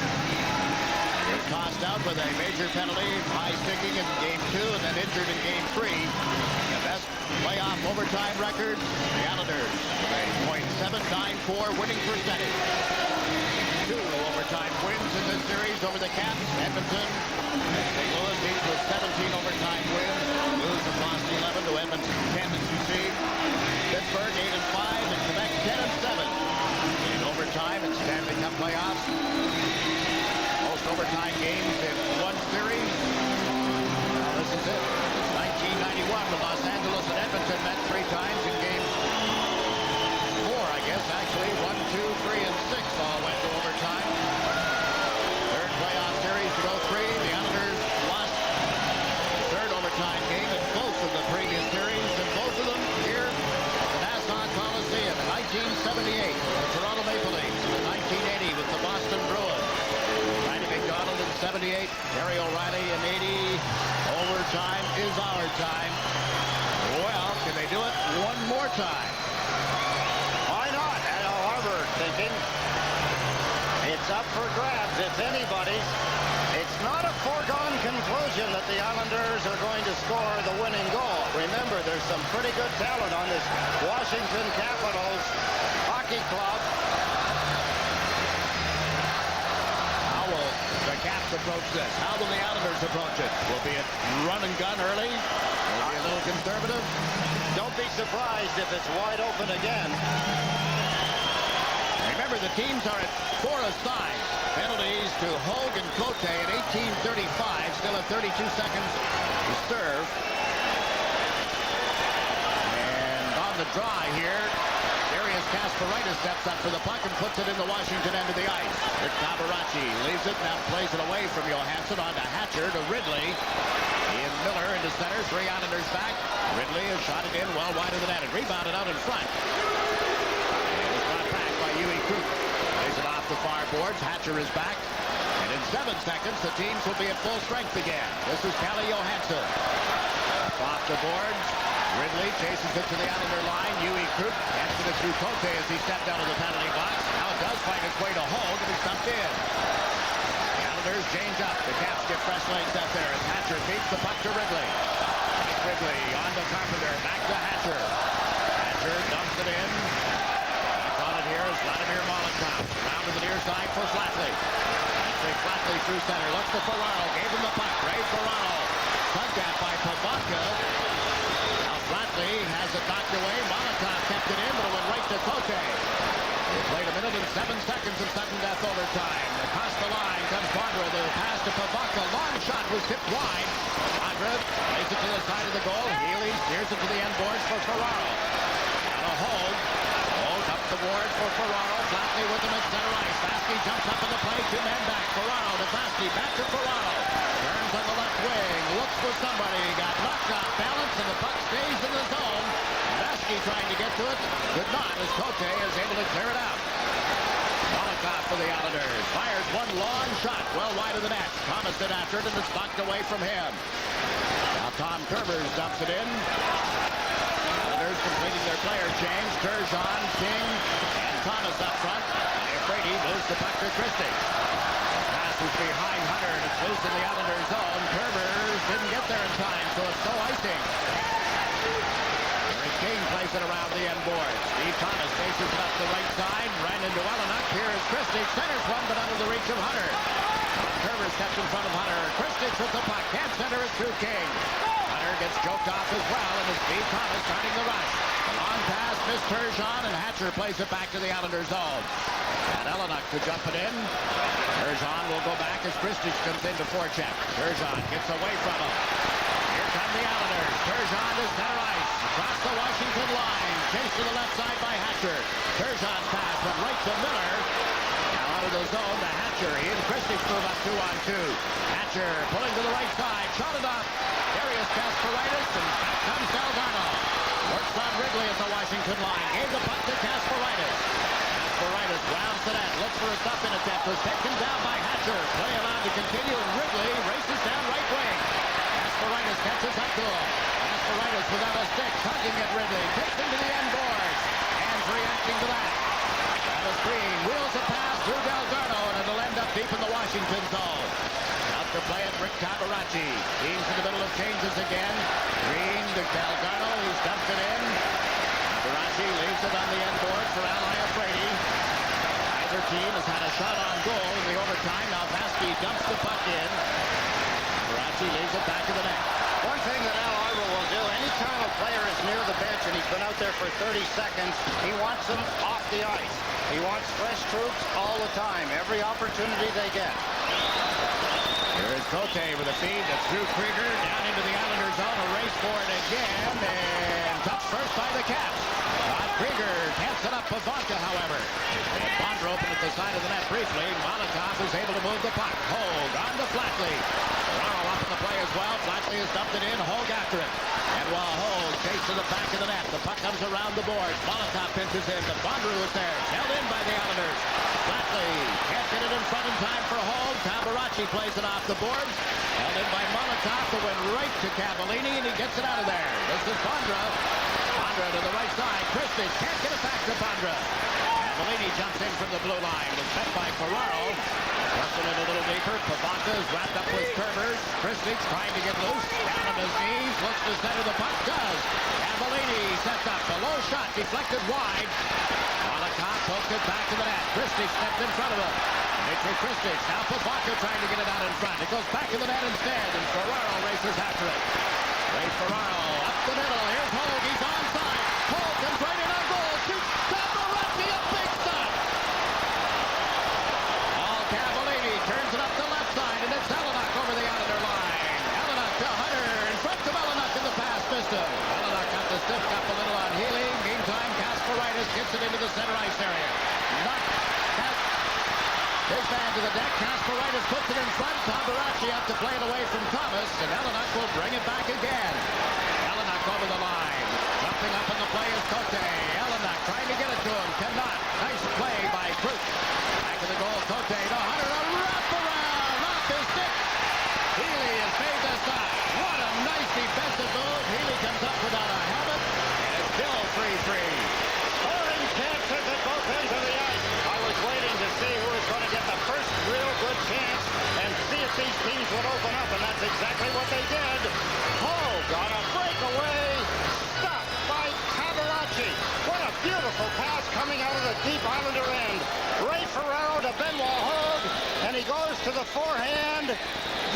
He was tossed out with a major penalty, high sticking in Game 2, and then injured in Game 3. The best playoff overtime record, the Islanders with a .794 winning percentage. 2 overtime wins in this series over the Caps. Edmonton and St. Louis each with 17 overtime wins. Blues have lost 11 to Edmonton 10 as you see. Pittsburgh 8-5 and Quebec 10-7. In overtime in Stanley Cup playoffs. Most overtime games in one series. Well, this is it. 1991 when Los Angeles and Edmonton met 3 times in games 4, I guess. Actually, 1, 2, 3, and 6 all went to overtime. Third playoff series to go 3. The Islanders lost the third overtime game in both of the previous series, and both of them here at the Nassau Coliseum in 1978 with the Toronto Maple Leafs, and in 1980 with the Boston Bruins. Randy McDonald in 78, Terry O'Reilly in 80. Overtime is our time. Well, can they do it one more time? Why not? Al Harbour thinking. It's up for grabs, if anybody's. It's not a foregone conclusion that the Islanders are going to score the winning goal. Remember, there's some pretty good talent on this Washington Capitals hockey club. How will the Caps approach this? How will the Islanders approach it? Will be it run and gun early? Will be a little conservative? Don't be surprised if it's wide open again. Remember, the teams are at 4 aside. Penalties to Hogue and Cote at 18:35. Still at 32 seconds to serve. And on the draw here, Darius Kasparaitis steps up for the puck and puts it in the Washington end of the ice. Rick Tabarachi leaves it, now plays it away from Johansson on to Hatcher to Ridley. Ian Miller into center, 3 Islanders back. Ridley has shot it in well wide of the net and rebounded out in front. It was brought back by Huey Coop. Plays it off the far boards. Hatcher is back. And in 7 seconds, the teams will be at full strength again. This is Calle Johansson. Off the boards. Ridley chases it to the Islander line. Huey Coop answered it through Cote as he stepped out of the penalty box. Now it does find its way to Hogue, and he's stumped in. The Islanders change up. The Caps get fresh legs out there as Hatcher beats the puck to Ridley. Ridley on to Carpenter. Back to Hatcher. Hatcher dumps it in. Back on it here is Vladimir Molotov. Round to the near side for Flatley. Flatley through center. Looks to Ferraro. Gave him the puck. Ray Ferraro. Tugged at by Pavanka. Flatley has it knocked away. Molotov kept it in, but it went right to Cote. They played 1 minute and 7 seconds in sudden death overtime. Across the line comes Bondra. The pass to Pavanka. Long shot was tipped wide. Bondra plays it to the side of the goal. Healy steers it to the end boards for Ferraro. Now to Hogue. Hogue up the boards for Ferraro. Flatley with him at center ice. Vasky jumps up in the play. 2 men back. Ferraro to Vasky. Back to Ferraro. Turns on the left wing. Looks for somebody. Got knocked off balance, and the puck stays in the zone. Vasky trying to get to it. Could not, as Cote is able to clear it out. Molotov for the Islanders. Fires one long shot well wide of the net. Thomas did after it, and it's knocked away from him. Now Tom Kerbers dumps it in. Islanders completing their player change. Turgeon, King, and Thomas up front. Brady moves the puck to Christie. Pass is behind Hunter, and it's loose in the Islanders zone. Kerbers didn't get there in time, so it's no icing. King plays it around the end board. Steve Thomas faces it up the right side. Ran into Wellenuk. Here is Christie. Centers one, but out of the reach of Hunter. Kerbers steps in front of Hunter. Christie with the puck. Can't center it through King. Hunter gets choked off as well, and it's Steve Thomas starting the rush. The long pass missed Turgeon, and Hatcher plays it back to the Islanders zone. And Wellenuk to jump it in. Turgeon will go back as Christie comes in to forecheck. Turgeon gets away from him. Here come the Islanders. Turgeon to center ice. Across the Washington line. Chased to the left side by Hatcher. Turgeon's pass went right to Miller. Now out of the zone to Hatcher. He and Christie move up 2-on-2. Hatcher pulling to the right side. Shot it up. Darius Kasparaitis, and back comes Delgado. Works on Ridley at the Washington line. Gave the puck to Kasparaitis. Kasparaitis rounds the net. Looks for a stop-in attempt. Was taken down by Hatcher. Play allowed to continue, and Ridley races down right wing. Kasparaitis catches up to him. Kasparaitis without a stick, tugging at Ridley. Takes him to the end boards. And reacting to that. Travis Green wheels a pass through Delgado, and it'll end up deep in the Washington zone. Out to play it, Rick Tabarachi. Teams in the middle of changes again. Green to Delgado. He's dumped it in. Tabarachi leaves it on the end board for Ally Brady. Either team has had a shot on goal in the overtime. Now Vasky dumps the puck in. Tabarachi leaves it back to the net. One thing that Al Arbor will do, anytime a player is near the bench and he's been out there for 30 seconds, he wants them off the ice. He wants fresh troops all the time, every opportunity they get. Here is Cote with a feed that's through Krieger, down into the Islanders zone, a race for it again, and touched first by the Caps. Krieger can't set up Pavanka, however. And Bondra opened at the side of the net briefly. Molotov is able to move the puck. Hogue on to Flatley. Ferraro up in the play as well. Flatley has dumped it in. Hogue after it. And while Hogue takes to the back of the net, the puck comes around the boards. Molotov pinches in, but Bondra was there. Held in by the Islanders. Flatley can't get it in front in time for Hogue. Tabarachi plays it off the boards. Held in by Molotov to win right to Cavallini, and he gets it out of there. This is Bondra. Bondra to the right side. Christie can't get it back to Bondra. Cavallini jumps in from the blue line. It was set by Ferraro. Pressing it a little deeper. Pavanka is wrapped up with Kerbers. Christie's trying to get loose. Down on his knees. Looks to center the puck. Does. Cavallini sets up. The low shot deflected wide. Molotov poked it back to the net. Christie stepped in front of him. Mitchell Christie. Now Pavanka trying to get it out in front. It goes back to the net instead, and Ferraro races after it. Ray Ferraro up the middle. Here's Hogue. He's on. gets it into the center ice area. Not his man to the deck. Kasparaitis puts it in front. Tabaracci up to play it away from Thomas, and Elenak will bring it back again. Elenak over the line. Jumping up in the play is Cote. Elenak trying to get it to him. Cannot. Nice play by Cruz. Back to the goal. Cote to Hunter. A wraparound off his stick. Healy has made the stop. What a nice defensive move. Healy comes up without a helmet. And it's still 3-3. Scoring chances at both ends of the ice. I was waiting to see who was going to get the first real good chance and see if these teams would open up, and that's exactly what they did. Ho got a breakaway. Stopped by Tabaracci. What a beautiful pass coming out of the deep Islander end. Ray Ferraro to Benoit Hogue, and he goes to the forehand.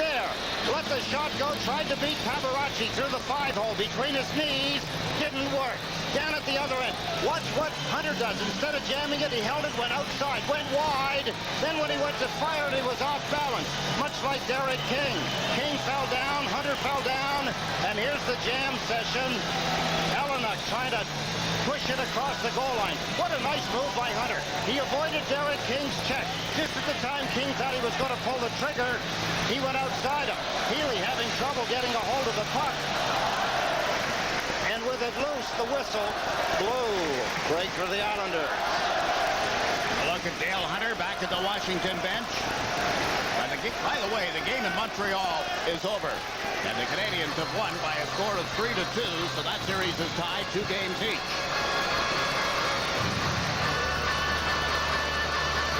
There. Let the shot go. Tried to beat Tabaracci through the 5-hole between his knees. Didn't work. Down at the other end. Watch what Hunter does. Instead of jamming it, he held it, went outside, went wide. Then when he went to fire it, he was off balance. Much like Derek King. King fell down, Hunter fell down, and here's the jam session. Elenak trying to push it across the goal line. What a nice move by Hunter. He avoided Derek King's check. Just at the time King thought he was going to pull the trigger, he went outside him. Healy having trouble getting a hold of the puck. And with it loose, the whistle blew. Break for the Islanders. Look at Dale Hunter back at the Washington bench. And by the way, the game in Montreal is over. And the Canadiens have won by a score of 3-2, so that series is tied 2 games each.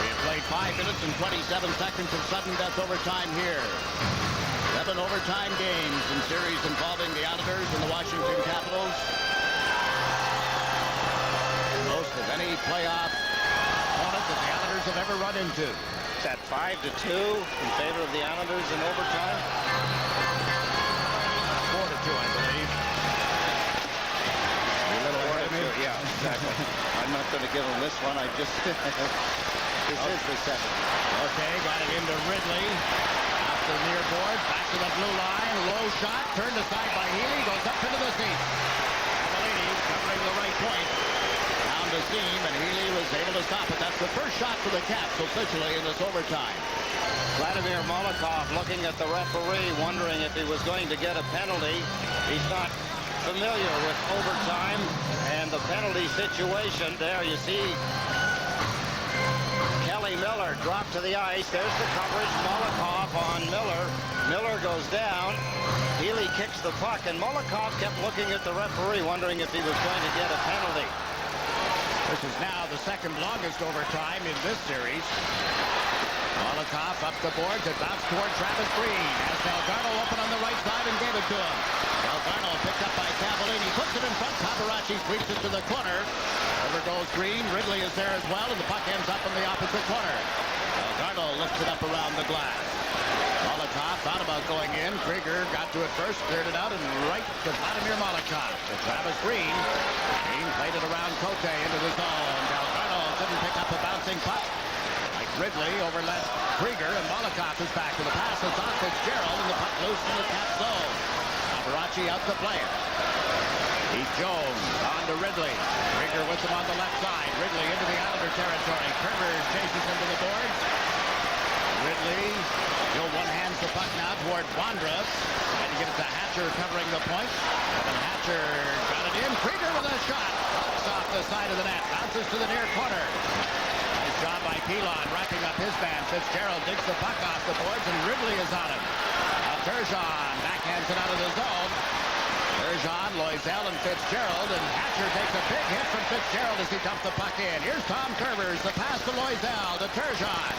We have played 5 minutes and 27 seconds of sudden death overtime here. 7 overtime games in series involving the Islanders and the Washington Capitals. Most of any playoff opponent that the Islanders have ever run into. It's at 5-2 in favor of the Islanders in overtime. 4-2, I believe. Yeah, exactly. I'm not going to give him this one. I just this is the 7th. Okay, got it into Ridley. Off the near boards, back to the blue line. Low shot, turned aside by Healy, goes up into the seat. Cavallini covering the right point. Down the seam, and Healy was able to stop it. That's the first shot for the Caps officially in this overtime. Vladimir Molotov looking at the referee, wondering if he was going to get a penalty. He's not familiar with overtime and the penalty situation. There you see Kelly Miller drop to the ice. There's the coverage. Molotov on Miller. Miller goes down. Healy kicks the puck, and Molotov kept looking at the referee, wondering if he was going to get a penalty. This is now the second longest overtime in this series. Molotov up the boards. It bounced toward Travis Green. As Delgado opened on the right side and gave it to him. Delgado picked up by Cavallini. Puts it in front. Tabaracci sweeps it to the corner. Over goes Green. Ridley is there as well, and the puck ends up in the opposite corner. Delgado lifts it up around the glass. Molotov thought about going in. Krieger got to it first, cleared it out, and right to Vladimir Molotov. To Travis Green. Green played it around Cote into the zone. Delgado didn't pick up a bouncing puck. Ridley overlets Krieger, and Molotov is back to the pass. It's on Fitzgerald, and the puck loose in the Cap zone. Tabaracci out to play it. Heath Jones on to Ridley. Krieger with him on the left side. Ridley into the Islander territory. Kerber chases him to the boards. Ridley still one-hands the puck now toward Bondra. Trying to get it to Hatcher covering the point. And Hatcher got it in. Krieger with a shot. Pops off the side of the net. Bounces to the near corner. Nice job by Pilon wrapping up his man. Fitzgerald digs the puck off the boards, and Ridley is on him. Now Turgeon backhands it out of the zone. Turgeon, Loisel, and Fitzgerald, and Hatcher takes a big hit from Fitzgerald as he dumps the puck in. Here's Tom Kerbers, the pass to Loisel, to Turgeon.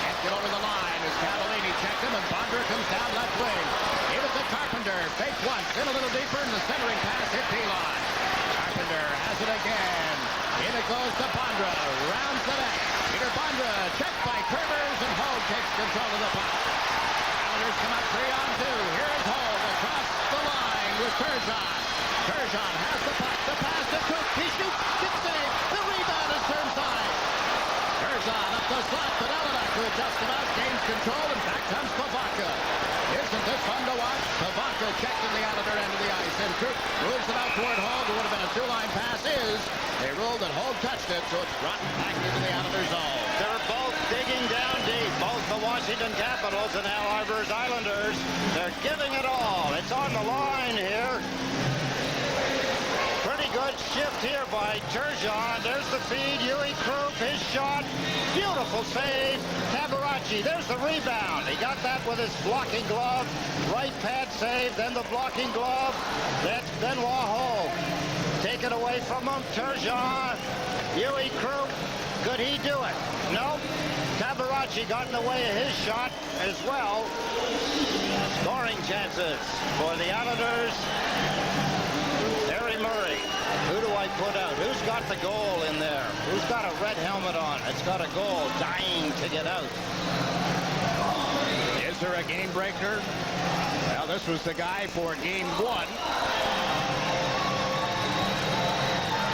Can't get over the line as Cavallini checked him, and Bondra comes down left wing. Gave it to Carpenter, fake once, in a little deeper, and the centering pass hit Pilon. Carpenter has it again. In it goes to Bondra, rounds the net. Peter Bondra, checked by Kerbers, and Hogue takes control of the puck. Islanders come up 3-on-2. Here's Hogue across the line with Turgeon. Turgeon has the puck, the pass to Cook. He shoots, gets saved. The rebound is turned side. Turgeon up the slot, but Elenak, who adjusts him out, gains control, and back comes Pavaka. Isn't this fun to watch. Pivonka checked in the Islander end of the ice, and Troop moves it out toward Hogue. It would have been a two-line pass. They ruled that Hogue touched it, so it's brought back into the Islander zone. They're both digging down deep. Both the Washington Capitals and Al Arbor's Islanders. They're giving it all. It's on the line here. Pretty good shift here by Turgeon. There's the feed. Yui Krupp, his shot. Beautiful save. Cabaracci, there's the rebound. He got that with his blocking glove. Right pad save, then the blocking glove. That's Benoit Hogue. Taken away from him. Turgeon. Yui Krupp. Could he do it? Nope. Cabaracci got in the way of his shot as well. Scoring chances for the Islanders. Harry Murray. Who do I put out? Who's got the goal in there? Who's got a red helmet on? It's got a goal dying to get out. Is there a game breaker? Well, this was the guy for game one.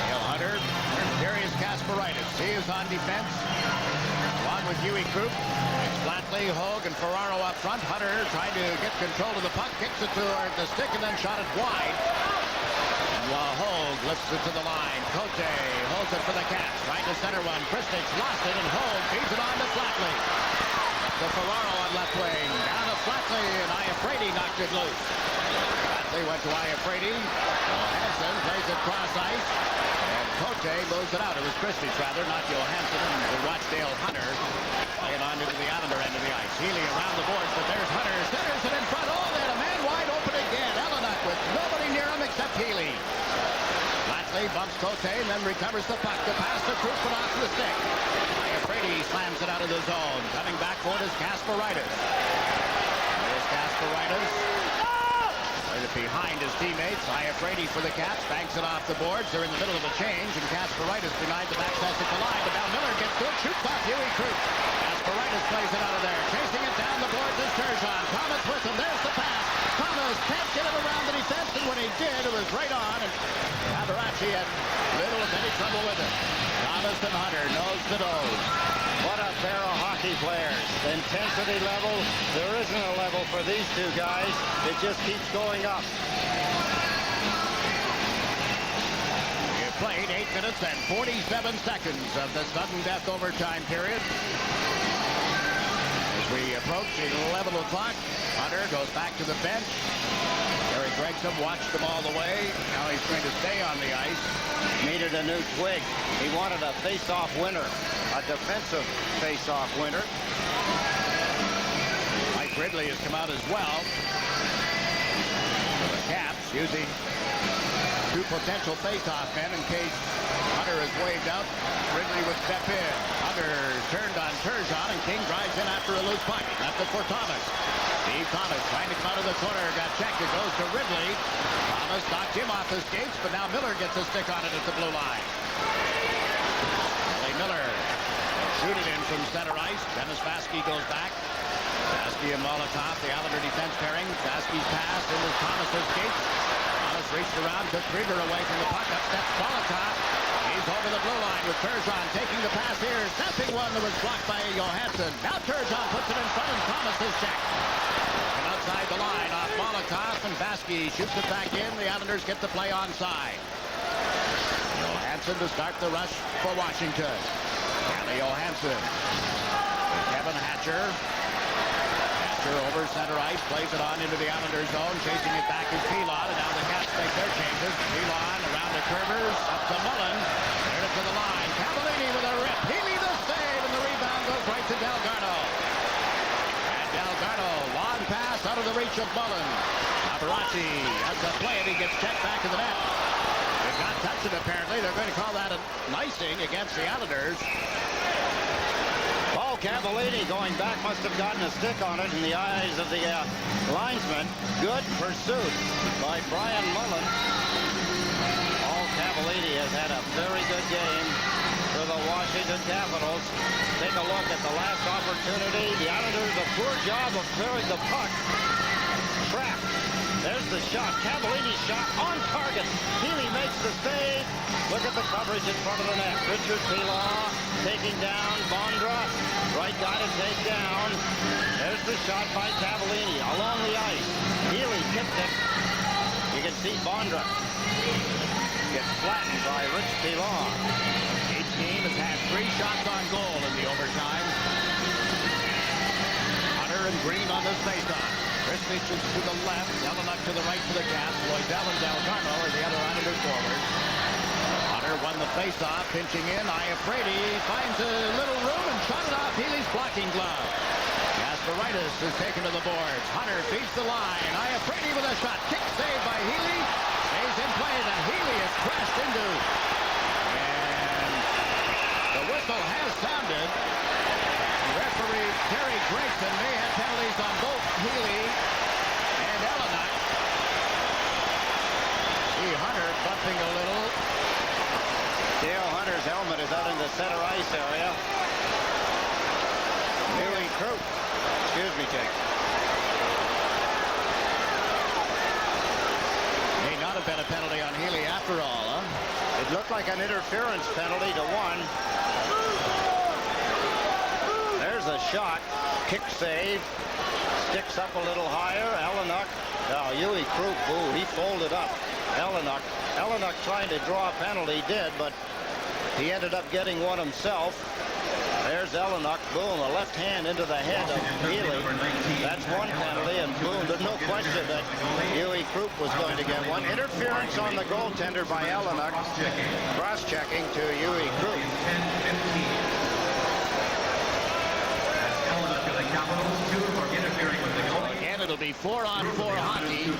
Neil Hunter. Darius Kasparaitis. He is on defense. Along with Yui Krupp. It's Flatley, Hogue, and Ferraro up front. Hunter trying to get control of the puck. Kicks it toward the stick and then shot it wide. While Hogue lifts it to the line. Cote holds it for the Caps. Trying to center one. Kristich lost it, and Hogue feeds it on to Flatley. To Ferraro on left wing. Down to Flatley, and Iafrate knocked it loose. Flatley went to Iafrate. Johansson plays it cross ice. And Cote moves it out. It was Kristich, rather, not Johansson. And Watchdale Hunter playing on into the Islander end of the ice. Healy around the boards, but there's Hunter. Centers it in front. Oh, they had a man wide open again. Elliott with nobody near him except Healy. Flatley bumps Cote and then recovers the puck. The pass to Krupp and off the stick. Iafrate slams it out of the zone. Coming back for it is Kasparaitis. There's Kasparaitis. Played it behind his teammates. Iafrate for the Caps. Banks it off the boards. They're in the middle of a change, and Kasparaitis denied the backside at the line. But now Miller gets to it. Shoots off Yui Krupp. Kasparaitis plays it out of there. Chasing it down the boards is Turgeon. Thomas with him. There's the pass. Thomas can't get it around the defense, and when he did, it was right on. And Cabaracci had little of any trouble with it. Thomas and Hunter, nose to nose. What a pair of hockey players. Intensity level, there isn't a level for these two guys. It just keeps going up. You played 8 minutes and 47 seconds of the sudden death overtime period. As we approach 11 o'clock, Hunter goes back to the bench. Gary Gregson watched them all the way. Now he's going to stay on the ice. Needed a new twig. He wanted a face-off winner, a defensive face-off winner. Mike Ridley has come out as well. The Caps using two potential face-off men in case Hunter is waved out. Ridley would step in. Hunter turned on Turgeon, and King drives in after a loose puck. Left it for Thomas. Steve Thomas trying to come out of the corner. Got checked. It goes to Ridley. Thomas knocked him off his skates, but now Miller gets a stick on it at the blue line. Kelly Miller shoot it in from center ice. Dennis Vaskey goes back. Vaskey and Molotov, the Islander defense pairing. Vaskey's pass into Thomas's skates. Thomas reached around, took Krieger away from the puck. Up steps Molotov. He's over the blue line with Turgeon taking the pass here. Snapping one that was blocked by Johansson. Now Turgeon puts it in front, and Thomas is checked. And outside the line off Molotov, and Vaskey shoots it back in. The Islanders get the play onside. Johansson to start the rush for Washington. Kelly Johansson. Kevin Hatcher. Hatcher over center ice, plays it on into the Islander zone. Chasing it back is Pilon, and now the Caps make their changes. Pilon around the curvers, up to Mullen. There to the line. Cavallini with a rip. Healy the save, and the rebound goes right to Delgarno. And Delgarno, long pass out of the reach of Mullen. Cabaracci has the play, and he gets checked back to the net. They've not touched it, apparently. They're going to call that an icing against the Islanders. Paul Cavallini going back must have gotten a stick on it in the eyes of the linesman. Good pursuit by Brian Mullen. Paul Cavallini has had a very good game for the Washington Capitals. Take a look at the last opportunity. The Islanders a poor job of clearing the puck. Trapped. There's the shot. Cavallini's shot on target. Healy makes the save. Look at the coverage in front of the net. Richard Pilon taking down Bondra. Right guy to take down. There's the shot by Cavallini along the ice. kicked it. You can see Bondra get flattened by Rich Pilon. Each team has had 3 shots on goal in the overtime. Hunter and Green on this faceoff. Christich is to the left, Jelinek to the right for the Caps. Lloydell and Del Carmo are the other Islander forwards. Hunter won the faceoff, pinching in. Iafrate finds a little room and shot it off Healy's blocking glove. Kasparaitis is taken to the boards. Hunter feeds the line. Iafrate with a shot. Kick saved by Healy. Stays in play that Healy has crashed into. And the whistle has sounded. Referee Terry Grayson may have penalties on both Healy and Jelinek. See Hunter bumping a little. Dale Hunter's helmet is out in the center ice area. Huey Krupp. Excuse me, Jake. May not have been a penalty on Healy after all, huh? It looked like an interference penalty to 1. There's a shot. Kick save. Sticks up a little higher. Jelinek. Now, Huey Krupp, ooh, he folded up. Jelinek trying to draw a penalty, did, but he ended up getting one himself. There's Jelinek. Boom, a left hand into the head of Healy. That's 1 penalty, and boom, there's no question that Huey Krupp was going to get one. Interference on the goaltender by Jelinek. Cross-checking to Huey Krupp. Again, it'll be 4-on-4 hockey.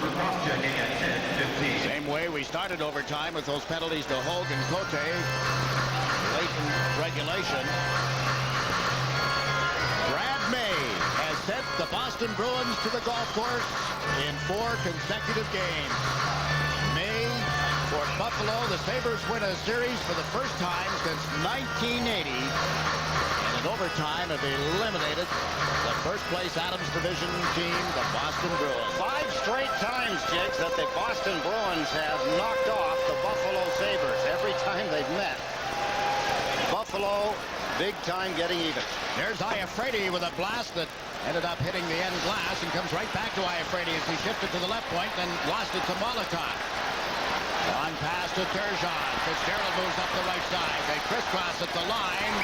Same way we started overtime with those penalties to Hogue and Cote late in regulation. Brad May has sent the Boston Bruins to the golf course in 4 consecutive games. May for Buffalo. The Sabres win a series for the first time since 1980. In overtime have eliminated the first-place Adams Division team, the Boston Bruins. 5 straight times, Jigs, that the Boston Bruins have knocked off the Buffalo Sabres every time they've met. Buffalo, big time getting even. There's Iafrate with a blast that ended up hitting the end glass and comes right back to Iafrate as he shifted to the left point, then lost it to Molotov. On pass to Turgeon. Fitzgerald moves up the right side. They crisscross at the line.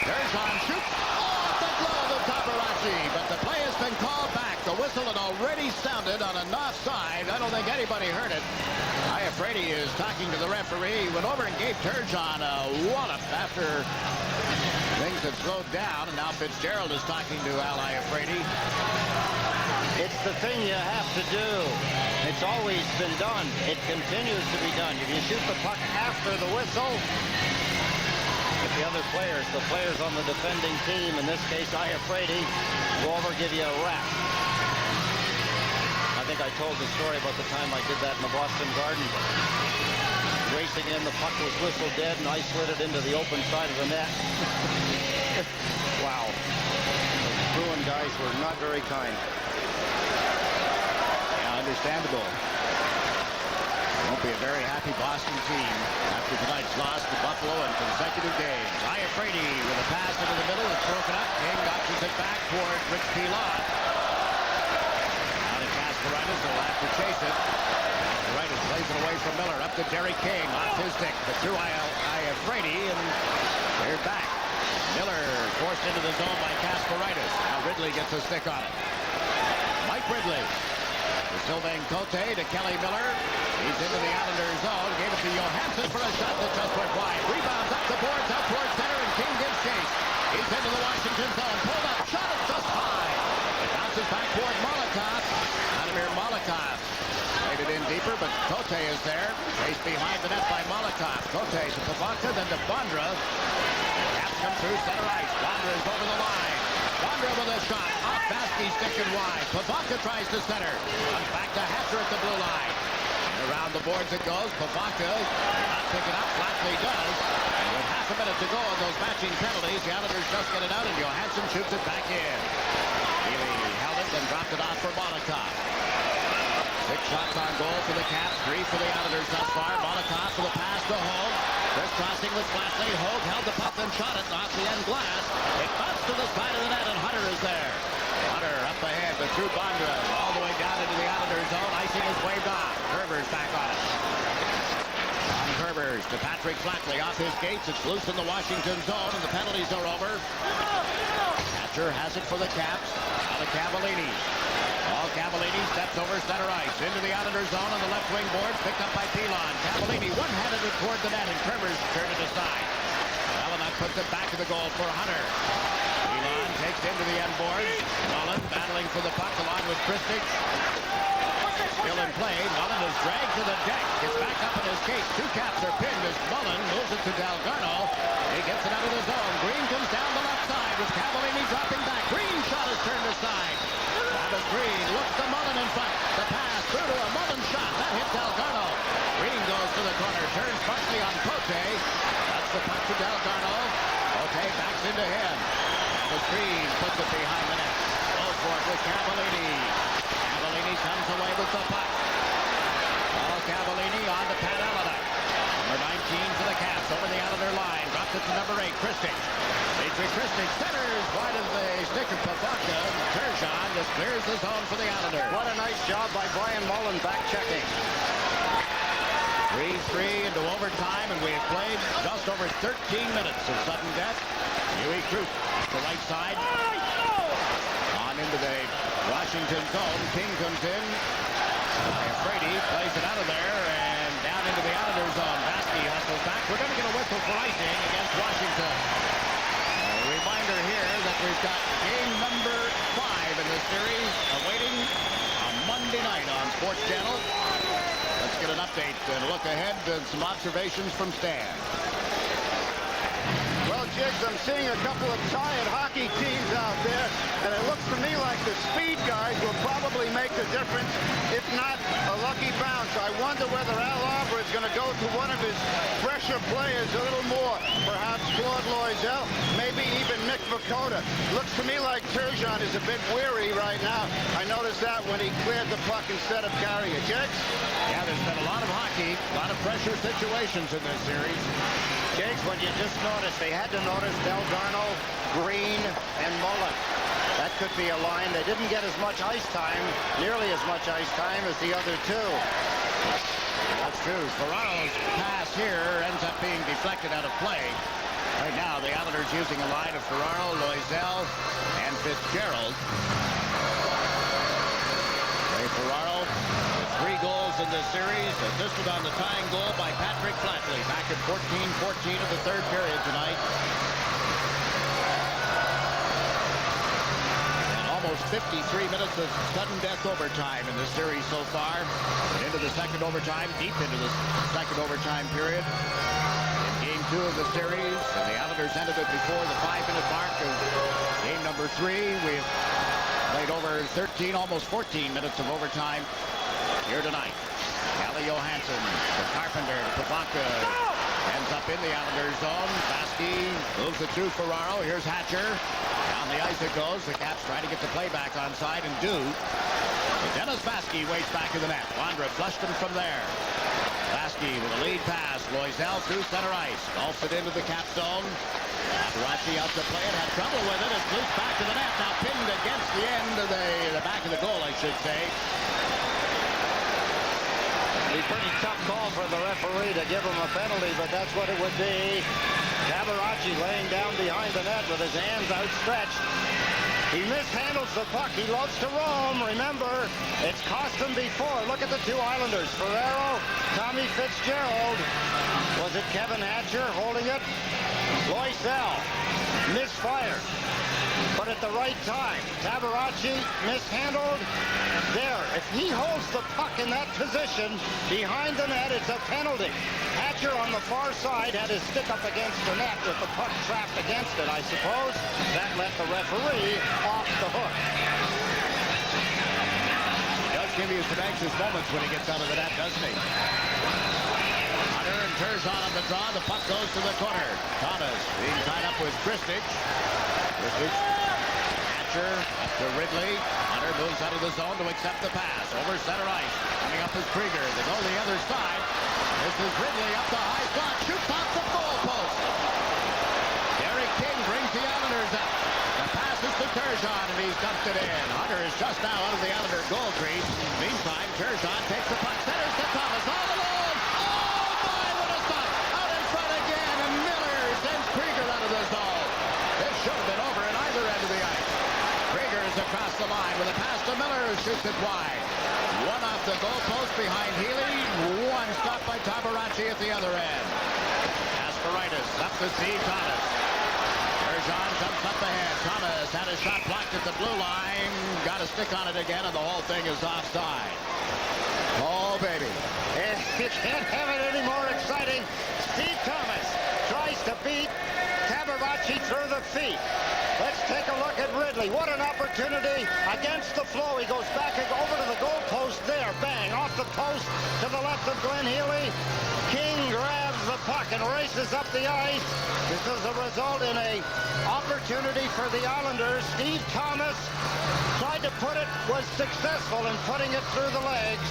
Turgeon shoots off the glove of Cabaracci, but the play has been called back. The whistle had already sounded on an offside. I don't think anybody heard it. Iafrate is talking to the referee. He went over and gave Turgeon a wallop after things had slowed down, and now Fitzgerald is talking to Al Iafrate. It's the thing you have to do. It's always been done. It continues to be done. If you shoot the puck after the whistle, if the other players, the players on the defending team, in this case Iafrate, go over, give you a wrap. I think I told the story about the time I did that in the Boston Garden. Racing in, the puck was whistled dead, and I slid it into the open side of the net. Wow. The Bruin guys were not very kind. Understandable. Won't be a very happy Boston team after tonight's loss to Buffalo in consecutive games. Iafrate with a pass into the middle. It's broken up. King notches it back towards Rich Pilon. Now to Kasparaitis. They'll have to chase it. Kasparaitis plays it away from Miller. Up to Jerry King. Off his stick. But through Iafrate, and they're back. Miller forced into the zone by Kasparaitis. Now Ridley gets a stick on it. Mike Ridley. Sylvain Cote to Kelly Miller. He's into the Islanders zone. Gave it to Johansson for a shot that just went wide. Rebounds up the boards, out towards center, and King gives chase. He's into the Washington zone. Pulled up, shot it just high. It bounces back toward Molotov. Vladimir Molotov played it in deeper, but Cote is there. Chased behind the net by Molotov. Cote to Pivonka, then to Bondra. Caps come through center ice. Bondra is over the line. Bondra with a shot. Off Baskey, stick and wide. Pivonka tries to center. Comes back to Hatcher at the blue line. And around the boards it goes. Pivonka not picking up. Flatley does. And with half a minute to go on those matching penalties, the Islanders just get it out, and Johansson shoots it back in. Healy held it, then dropped it off for Molotov. 6 shots on goal for the Caps. 3 for the Islanders thus far. Molotov for the pass to Hogue. Crisscrossing with Flatley. Hogue held the puck and shot it off the end glass. It bounced to the side of the net, and Hunter is there. Hunter up ahead, but through Bondra all the way down into the Islanders. Islanders zone. Icing is waved off. Kerber's back on it. On Kerbers to Patrick Flatley off his gates. It's loose in the Washington zone, and the penalties are over. Hatcher has it for the Caps. Now the Cavallini. All Cavallini steps over center ice. Into the Islanders zone on the left wing boards. Picked up by Pilon. Cavallini one-handed it toward the net, and Kerbers turned it aside. Well, puts it back to the goal for Hunter. Pilon takes into the end boards. Mullen battling for the puck along with Christic. Still in play. Mullen is dragged to the deck. Gets back up in his case. Two Caps are pinned as Mullen moves it to Delgarno. He gets it out of the zone. Green comes down the left side with Cavallini dropping back. Green shot is turned aside. Travis Green looks to Mullen in front. The pass through to a Mullen shot. That hits Delgarno. Green goes to the corner. Turns partially on Pote. That's the puck to Delgarno. Pote backs into him. Travis Green puts it behind the net. Goes for it with Cavallini. Cavallini comes away with the puck. Cavallini on to Pat Allen. Number 19 for the Caps over the Islander line. Drops it to number 8, Christic. Dimitri Christic centers wide of the stick of Pavanka. Turgeon just clears the zone for the Islanders. What a nice job by Brian Mullen back checking. 3-3 into overtime, and we have played just over 13 minutes of sudden death. Huey Crute, the right side. On into the Washington zone. King comes in. Brady plays it out of there and down into the Islanders zone. Vasky hustles back. We're going to get a whistle for icing against Washington. A reminder here that we've got game number 5 in this series awaiting on Monday night on Sports Channel. Let's get an update and a look ahead and some observations from Stan. Well, Jiggs, I'm seeing a couple of tired hockey teams out there, and it looks to me like the speed guys will probably make the difference, if not a lucky bounce. I wonder whether Al Arbor is going to go to one of his fresher players a little more, perhaps Claude Loisel, maybe even Mick Vukota. Looks to me like Turgeon is a bit weary right now. I noticed that when he cleared the puck instead of carrying it. Jiggs? Yeah, there's been a lot of hockey, a lot of pressure situations in this series. Jiggs, when you just noticed, they had to notice Delgarno, Green, and Mullen. That could be a line. They didn't get as much ice time, nearly as much ice time as the other two. That's true. Ferraro's pass here ends up being deflected out of play. Right now, the Islanders using a line of Ferraro, Loisel, and Fitzgerald. Ray Ferraro with 3 goals in this series, assisted on the tying goal by Patrick Flatley back at 14-14 of the third period tonight. And almost 53 minutes of sudden death overtime in this series so far. And into the second overtime, deep into the second overtime period. In game 2 of the series, and the Islanders ended it before the 5-minute mark of game number 3. We've played over 13, almost 14 minutes of overtime here tonight. Calle Johansson, the Carpenter, Pavanka ends up in the Islanders zone. Vasky moves it through Ferraro. Here's Hatcher. Down the ice it goes. The Caps trying to get the play back onside and do. But Dennis Vasky waits back to the net. Wandra flushed him from there. Vasky with a lead pass. Loisel through center ice. Golfs it into the Cap zone. Aparachi out to play it. Had trouble with it. It's loose back to the net. Now pinned against the end of the back of the goal, I should say. Be pretty tough call for the referee to give him a penalty, but that's what it would be. Aparachi laying down behind the net with his hands outstretched. He mishandles the puck. He loves to roam. Remember, it's cost him before. Look at the 2 Islanders. Ferraro, Tommy Fitzgerald. Was it Kevin Hatcher holding it? Loisel misfired, but at the right time. Aparachi mishandled. There, if he holds the puck in that position behind the net, it's a penalty. Hatcher on the far side had his stick up against the net with the puck trapped against it, I suppose. That let the referee off the hook. He does give you some anxious moments when he gets out of the net, doesn't he? Hunter and Turgeon on the draw. The puck goes to the corner. Thomas being tied up with Christic. Hatcher up to Ridley. Hunter moves out of the zone to accept the pass. Over center ice. Coming up is Krieger. They go to the other side. This is Ridley up the high slot. Shoots off the goal post. Derek King brings the Islanders up. The pass is to Turgeon. Turgeon, and he's dumped it in. Hunter is just now out of the Islander goal crease. Meantime, Turgeon takes the puck. Centers to Thomas all alone. Oh, my, what a stop. Out in front again, and Miller sends Krieger out of the zone. This should have been over at either end of the ice. Krieger is across the line with a pass to Miller, who shoots it wide. One off the goalpost behind Healy. One stopped by Tabarachi at the other end. Asperitis up to Steve Thomas. Turgeon jumps up ahead. Thomas had a shot blocked at the blue line. Got a stick on it again, and the whole thing is offside. Oh, baby. You can't have it any more exciting. Steve Thomas tries to beat Tabarachi through the feet. Let's take a look at Ridley. What an opportunity against the flow. He goes back and over to the goal post there. Bang, off the post to the left of Glenn Healy. King grabs the puck and races up the ice. This is a result in a opportunity for the Islanders. Steve Thomas tried to put it, was successful in putting it through the legs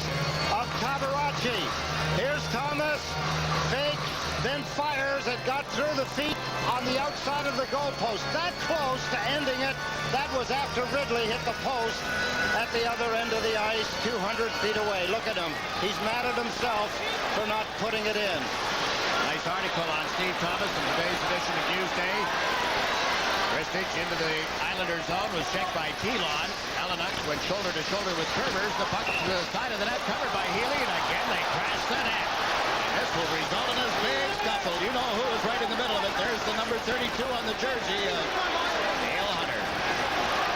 of Tabarachi. Here's Thomas, fakes, then fires. It got through the feet on the outside of the goalpost. That close to ending it. That was after Ridley hit the post at the other end of the ice, 200 feet away. Look at him. He's mad at himself for not putting it in. Nice article on Steve Thomas in today's edition of Newsday. Ristich into the Islander zone was checked by Keelan. Ellenuk went shoulder to shoulder with Kurvers. The puck to the side of the net covered by Healy, and again they crash the net. This will result in a big scuffle. You know who is right in the middle of it. There's the number 32 on the jersey of Dale Hunter.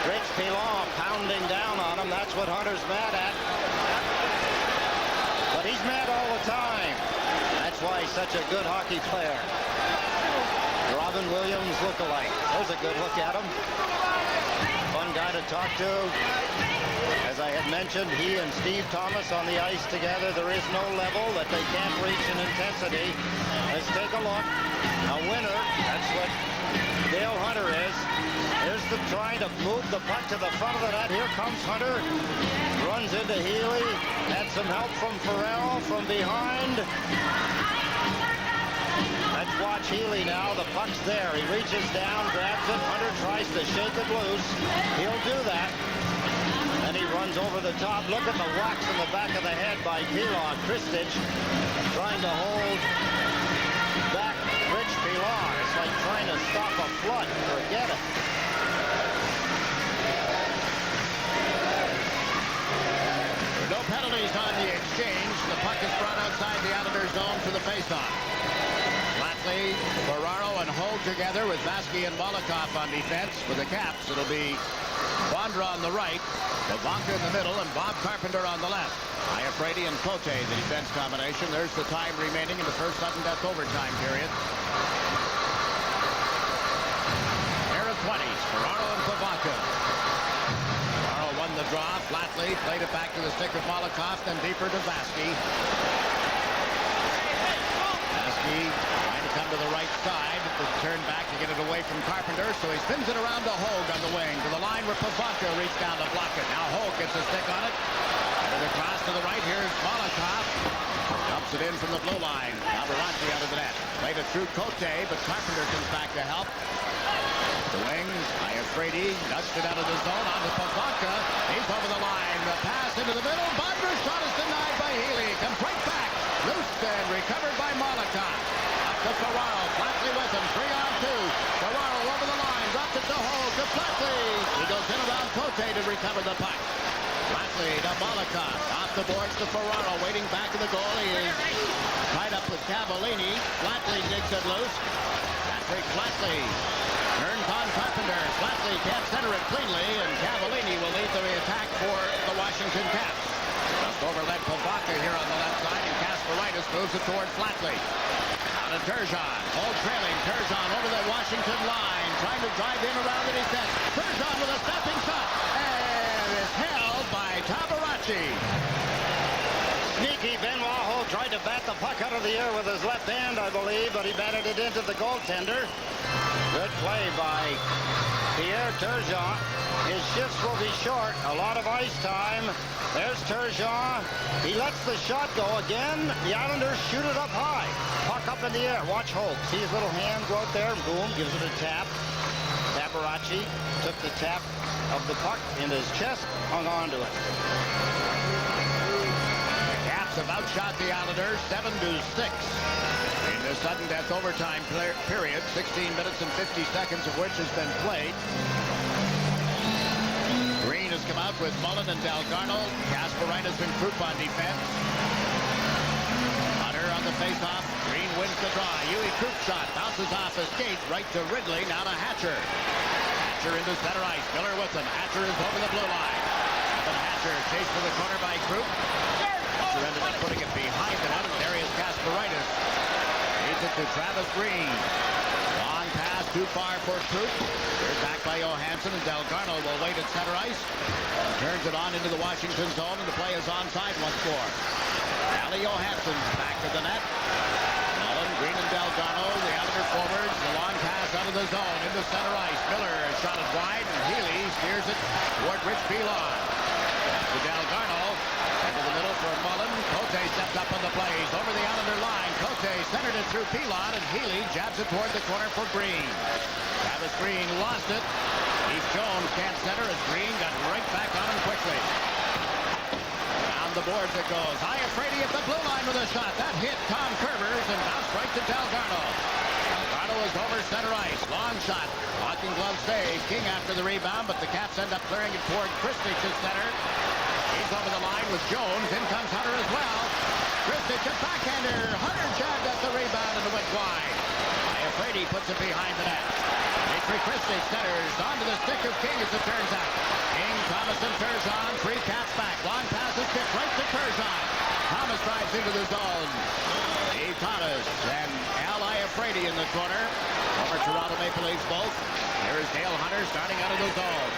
Rich Pilon pounding down on him. That's what Hunter's mad at. But he's mad all the time. That's why he's such a good hockey player. Robin Williams look-alike. There's a good look at him. Fun guy to talk to. As I had mentioned, he and Steve Thomas on the ice together. There is no level that they can't reach in intensity. Let's take a look. A winner. That's what Dale Hunter is. Here's the trying to move the puck to the front of the net. Here comes Hunter. Runs into Healy. Had some help from Farrell from behind. Let's watch Healy now. The puck's there. He reaches down, grabs it. Hunter tries to shake it loose. He'll do that. And he runs over the top. Look at the whacks in the back of the head by Pilon. Kristich trying to hold back Rich Pilon. It's like trying to stop a flood. Forget it. There are no penalties on the exchange. The puck is brought outside the Islander zone for the faceoff. Flatley, Ferraro, and Hogue together with Vasky and Molotov on defense. For the Caps, it'll be Bondra on the right, Ivanka in the middle, and Bob Carpenter on the left. Iafrate and Cote, the defense combination. There's the time remaining in the first sudden death overtime period. Pair of 20s, Ferraro and Ivanka. Ferraro won the draw. Flatley played it back to the stick of Molotov, then deeper to Vasky. Vasky trying to come to the right side, but turn back to get it away from Carpenter, so he spins it around to Hogue on the wing, to the line where Pavanka reached down to block it. Now Hogue gets a stick on it. And across to the right, here's Molotov. Dumps it in from the blue line. Tabarachi out of the net. Played it through Cote, but Carpenter comes back to help. The wings, Iafrate nudged it out of the zone onto Pavanka. He's over the line. The pass into the middle. Bonder's shot is denied by Healy. Comes right back. Loose and recovered by Molotov. Up to Ferraro. Flatley with him. 3-on-2. Ferraro over the line. Dropped it to Hogue. To Flatley. He goes in around Cote to recover the puck. Flatley to Molotov. Off the boards to Ferraro. Waiting back of the goal. He is tied up with Cavallini. Flatley digs it loose. Patrick Flatley turns on Carpenter. Flatley can't center it cleanly, and Cavallini will lead the attack for the Washington Caps. Just overled Pavanka here on the left side, and Kasparaitis moves it toward Flatley. Out of Turgeon. Hogue trailing. Turgeon over the Washington line, trying to drive in around the defense. Turgeon with a stepping shot, and is held by Tabarachi. Sneaky Benoit Hogue tried to bat the puck out of the air with his left hand, I believe, but he batted it into the goaltender. Good play by Pierre Turgeon. His shifts will be short. A lot of ice time. There's Turgeon. He lets the shot go again. The Islanders shoot it up high. Puck up in the air. Watch Hogue. See his little hand go out there? Boom. Gives it a tap. Tap Cavaracci took the tap of the puck in his chest, hung on to it. The Caps have outshot the Islanders 7-6 in the sudden death overtime period. 16 minutes and 50 seconds of which has been played. Green has come out with Mullen and Dalgarno. Kasparaitis and Krupp on defense. Hunter on the faceoff. Green wins the draw. Huey Krupp shot bounces off his skate right to Wrigley. Now to Hatcher. Hatcher into center ice. Miller with him. Hatcher is over the blue line. Evan Hatcher chased to the corner by Krupp. Hatcher ended up putting it behind the net. And there is Kasparaitis. Leads it to Travis Green. Long pass too far for Krupp. Here's back by Johansson, and Dalgarno will wait at center ice. Turns it on into the Washington zone, and the play is onside once more. Ali Johansson back to the net. Mullen, Green, and Dalgarno, the Islander forwards. The long pass out of the zone into center ice. Miller shot it wide, and Healy steers it toward Rich Pilon. To Dalgarno. Into the middle for Mullen. Cote steps up on the play. He's over the Islander line. Cote centered it through Pilon, and Healy jabs it toward the corner for Green. Travis Green lost it. Heath Jones can't center as Green got right back on him quickly. Down the boards it goes. Iafrate at the blue line with a shot. That hit Tom Curvers and bounced right to Dalgarno. Dalgarno is over center ice. Long shot. Walking glove save. King after the rebound, but the Caps end up clearing it toward Kristich at center. He's over the line with Jones. In comes Hunter as well. Kristich a backhander. Hunter jabbed at the rebound and it went wide. Iafrate puts it behind the net. Dimitri Kristich centers onto the stick of King as it turns out. King, Thomas, and Turgeon. Three Caps back. Long pass is kicked right to Turgeon. Thomas drives into the zone. Dave Thomas and Al Iafrate in the corner. Former Toronto Maple Leafs both. Here is Dale Hunter starting out of the zone.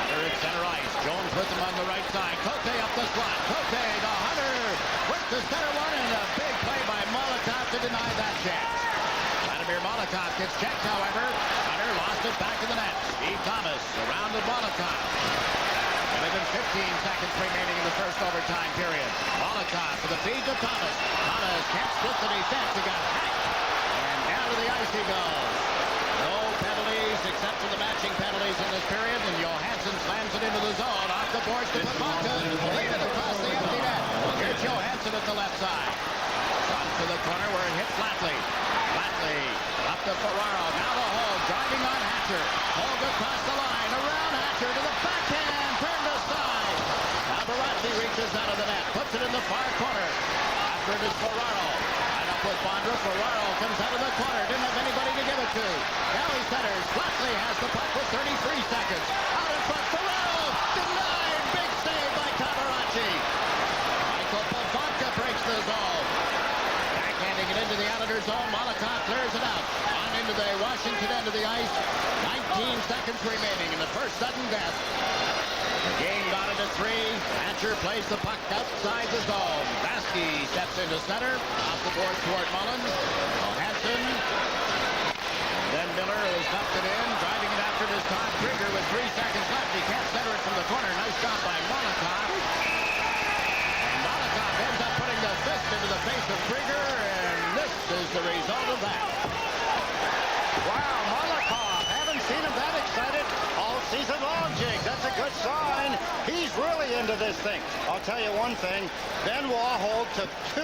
Hunter at center ice. Jones with him on the right side. Cote up the slot. Cote to Hunter. With the center one and a big play by Molotov to deny that chance. Vladimir Molotov gets checked, however. Hunter lost it back to the net. Steve Thomas around the Molotov. 15 seconds remaining in the first overtime period. Molotov for the feed to Thomas. Thomas can't split the defense. He got hacked. And down to the ice he goes. No penalties except for the matching penalties in this period. And Johansson slams it into the zone. Off the boards to Pavanka. Lead it across the empty net. Here's Johansson at the left side. Shot to the corner where it hit Flatley. Flatley up to Ferraro. Now to Hogue. Driving on Hatcher. Hogue across the line. Around Hatcher to the backhand. Turned aside. Cavaracci reaches out of the net. Puts it in the far corner. After it is Ferraro. Right up with Bondra. Ferraro comes out of the corner. Didn't have anybody to give it to. Now he centers. Flatley has the puck with 33 seconds. Out in front. Ferraro denied. Big save by Cavaracci. Michael Pavanka breaks the zone. Backhanding it into the Islanders zone. Molotov clears it out. On into the Washington end of the ice. 19 seconds remaining in the first sudden death. The game got it at 3. Hatcher plays the puck outside the zone. Baskey steps into center. Off the board toward Mullen. Johansson. And then Miller has left it in. Driving it after it is Todd Krieger with 3 seconds left. He can't center it from the corner. Nice shot by Molotov. And Molotov ends up putting the fist into the face of Krieger. And this is the result of that. Wow, Molotov. Haven't seen him that excited all season long, Jake. That's a good sign. He's really into this thing. I'll tell you one thing. Benoit Hogue took 2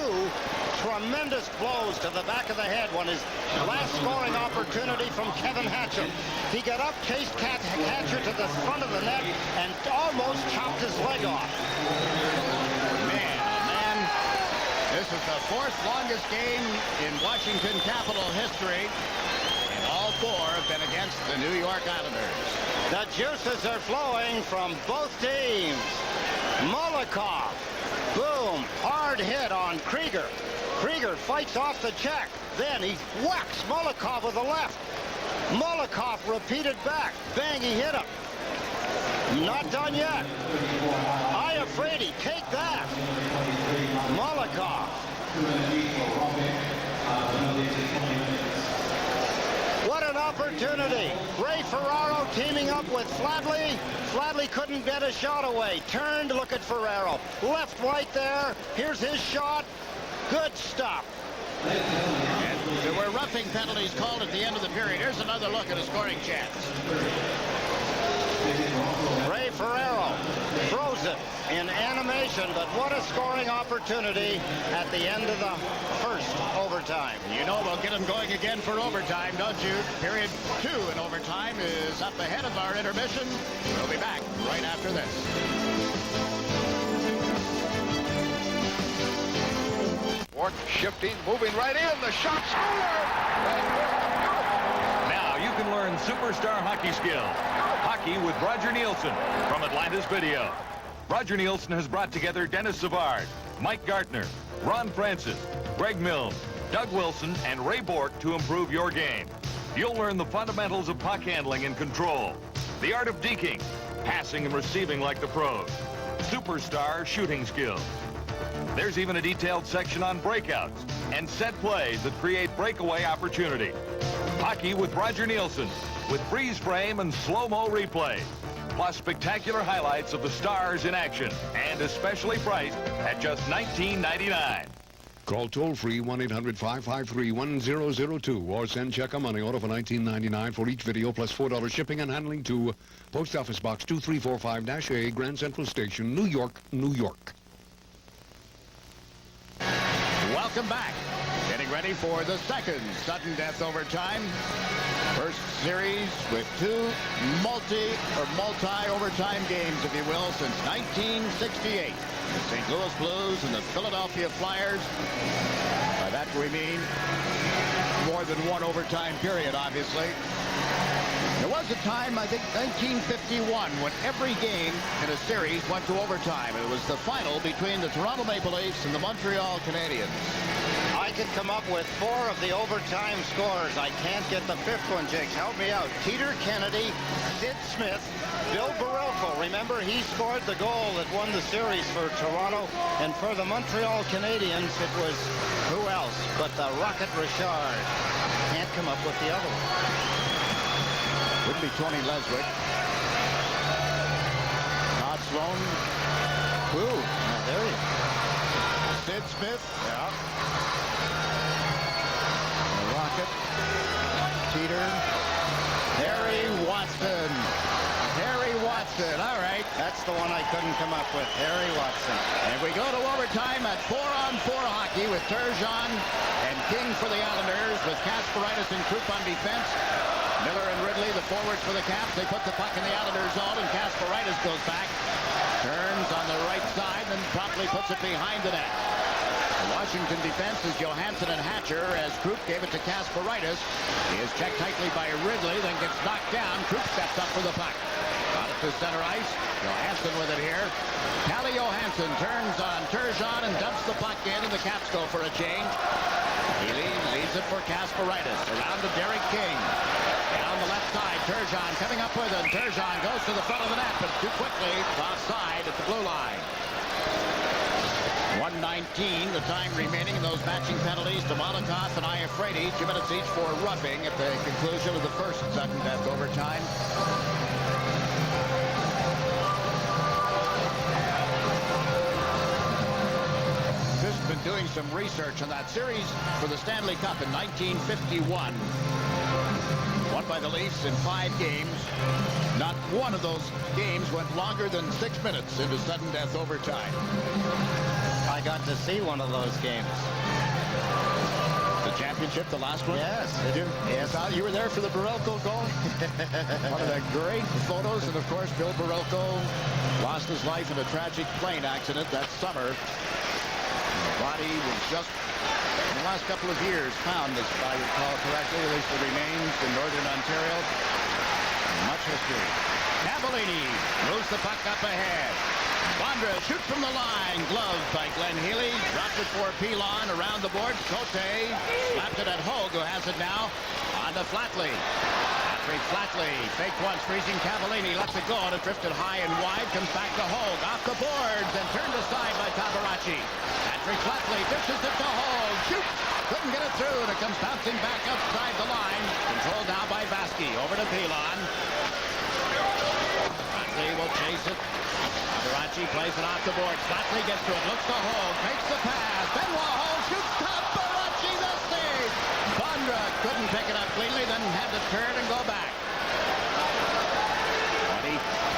tremendous blows to the back of the head when his last scoring opportunity from Kevin Hatcher. He got up, chased Hatcher to the front of the net, and almost chopped his leg off. Man, oh man. This is the 4th longest game in Washington Capitol history. All 4 have been against the New York Islanders. The juices are flowing from both teams. Molotov, boom, hard hit on Krieger. Krieger fights off the check. Then he whacks Molotov with the left. Molotov repeated back. Bang, he hit him. Not done yet. Iafrate, take that. Molotov. What an opportunity. Ray Ferraro teaming up with Flatley. Flatley couldn't get a shot away. Turned to look at Ferraro. Left right there. Here's his shot. Good stuff. And There were roughing penalties called at the end of the period. Here's another look at a scoring chance. Ray Ferrero throws it in animation, but what a scoring opportunity at the end of the first overtime. You know we'll get them going again for overtime, don't you? Period 2 in overtime is up ahead of our intermission. We'll be back right after this. Ward shifting, moving right in. The shot scored! Now you can learn superstar hockey skills. Hockey with Roger Nielsen from Atlanta's Video. Roger Nielsen has brought together Dennis Savard, Mike Gartner, Ron Francis, Greg Mills, Doug Wilson, and Ray Bork to improve your game. You'll learn the fundamentals of puck handling and control, the art of deking, passing and receiving like the pros, superstar shooting skills. There's even a detailed section on breakouts and set plays that create breakaway opportunity. Hockey with Roger Nielsen, with freeze frame and slow-mo replays, plus spectacular highlights of the stars in action, and especially priced at just $19.99. Call toll-free 1-800-553-1002 or send check or money order for $19.99 for each video plus $4 shipping and handling to Post Office Box 2345-A, Grand Central Station, New York, New York. Welcome back. Getting ready for the second sudden death overtime. First series with two multi-overtime games, if you will, since 1968. The St. Louis Blues and the Philadelphia Flyers. By that we mean more than one overtime period, obviously. There was a time, I think, 1951, when every game in a series went to overtime. It was the final between the Toronto Maple Leafs and the Montreal Canadiens. I could come up with 4 of the overtime scores. I can't get the 5th one, Jakes. Help me out. Peter Kennedy, Sid Smith, Bill Barelko. Remember, he scored the goal that won the series for Toronto. And for the Montreal Canadiens, it was who else but the Rocket Richard. Can't come up with the other one. Wouldn't be Tony Leswick. Todd Sloan. Who? There he is. Sid Smith. Yeah. The Rocket. Peter. Harry Watson. Harry Watson. All right. That's the one I couldn't come up with. Harry Watson. And we go to overtime at 4-on-4 hockey with Turgeon and King for the Islanders, with Kasparaitis and Krupp on defense. Miller and Ridley, the forwards for the Caps. They put the puck in the Islanders' zone, and Kasparaitis goes back. Turns on the right side, and promptly puts it behind the net. The Washington defense is Johansson and Hatcher, as Krupp gave it to Kasparaitis. He is checked tightly by Ridley, then gets knocked down. Krupp steps up for the puck. Got it to center ice. Johansson with it here. Calle Johansson turns on Turgeon and dumps the puck in, and the Caps go for a change. He leaves it for Kasparaitis. Around to Derek King. Down the left side, Turgeon coming up with it. Turgeon goes to the front of the net, but too quickly, offside at the blue line. 1:19, the time remaining in those matching penalties to Molotov and Iafrate, 2 minutes each for roughing at the conclusion of the first sudden death overtime. Fisk's been doing some research on that series for the Stanley Cup in 1951. Won by the Leafs in 5 games. Not one of those games went longer than 6 minutes into sudden death overtime. I got to see one of those games. The championship, the last one? Yes. Did you? Yes. You were there for the Barelko goal? One of the great photos. And, of course, Bill Barelko lost his life in a tragic plane accident that summer. The body was just, in the last couple of years, found, if I recall correctly, at least the remains in northern Ontario. Much history. Cavallini moves the puck up ahead. Bondra shoots from the line. Gloved by Glenn Healy. Dropped it for Pilon around the boards. Cote slapped it at Hogue, who has it now on to Flatley. Patrick Flatley faked once, freezing Cavallini. Lets it go, and it drifted high and wide. Comes back to Hogue. Off the boards and turned aside by Cavaracci. Patrick Flatley dishes it to Hogue. Shoots. Couldn't get it through, and it comes bouncing back outside the line. Controlled now by Vasky. Over to Pilon. Flatley will chase it. Cavaracci plays it off the board. Flatley gets to it. Looks to Hogue. Makes the pass. Benoit Hogue shoots. Cavaracci the save. But turn and go back.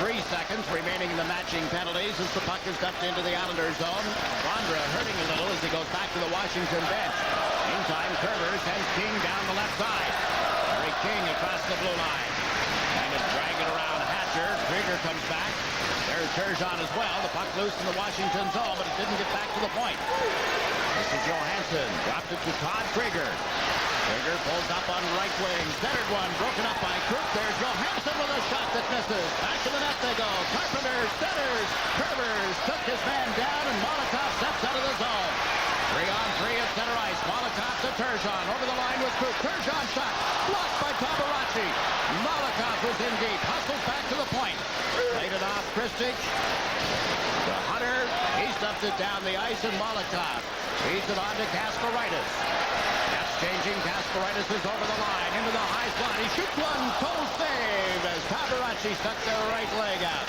23 seconds remaining in the matching penalties as the puck is dumped into the Islanders zone. Bondra hurting a little as he goes back to the Washington bench. Meantime, Kerber sends King down the left side. Harry King across the blue line. Trying to drag it around Hatcher. Krieger comes back. There's Turgeon as well. The puck loose in the Washington zone, but it didn't get back to the point. This is Johansson. Dropped it to Todd Krieger. Krieger pulls up on right wing. Centered one. Broken up by Krug. There's Johansson with a shot that misses. Back to the net they go. Carpenter centers. Kerbers took his man down, and Molotov steps out of the zone. 3-on-3 at center ice. Molotov to Turgeon. Over the line with Krug. Turgeon shot. Blocked by Tabaracci. Molotov was in deep. Hustles back to the point. Laid it off Kristich. To Hunter. He stuffed it down the ice, and Molotov feeds it on to Kasparaitis. That's changing. Kasparaitis is over the line. Into the high slot. He shoots one. Total save as Tabaracci stuck their right leg out.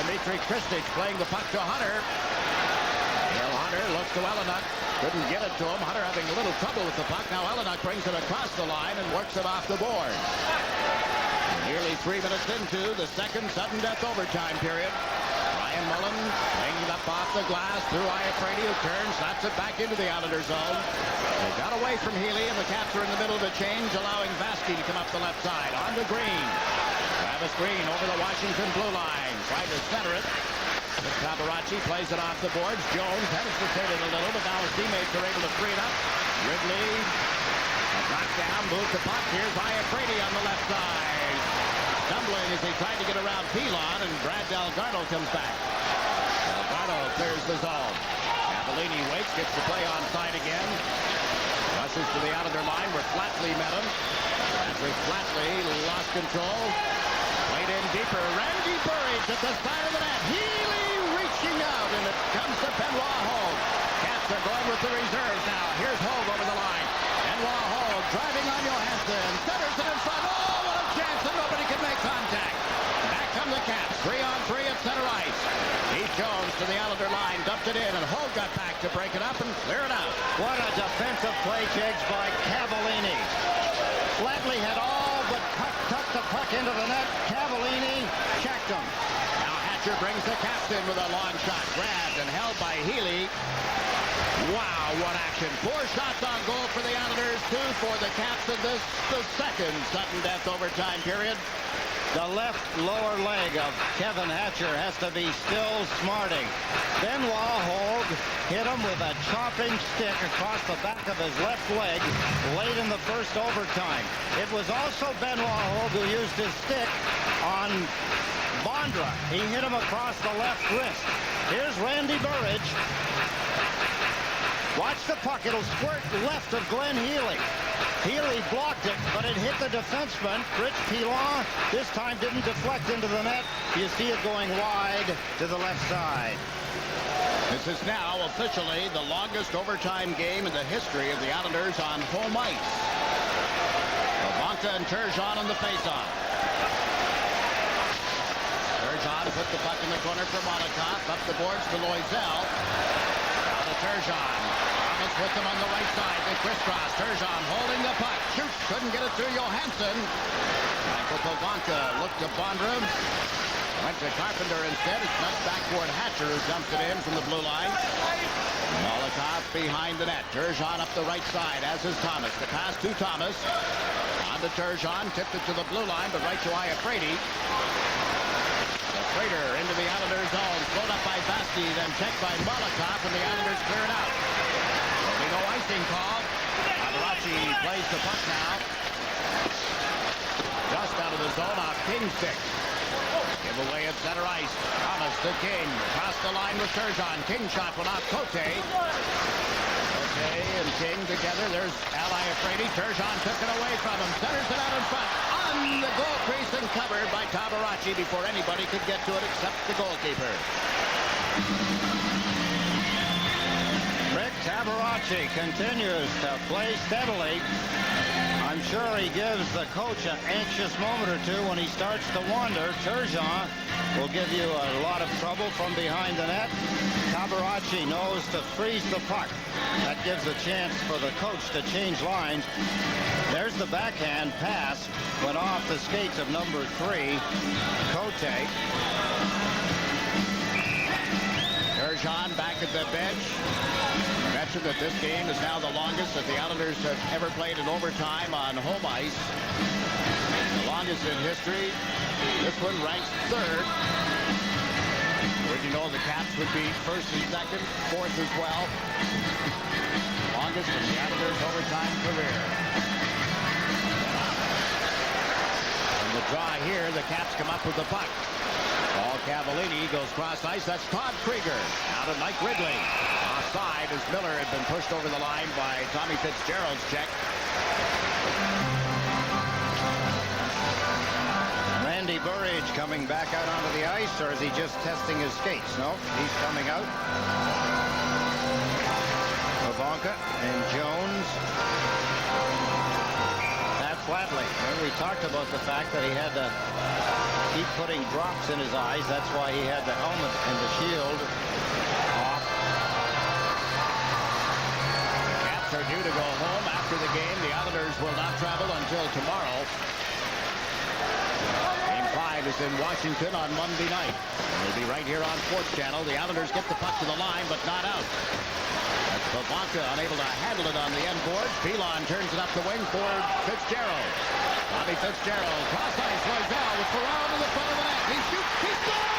Dmitry Kristich playing the puck to Hunter. Hunter looks to Ellenuk. Couldn't get it to him. Hunter having a little trouble with the puck. Now Ellenuk brings it across the line and works it off the board. Nearly 3 minutes into the second sudden death overtime period. Ryan Mullen playing it up off the glass through Iafrate, who turns, slaps it back into the Islander zone. They got away from Healy, and the Caps are in the middle of a change, allowing Vasky to come up the left side. On to Green. Travis Green over the Washington blue line. Tried to center it. Tabaracci plays it off the boards. Jones hesitated a little, but now his teammates are able to free it up. Ridley, a knockdown, moves the puck. Here's Iafrate on the left side. Stumbling as he tried to get around Pilon, and Brad Delgado comes back. Delgado clears the zone. Cavallini waits, gets the play onside again. Rushes to the Islander line where Flatley met him. Patrick Flatley lost control. Played in deeper. Randy Burridge at the side of the net. Healy reaching out, and it comes to Benoit Hogue. Caps are going with the reserves now. Here's Hogue over the line. Benoit Hogue driving on Johansson. Centers it in front. Oh, what a chance, and nobody can make contact. Back come the Caps. 3-on-3 at center ice. Heath Jones to the Islander line. Dumped it in, and Hogue got back to break it up and clear it out. What a defensive play, Jigs, by Cavallini. Flatley had all but tucked the puck into the net. Cavallini checked him. Now Hatcher brings the Caps in with a long shot. Grabbed and held by Healy. Wow, what action. 4 shots on goal for the Islanders, 2 for the Caps in this, the second sudden death overtime period. The left lower leg of Kevin Hatcher has to be still smarting. Benoit Hogue hit him with a chopping stick across the back of his left leg late in the first overtime. It was also Benoit Hogue who used his stick on Bondra. He hit him across the left wrist. Here's Randy Burridge. Watch the puck. It'll squirt left of Glenn Healy. Healy blocked it, but it hit the defenseman. Rich Pilon this time didn't deflect into the net. You see it going wide to the left side. This is now officially the longest overtime game in the history of the Islanders on home ice. Ivanka and Turgeon on the faceoff. Turgeon put the puck in the corner for Molotov. Up the boards to Loisel. Now to Turgeon. Thomas with them on the right side. They crisscross. Turgeon holding the puck. Shoots. Couldn't get it through Johansson. Michael Povanka looked to Bondra. Went to Carpenter instead. It's nudged back toward Hatcher, who dumps it in from the blue line. Molotov behind the net. Turgeon up the right side, as is Thomas. The pass to Thomas. On to Turgeon. Tipped it to the blue line, but right to Iafrate. The Freighter into the Islanders zone. Slowed up by Vasky, then checked by Molotov, and the Islanders clear it out. There'll be no icing call. Tabaracci plays the puck now. Just out of the zone off King's stick. Give away at center ice. Thomas to King. Across the line with Turgeon. King shot went off Cote. Cote and King together. There's Iafrate. Turgeon took it away from him. Centers it out in front. On the goal crease and covered by Tabaracci before anybody could get to it except the goalkeeper. Rick Tabaracci continues to play steadily. I'm sure he gives the coach an anxious moment or two when he starts to wander. Turgeon will give you a lot of trouble from behind the net. Cabaracci knows to freeze the puck. That gives a chance for the coach to change lines. There's the backhand pass. Went off the skates of number 3, Cote. Turgeon back at the bench. I mentioned that this game is now the longest that the Islanders have ever played in overtime on home ice. The longest in history. This one ranks 3rd. Would you know the Caps would be 1st and 2nd, 4th as well. Longest in the Islanders' overtime career. And the draw here, the Caps come up with the puck. Paul Cavallini goes cross ice. That's Todd Krieger. Out of Mike Ridley. Offside as Miller had been pushed over the line by Tommy Fitzgerald's check. Randy Burridge coming back out onto the ice, or is he just testing his skates? No, he's coming out. Ivanka and Jones. Pat Flatley. Well, we talked about the fact that he had to keep putting drops in his eyes. That's why he had the helmet and the shield off. Caps are due to go home after the game. The Islanders will not travel until tomorrow. Game 5 is in Washington on Monday night. We'll be right here on Sports Channel. The Islanders get the puck to the line, but not out. That's Ivanka unable to handle it on the end board. Pilon turns it up the wing for Fitzgerald. Bobby Fitzgerald, cross ice, Loisel with Ferraro to the front of the net. He shoots, he scores!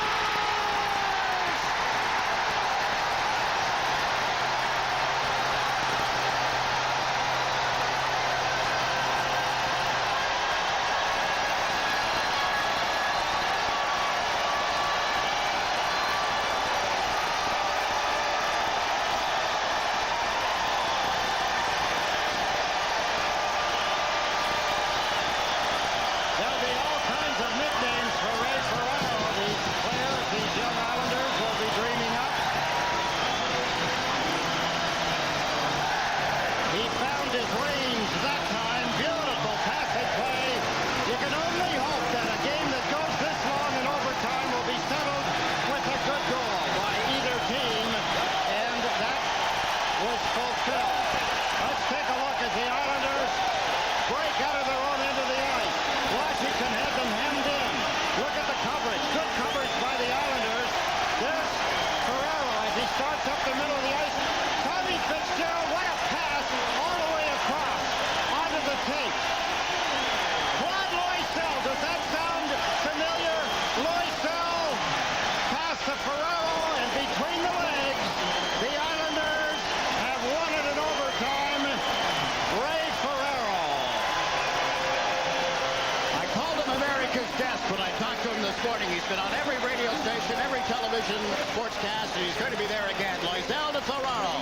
Sportscast, and he's going to be there again. Loisel to Ferraro.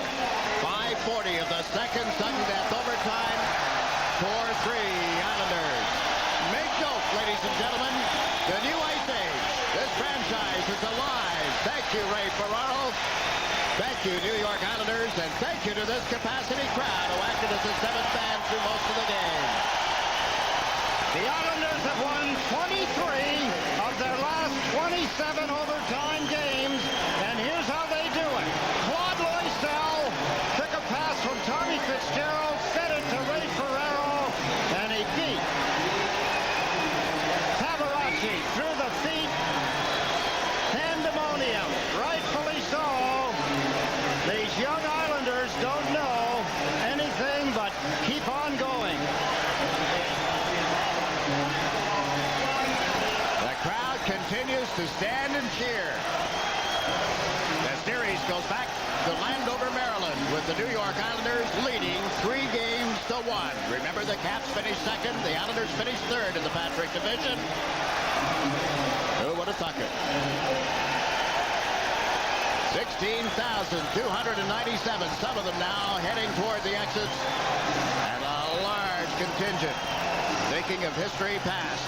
5:40 of the second, sudden death overtime. 4-3 Islanders. Make note, ladies and gentlemen, the new ice age. This franchise is alive. Thank you, Ray Ferraro. Thank you, New York Islanders, and thank you to this capacity crowd who acted as a 7th band through most of the game. The Islanders have won 23 of their last 27 overtime games, and here's how they do it. Claude Loisel took a pass from Tommy Fitzgerald, set it to Ray Ferraro, and he beat Cabaracci through the feet. Pandemonium, rightfully so. These young Islanders don't know anything but keep on going. Continues to stand and cheer. The series goes back to Landover, Maryland, with the New York Islanders leading 3-1. Remember, the Caps finished 2nd. The Islanders finished 3rd in the Patrick Division. Who would have thunk it? 16,297. Some of them now heading toward the exits. And a large contingent thinking of history past.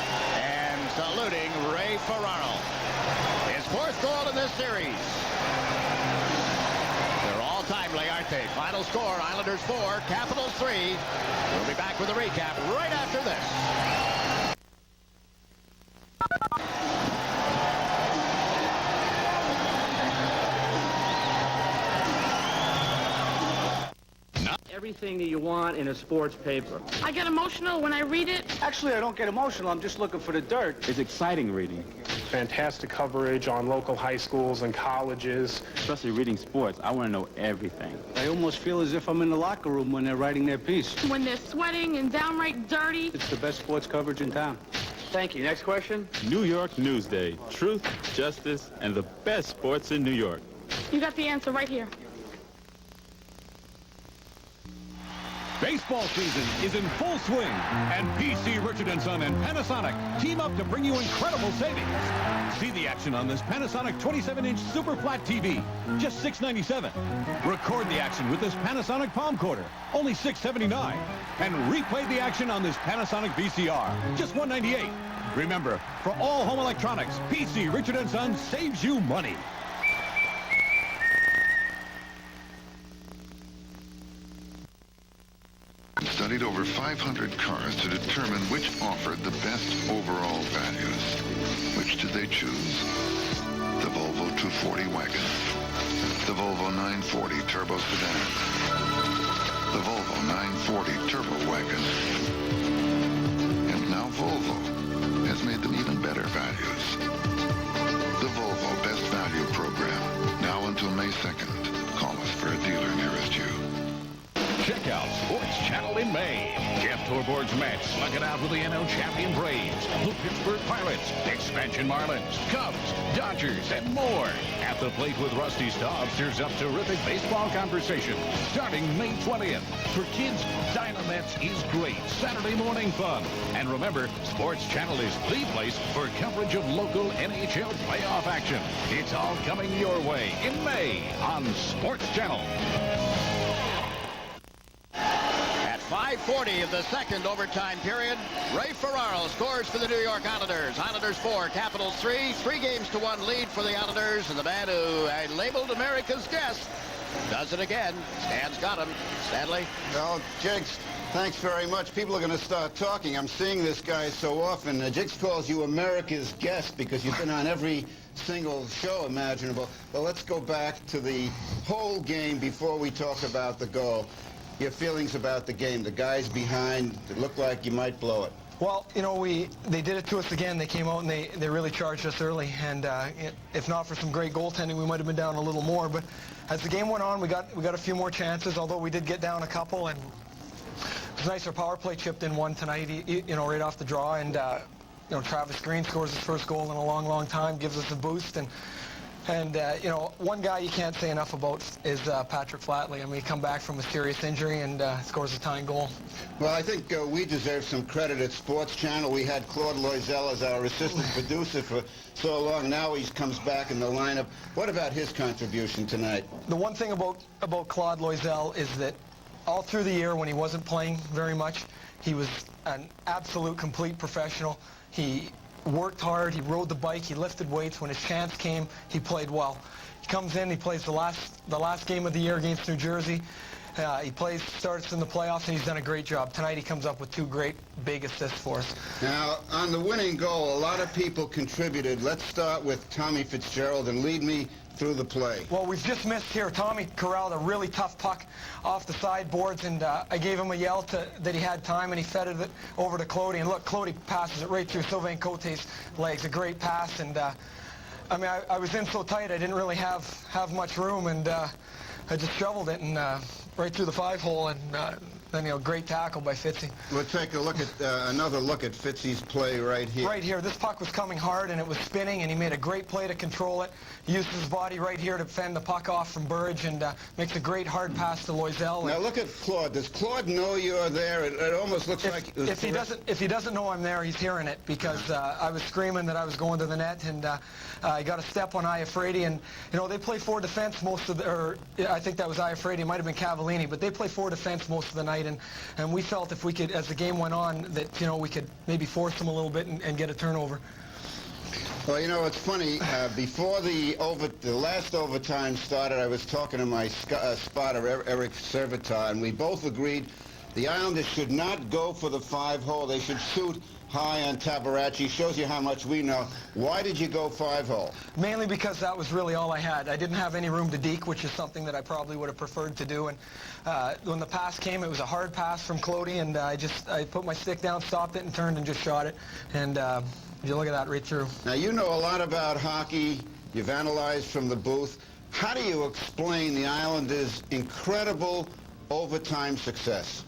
Saluting Ray Ferraro. His 4th goal in this series. They're all timely, aren't they? Final score, Islanders 4, Capitals 3. We'll be back with a recap right after this. Everything that you want in a sports paper. I get emotional when I read it. Actually, I don't get emotional. I'm just looking for the dirt. It's exciting reading. Fantastic coverage on local high schools and colleges. Especially reading sports. I want to know everything. I almost feel as if I'm in the locker room when they're writing their piece. When they're sweating and downright dirty. It's the best sports coverage in town. Thank you. Next question. New York Newsday. Truth, justice, and the best sports in New York. You got the answer right here. Baseball season is in full swing, and PC Richard & Son and Panasonic team up to bring you incredible savings. See the action on this Panasonic 27-inch super flat TV, just $697. Record the action with this Panasonic Palm Quarter, only $679. And replay the action on this Panasonic VCR, just $198. Remember, for all home electronics, PC Richard & Son saves you money. Studied over 500 cars to determine which offered the best overall values. Which did they choose? The Volvo 240 wagon, the Volvo 940 turbo sedan, the Volvo 940 turbo wagon. And now Volvo has made them even better values. The Volvo Best Value Program, now until May 2nd. Call us for a dealer nearest you. Check out Sports Channel in May. Jeff Torborg's match slug it out with the NL champion Braves, the Pittsburgh Pirates, expansion Marlins, Cubs, Dodgers, and more. At the plate with Rusty Staub stirs up terrific baseball conversation starting May 20th. For kids, Dynamets is great Saturday morning fun. And remember, Sports Channel is the place for coverage of local NHL playoff action. It's all coming your way in May on Sports Channel. 5:40 of the second overtime period. Ray Ferraro scores for the New York Islanders. Islanders 4, Capitals 3. 3-1 lead for the Islanders. And the man who I labeled America's guest does it again. Stan's got him. Stanley? Well, Jigs, thanks very much. People are going to start talking. I'm seeing this guy so often. Jigs calls you America's guest because you've been on every single show imaginable. But let's go back to the whole game before we talk about the goal. Your feelings about the game, the guys behind, it looked like you might blow it. Well, you know, they did it to us again. They came out and they really charged us early, and if not for some great goaltending, we might have been down a little more. But as the game went on, we got a few more chances, although we did get down a couple, and it was nice our power play chipped in one tonight, you know, right off the draw, and you know, Travis Green scores his first goal in a long, long time, gives us a boost, and you know, one guy you can't say enough about is Patrick Flatley. I mean, he come back from a serious injury and scores a tying goal. Well, I think we deserve some credit at Sports Channel. We had Claude Loisel as our assistant producer for so long. Now he comes back in the lineup. What about his contribution tonight? The one thing about Claude Loisel is that all through the year when he wasn't playing very much, he was an absolute complete professional. He worked hard, he rode the bike, he lifted weights. When his chance came, he played well. He comes in, he plays the last game of the year against New Jersey. He starts in the playoffs, and he's done a great job. Tonight he comes up with 2 great big assists for us. Now, on the winning goal, a lot of people contributed. Let's start with Tommy Fitzgerald and lead me through the play. Well, we've just missed here. Tommy corralled a really tough puck off the sideboards, and I gave him a yell that he had time, and he fed it over to Clody. And look, Clody passes it right through Sylvain Cote's legs. A great pass, and I mean, I was in so tight I didn't really have much room, and I just shoveled it and right through the 5-hole, and then, you know, great tackle by Fitzy. We'll take a look at another look at Fitzy's play right here. Right here. This puck was coming hard, and it was spinning, and he made a great play to control it. He used his body right here to fend the puck off from Burridge, and makes a great hard pass to Loisel. Now look at Claude. Does Claude know you're there? It almost looks like... If he doesn't know I'm there, he's hearing it, because I was screaming that I was going to the net, and I got a step on Iafredi, and, you know, they play 4 defense most of the... Or I think that was Iafredi. It might have been Cavallini, but they play 4 defense most of the night, and we felt if we could, as the game went on, that, you know, we could maybe force them a little bit and get a turnover. Well, you know, it's funny. Before the last overtime started, I was talking to my spotter, Eric Servitar, and we both agreed the Islanders should not go for the 5-hole. They should shoot high on Tabarachi. Shows you how much we know. Why did you go 5-hole? Mainly because that was really all I had. I didn't have any room to deke, which is something that I probably would have preferred to do. And when the pass came, it was a hard pass from Clody, and I put my stick down, stopped it, and turned and just shot it. And you look at that right through. Now, you know a lot about hockey. You've analyzed from the booth. How do you explain the Islanders' incredible overtime success?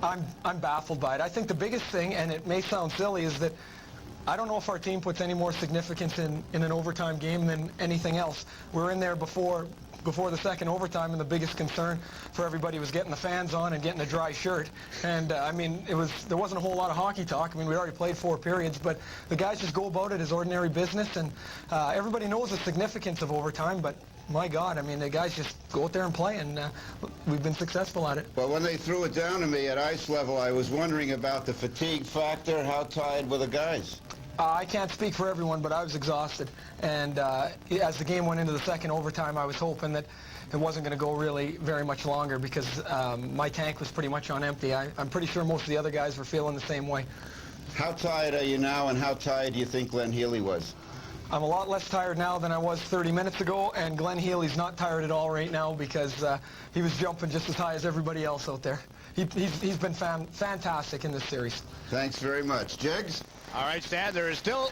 I'm baffled by it. I think the biggest thing, and it may sound silly, is that I don't know if our team puts any more significance in an overtime game than anything else. We're in there before the second overtime, and the biggest concern for everybody was getting the fans on and getting a dry shirt. And I mean, there wasn't a whole lot of hockey talk. I mean, we already played 4 periods, but the guys just go about it as ordinary business, and everybody knows the significance of overtime, but my God, I mean, the guys just go out there and play, and we've been successful at it. Well, when they threw it down to me at ice level, I was wondering about the fatigue factor. How tired were the guys? I can't speak for everyone, but I was exhausted. And as the game went into the second overtime, I was hoping that it wasn't going to go really very much longer, because my tank was pretty much on empty. I'm pretty sure most of the other guys were feeling the same way. How tired are you now, and how tired do you think Glenn Healy was? I'm a lot less tired now than I was 30 minutes ago, and Glenn Healy's not tired at all right now, because he was jumping just as high as everybody else out there. He's been fantastic in this series. Thanks very much. Jiggs? All right, Stan, there is still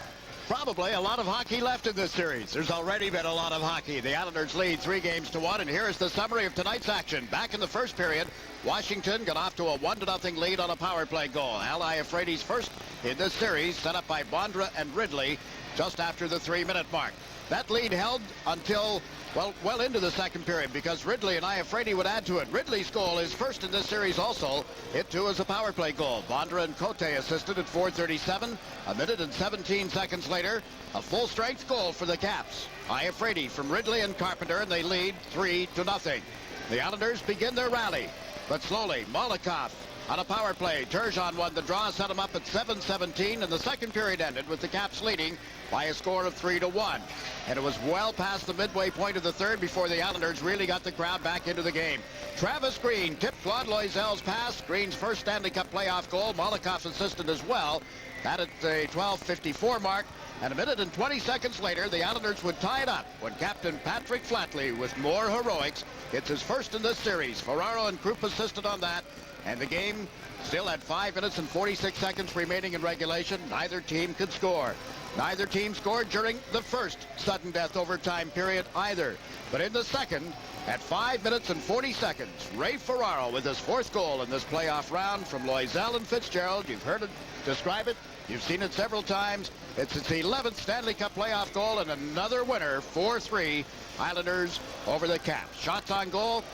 probably a lot of hockey left in this series. There's already been a lot of hockey. The Islanders lead 3-1, and here is the summary of tonight's action. Back in the first period, Washington got off to a 1-0 lead on a power play goal. Al Iafrady's first in this series, set up by Bondra and Ridley just after the 3-minute mark. That lead held until, well into the second period, because Ridley and Iafrady would add to it. Ridley's goal is first in this series also. It too is a power play goal. Bondra and Cote assisted at 4:37. A minute and 17 seconds later, a full-strength goal for the Caps. Iafrady from Ridley and Carpenter, and they lead 3-0. The Islanders begin their rally, but slowly. Molotov on a power play. Turgeon won the draw, set him up at 7:17, and the second period ended with the Caps leading by a score of 3-1. And it was well past the midway point of the third before the Islanders really got the crowd back into the game. Travis Green tipped Claude Loisel's pass. Green's first Stanley Cup playoff goal. Molikov's assisted as well. That at the 12:54 mark. And a minute and 20 seconds later, the Islanders would tie it up when Captain Patrick Flatley, with more heroics, hits his first in this series. Ferraro and Krupp assisted on that. And the game still had 5 minutes and 46 seconds remaining in regulation. Neither team could score. Neither team scored during the first sudden death overtime period either. But in the second, at 5 minutes and 40 seconds, Ray Ferraro with his 4th goal in this playoff round from Loisel and Fitzgerald. You've heard it, describe it. You've seen it several times. It's its 11th Stanley Cup playoff goal, and another winner, 4-3, Islanders over the Caps. Shots on goal,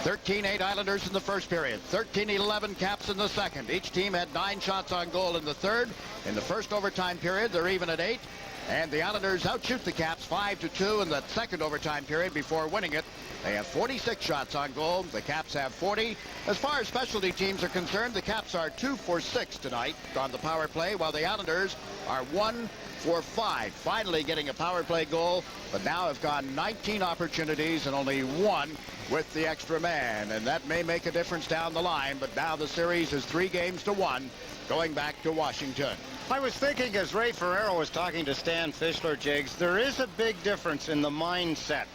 13-8 Islanders in the first period, 13-11 Caps in the second. Each team had 9 shots on goal in the third. In the first overtime period, they're even at 8. And the Islanders outshoot the Caps 5-2 in that second overtime period before winning it. They have 46 shots on goal. The Caps have 40. As far as specialty teams are concerned, the Caps are 2 for 6 tonight on the power play, while the Islanders are 1 for 5. Finally getting a power play goal, but now have gone 19 opportunities and only 1 with the extra man. And that may make a difference down the line, but now the series is 3-1 going back to Washington. I was thinking as Ray Ferraro was talking to Stan Fischler, Jiggs, there is a big difference in the mindset.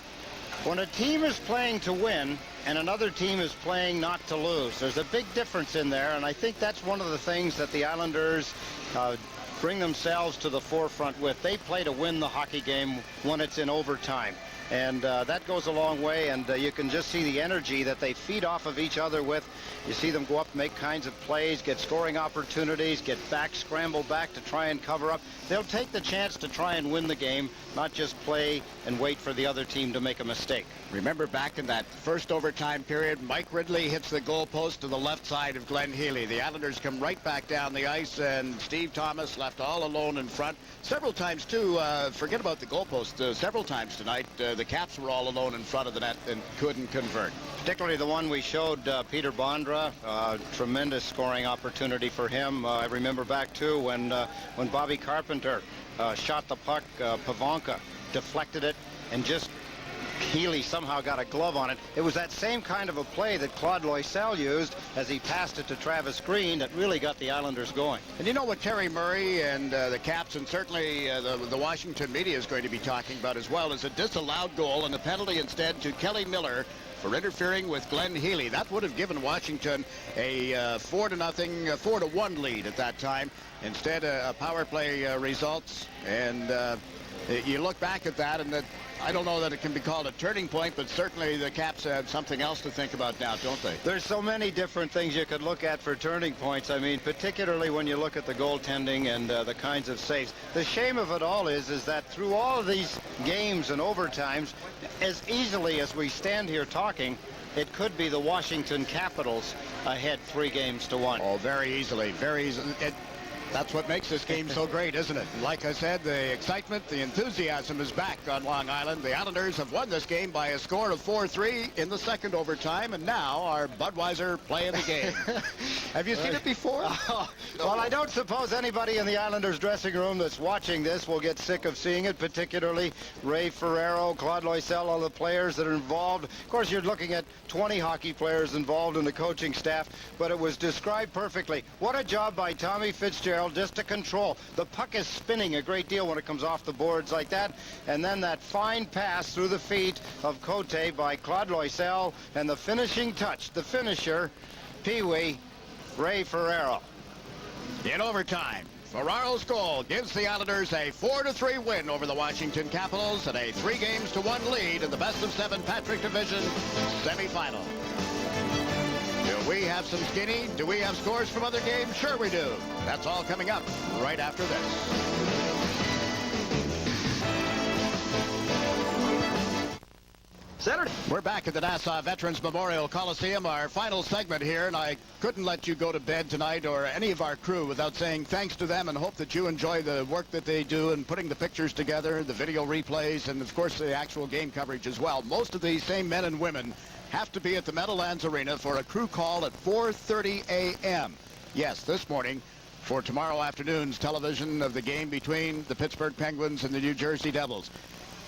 When a team is playing to win and another team is playing not to lose, there's a big difference in there, and I think that's one of the things that the Islanders bring themselves to the forefront with. They play to win the hockey game when it's in overtime. And that goes a long way, and you can just see the energy that they feed off of each other with. You see them go up, make kinds of plays, get scoring opportunities, get back, scramble back to try and cover up. They'll take the chance to try and win the game, not just play and wait for the other team to make a mistake. Remember back in that first overtime period, Mike Ridley hits the goalpost to the left side of Glenn Healy. The Islanders come right back down the ice, and Steve Thomas left all alone in front. Several times, too, forget about the goalpost, several times tonight, the Caps were all alone in front of the net and couldn't convert. Particularly the one we showed Peter Bondra, tremendous scoring opportunity for him. I remember back, too, when Bobby Carpenter shot the puck, Pavonka deflected it and just Healy somehow got a glove on it. It was that same kind of a play that Claude Loisel used as he passed it to Travis Green that really got the Islanders going. And you know what Terry Murray and the Caps and certainly the Washington media is going to be talking about as well is a disallowed goal and a penalty instead to Kelly Miller for interfering with Glenn Healy. That would have given Washington a 4-1 lead at that time. Instead, a power play results, and you look back at that, and I don't know that it can be called a turning point, but certainly the Caps have something else to think about now, don't they? There's so many different things you could look at for turning points. I mean, particularly when you look at the goaltending and the kinds of saves. The shame of it all is that through all of these games and overtimes, as easily as we stand here talking, it could be the Washington Capitals ahead 3-1. Oh, very easily, very easily. That's what makes this game so great, isn't it? Like I said, the excitement, the enthusiasm is back on Long Island. The Islanders have won this game by a score of 4-3 in the second overtime, and now our Budweiser playing the game. Have you seen it before? Well, I don't suppose anybody in the Islanders dressing room that's watching this will get sick of seeing it, particularly Ray Ferraro, Claude Loisel, all the players that are involved. Of course, you're looking at 20 hockey players involved in the coaching staff, but it was described perfectly. What a job by Tommy Fitzgerald just to control. The puck is spinning a great deal when it comes off the boards like that, and then that fine pass through the feet of Cote by Claude Loisel, and the finishing touch, the finisher, Pee-wee, Ray Ferraro. In overtime, Ferraro's goal gives the Islanders a 4-3 win over the Washington Capitals and a 3-1 lead in the best-of-7 Patrick Division semifinal. Do we have some skinny? Do we have scores from other games? Sure we do. That's all coming up right after this. Saturday. We're back at the Nassau Veterans Memorial Coliseum, our final segment here, and I couldn't let you go to bed tonight or any of our crew without saying thanks to them and hope that you enjoy the work that they do in putting the pictures together, the video replays, and of course the actual game coverage as well. Most of these same men and women have to be at the Meadowlands Arena for a crew call at 4:30 a.m. Yes, this morning for tomorrow afternoon's television of the game between the Pittsburgh Penguins and the New Jersey Devils.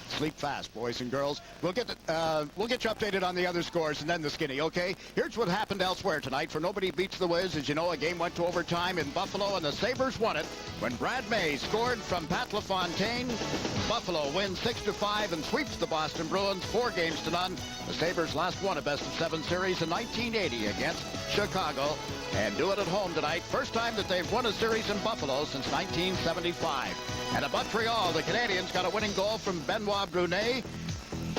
Sleep fast, boys and girls. We'll get you updated on the other scores and then the skinny, okay? Here's what happened elsewhere tonight. For Nobody Beats the Wiz, as you know, a game went to overtime in Buffalo, and the Sabres won it when Brad May scored from Pat LaFontaine. Buffalo wins 6-5 and sweeps the Boston Bruins 4-0. The Sabres last won a best-of-7 series in 1980 against Chicago, and do it at home tonight. First time that they've won a series in Buffalo since 1975. And at Montreal, the Canadians got a winning goal from Benoit Brunet.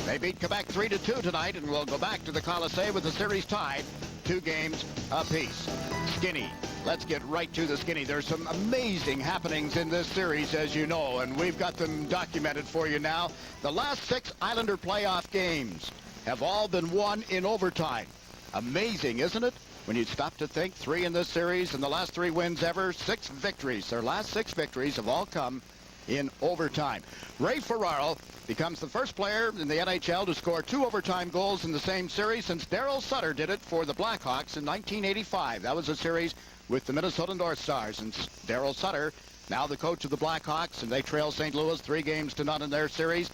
They beat Quebec 3-2 tonight, and will go back to the Coliseum with the series tied 2 games apiece. Skinny. Let's get right to the skinny. There's some amazing happenings in this series, as you know, and we've got them documented for you now. The last 6 Islander playoff games have all been won in overtime. Amazing, isn't it? When you stop to think, 3 in this series, and the last 3 wins ever, 6 victories. Their last 6 victories have all come in overtime. Ray Ferraro becomes the first player in the NHL to score 2 overtime goals in the same series since Darryl Sutter did it for the Blackhawks in 1985. That was a series with the Minnesota North Stars, and Darryl Sutter, now the coach of the Blackhawks, and they trail St. Louis 3-0 in their series.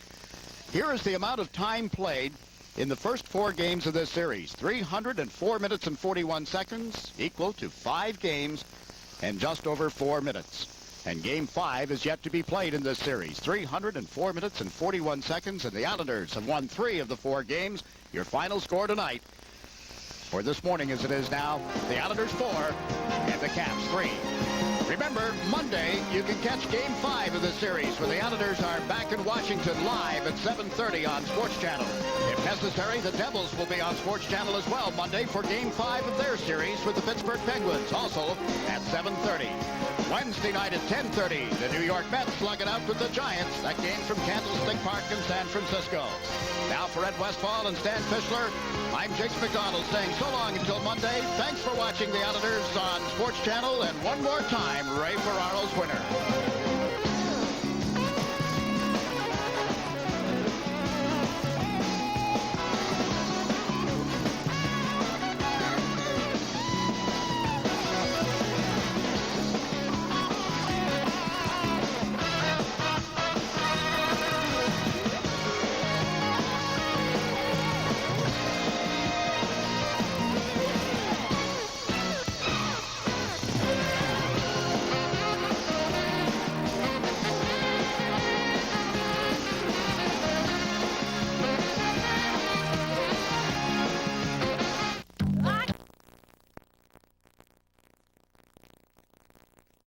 Here is the amount of time played in the first 4 games of this series. 304 minutes and 41 seconds, equal to 5 games and just over 4 minutes. And Game 5 is yet to be played in this series. 304 minutes and 41 seconds, and the Islanders have won 3 of the 4 games. Your final score tonight, or this morning as it is now, the Islanders 4 and the Caps 3. Remember, Monday, you can catch Game 5 of the series, where the Islanders are back in Washington live at 7:30 on Sports Channel. If necessary, the Devils will be on Sports Channel as well Monday for Game 5 of their series with the Pittsburgh Penguins, also at 7:30. Wednesday night at 10:30, the New York Mets slug it out with the Giants. That game from Candlestick Park in San Francisco. Now for Ed Westfall and Stan Fischler, I'm Jakes McDonald saying so long until Monday. Thanks for watching the Islanders on Sports Channel, and one more time, Ray Ferraro's winner.